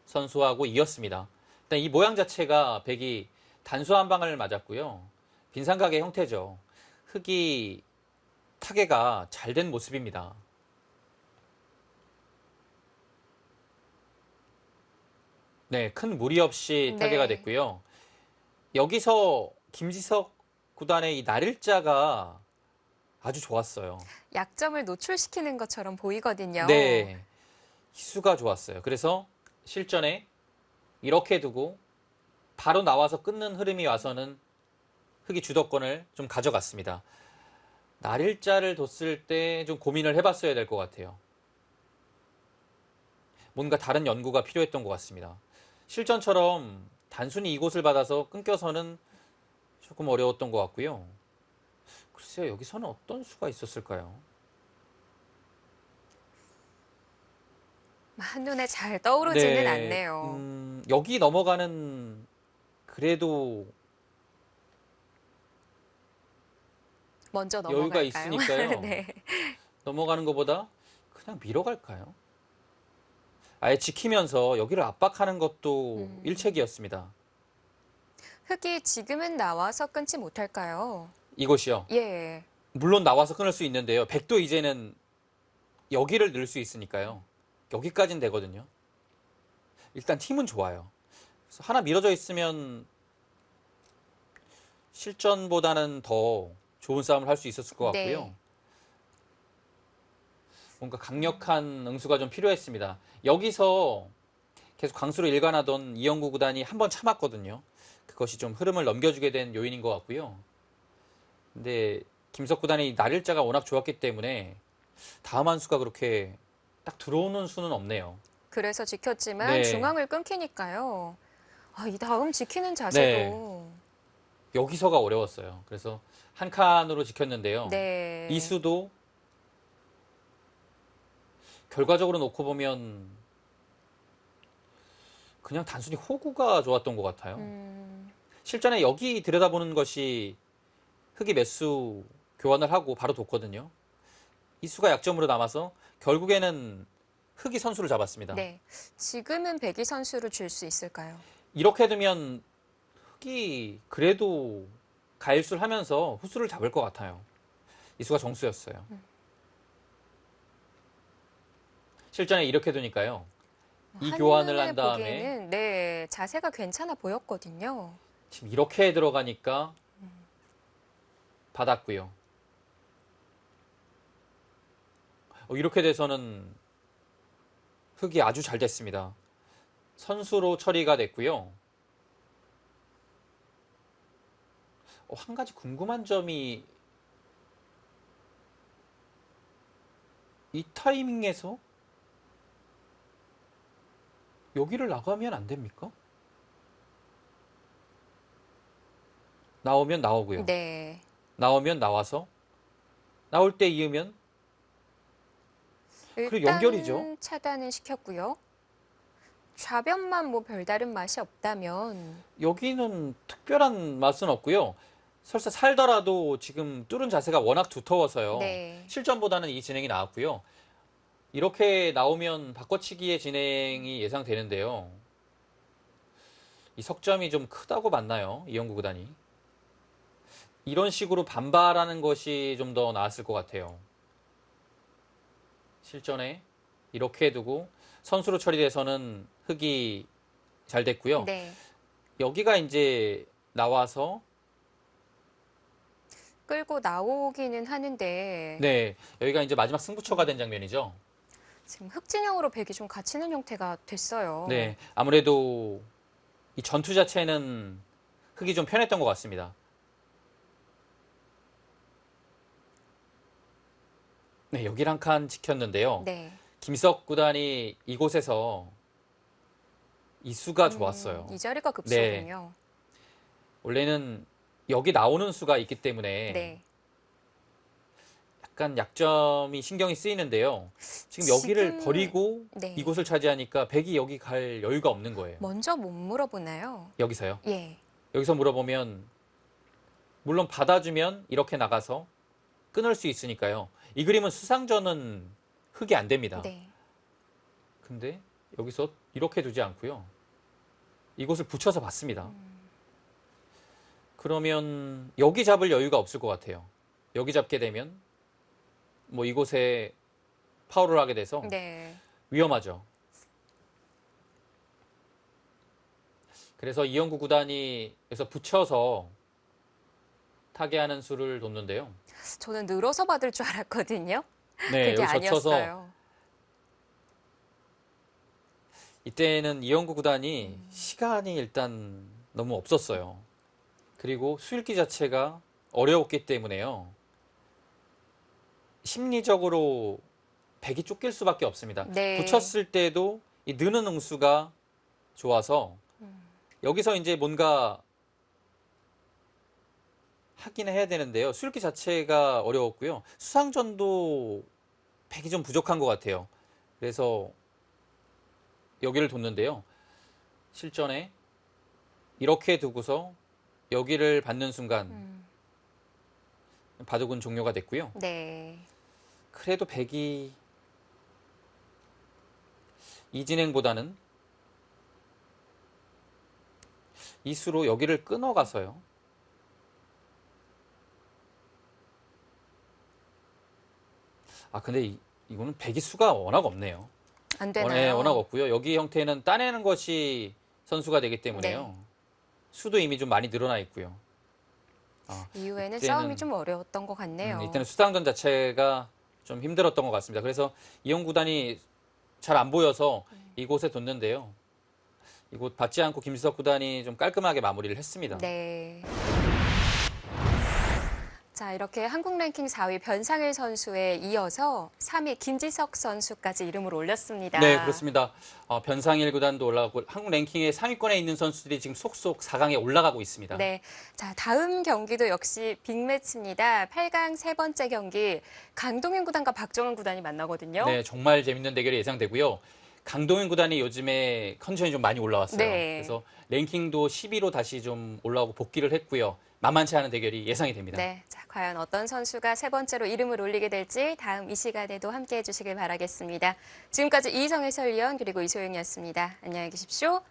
S2: 선수하고 이었습니다. 일단 이 모양 자체가 백이 단수 한 방을 맞았고요. 빈상각의 형태죠. 흙이 타개가 잘 된 모습입니다. 네, 큰 무리 없이 타개가
S1: 네.
S2: 됐고요. 여기서 김지석 구단의 이 날일자가 아주 좋았어요.
S1: 약점을 노출시키는 것처럼 보이거든요.
S2: 네, 희수가 좋았어요. 그래서 실전에 이렇게 두고 바로 나와서 끊는 흐름이 와서는 흙이 주도권을 좀 가져갔습니다. 날일자를 뒀을 때 좀 고민을 해봤어야 될 것 같아요. 뭔가 다른 연구가 필요했던 것 같습니다. 실전처럼 단순히 이곳을 받아서 끊겨서는 조금 어려웠던 것 같고요. 글쎄요, 여기서는 어떤 수가 있었을까요?
S1: 한눈에 잘 떠오르지는 않네요.
S2: 여기 넘어가는 그래도
S1: 먼저
S2: 여유가
S1: 넘어갈까요?
S2: 있으니까요.
S1: 네.
S2: 넘어가는 것보다 그냥 밀어갈까요? 아예 지키면서 여기를 압박하는 것도 일책이었습니다.
S1: 흙이 지금은 나와서 끊지 못할까요?
S2: 이것이요.
S1: 예.
S2: 물론 나와서 끊을 수 있는데요. 백도 이제는 여기를 넣을 수 있으니까요. 여기까지는 되거든요. 일단 팀은 좋아요. 그래서 하나 밀어져 있으면 실전보다는 더 좋은 싸움을 할 수 있었을 것 같고요.
S1: 네.
S2: 뭔가 강력한 응수가 좀 필요했습니다. 여기서 계속 강수로 일관하던 이영구 구단이 한 번 참았거든요. 그것이 좀 흐름을 넘겨주게 된 요인인 것 같고요. 근데 김석 구단이 날일자가 워낙 좋았기 때문에 다음 한 수가 그렇게 딱 들어오는 수는 없네요.
S1: 그래서 지켰지만
S2: 네.
S1: 중앙을 끊기니까요. 이 다음 지키는 자세도
S2: 여기서가 어려웠어요. 그래서 한 칸으로 지켰는데요.
S1: 네.
S2: 이 수도 결과적으로 놓고 보면 그냥 단순히 호구가 좋았던 것 같아요. 실전에 여기 들여다보는 것이 흑이 몇 수 교환을 하고 바로 뒀거든요. 이 수가 약점으로 남아서 결국에는 흑이 선수를 잡았습니다.
S1: 네. 지금은 백이 선수를 줄 수 있을까요?
S2: 이렇게 되면 흑이 그래도 가일수를 하면서 후수를 잡을 것 같아요. 이 수가 정수였어요. 실전에 이렇게 되니까요. 이 교환을 한 다음에
S1: 보기에는 네, 자세가 괜찮아 보였거든요.
S2: 지금 이렇게 들어가니까 받았고요. 이렇게 돼서는 흑이 아주 잘 됐습니다. 선수로 처리가 됐고요. 한 가지 궁금한 점이 이 타이밍에서 여기를 나가면 안 됩니까? 나오면 나오고요.
S1: 네.
S2: 나오면 나와서 나올 때 이으면 그리고
S1: 일단
S2: 연결이죠.
S1: 차단은 시켰고요. 좌변만 뭐 별다른 맛이 없다면
S2: 여기는 특별한 맛은 없고요. 설사 살더라도 지금 뚫은 자세가 워낙 두터워서요.
S1: 네.
S2: 실전보다는 이 진행이 나왔고요. 이렇게 나오면 바꿔치기의 진행이 예상되는데요. 이 석점이 좀 크다고 봤나요? 이영구 구단이. 이런 식으로 반발하는 것이 좀 더 나았을 것 같아요. 실전에 이렇게 두고 선수로 처리돼서는 흑이 잘 됐고요.
S1: 네.
S2: 여기가 이제 나와서
S1: 끌고 나오기는 하는데
S2: 네, 여기가 이제 마지막 승부처가 된 장면이죠.
S1: 지금 흑진영으로 백이 좀 갇히는 형태가 됐어요.
S2: 네, 아무래도 이 전투 자체는 흑이 좀 편했던 것 같습니다. 네, 여기를 한 칸 지켰는데요.
S1: 네.
S2: 김석 구단이 이곳에서 이 수가 좋았어요.
S1: 이 자리가 급소군요.
S2: 원래는 여기 나오는 수가 있기 때문에
S1: 네.
S2: 약간 약점이 신경이 쓰이는데요. 지금 여기를
S1: 지금-
S2: 버리고
S1: 네.
S2: 이곳을 차지하니까 백이 여기 갈 여유가 없는 거예요.
S1: 먼저 못 물어보나요?
S2: 여기서요.
S1: 예.
S2: 여기서 물어보면 물론 받아주면 이렇게 나가서 끊을 수 있으니까요. 이 그림은 수상전은 흑이 안 됩니다.
S1: 네.
S2: 근데 여기서 이렇게 두지 않고요. 이곳을 붙여서 받습니다. 그러면 여기 잡을 여유가 없을 것 같아요. 여기 잡게 되면 뭐 이곳에 파울을 하게 돼서
S1: 네.
S2: 위험하죠. 그래서 이영구 구단이 여기서 붙여서 타개하는 수를 뒀는데요.
S1: 저는 늘어서 받을 줄 알았거든요.
S2: 네,
S1: 그게
S2: 여기서 쳐서
S1: 아니었어요.
S2: 이때는 이영구 구단이 시간이 일단 너무 없었어요. 그리고 수읽기 자체가 어려웠기 때문에요. 심리적으로 백이 쫓길 수밖에 없습니다.
S1: 네.
S2: 붙였을 때도 이 느는 응수가 좋아서 여기서 이제 뭔가 하긴 해야 되는데요. 수읽기 자체가 어려웠고요. 수상전도 백이 좀 부족한 것 같아요. 그래서 여기를 뒀는데요. 실전에 이렇게 두고서 여기를 받는 순간 바둑은 종료가 됐고요.
S1: 네.
S2: 그래도 백이 이 진행보다는 이 수로 여기를 끊어가서요. 근데 이거는 백이 수가 워낙 없네요.
S1: 안 되나요?
S2: 네, 워낙 없고요. 여기 형태는 따내는 것이 선수가 되기 때문에요.
S1: 네.
S2: 수도 이미 좀 많이 늘어나 있고요.
S1: 이후에는
S2: 이때는-
S1: 싸움이 좀 어려웠던 것 같네요.
S2: 이때는 수상전 자체가 좀 힘들었던 것 같습니다. 그래서 이영 구단이 잘 안 보여서 이곳에 뒀는데요. 이곳 받지 않고 김지석 구단이 좀 깔끔하게 마무리를 했습니다.
S1: 네. 자, 이렇게 한국 랭킹 4위 변상일 선수에 이어서 3위 김지석 선수까지 이름을 올렸습니다.
S2: 네, 그렇습니다. 변상일 구단도 올라가고 한국 랭킹의 상위권에 있는 선수들이 지금 속속 4강에 올라가고 있습니다.
S1: 네. 자, 다음 경기도 역시 빅매치입니다. 8강 세 번째 경기 강동현 구단과 박정은 구단이 만나거든요.
S2: 네, 정말 재밌는 대결이 예상되고요. 강동현 구단이 요즘에 컨디션이 좀 많이 올라왔어요.
S1: 네.
S2: 그래서 랭킹도 10위로 다시 좀 올라오고 복귀를 했고요. 만만치 않은 대결이 예상이 됩니다.
S1: 네. 자, 과연 어떤 선수가 세 번째로 이름을 올리게 될지 다음 이 시간에도 함께해 주시길 바라겠습니다. 지금까지 이희성 해설위원 그리고 이소영이었습니다. 안녕히 계십시오.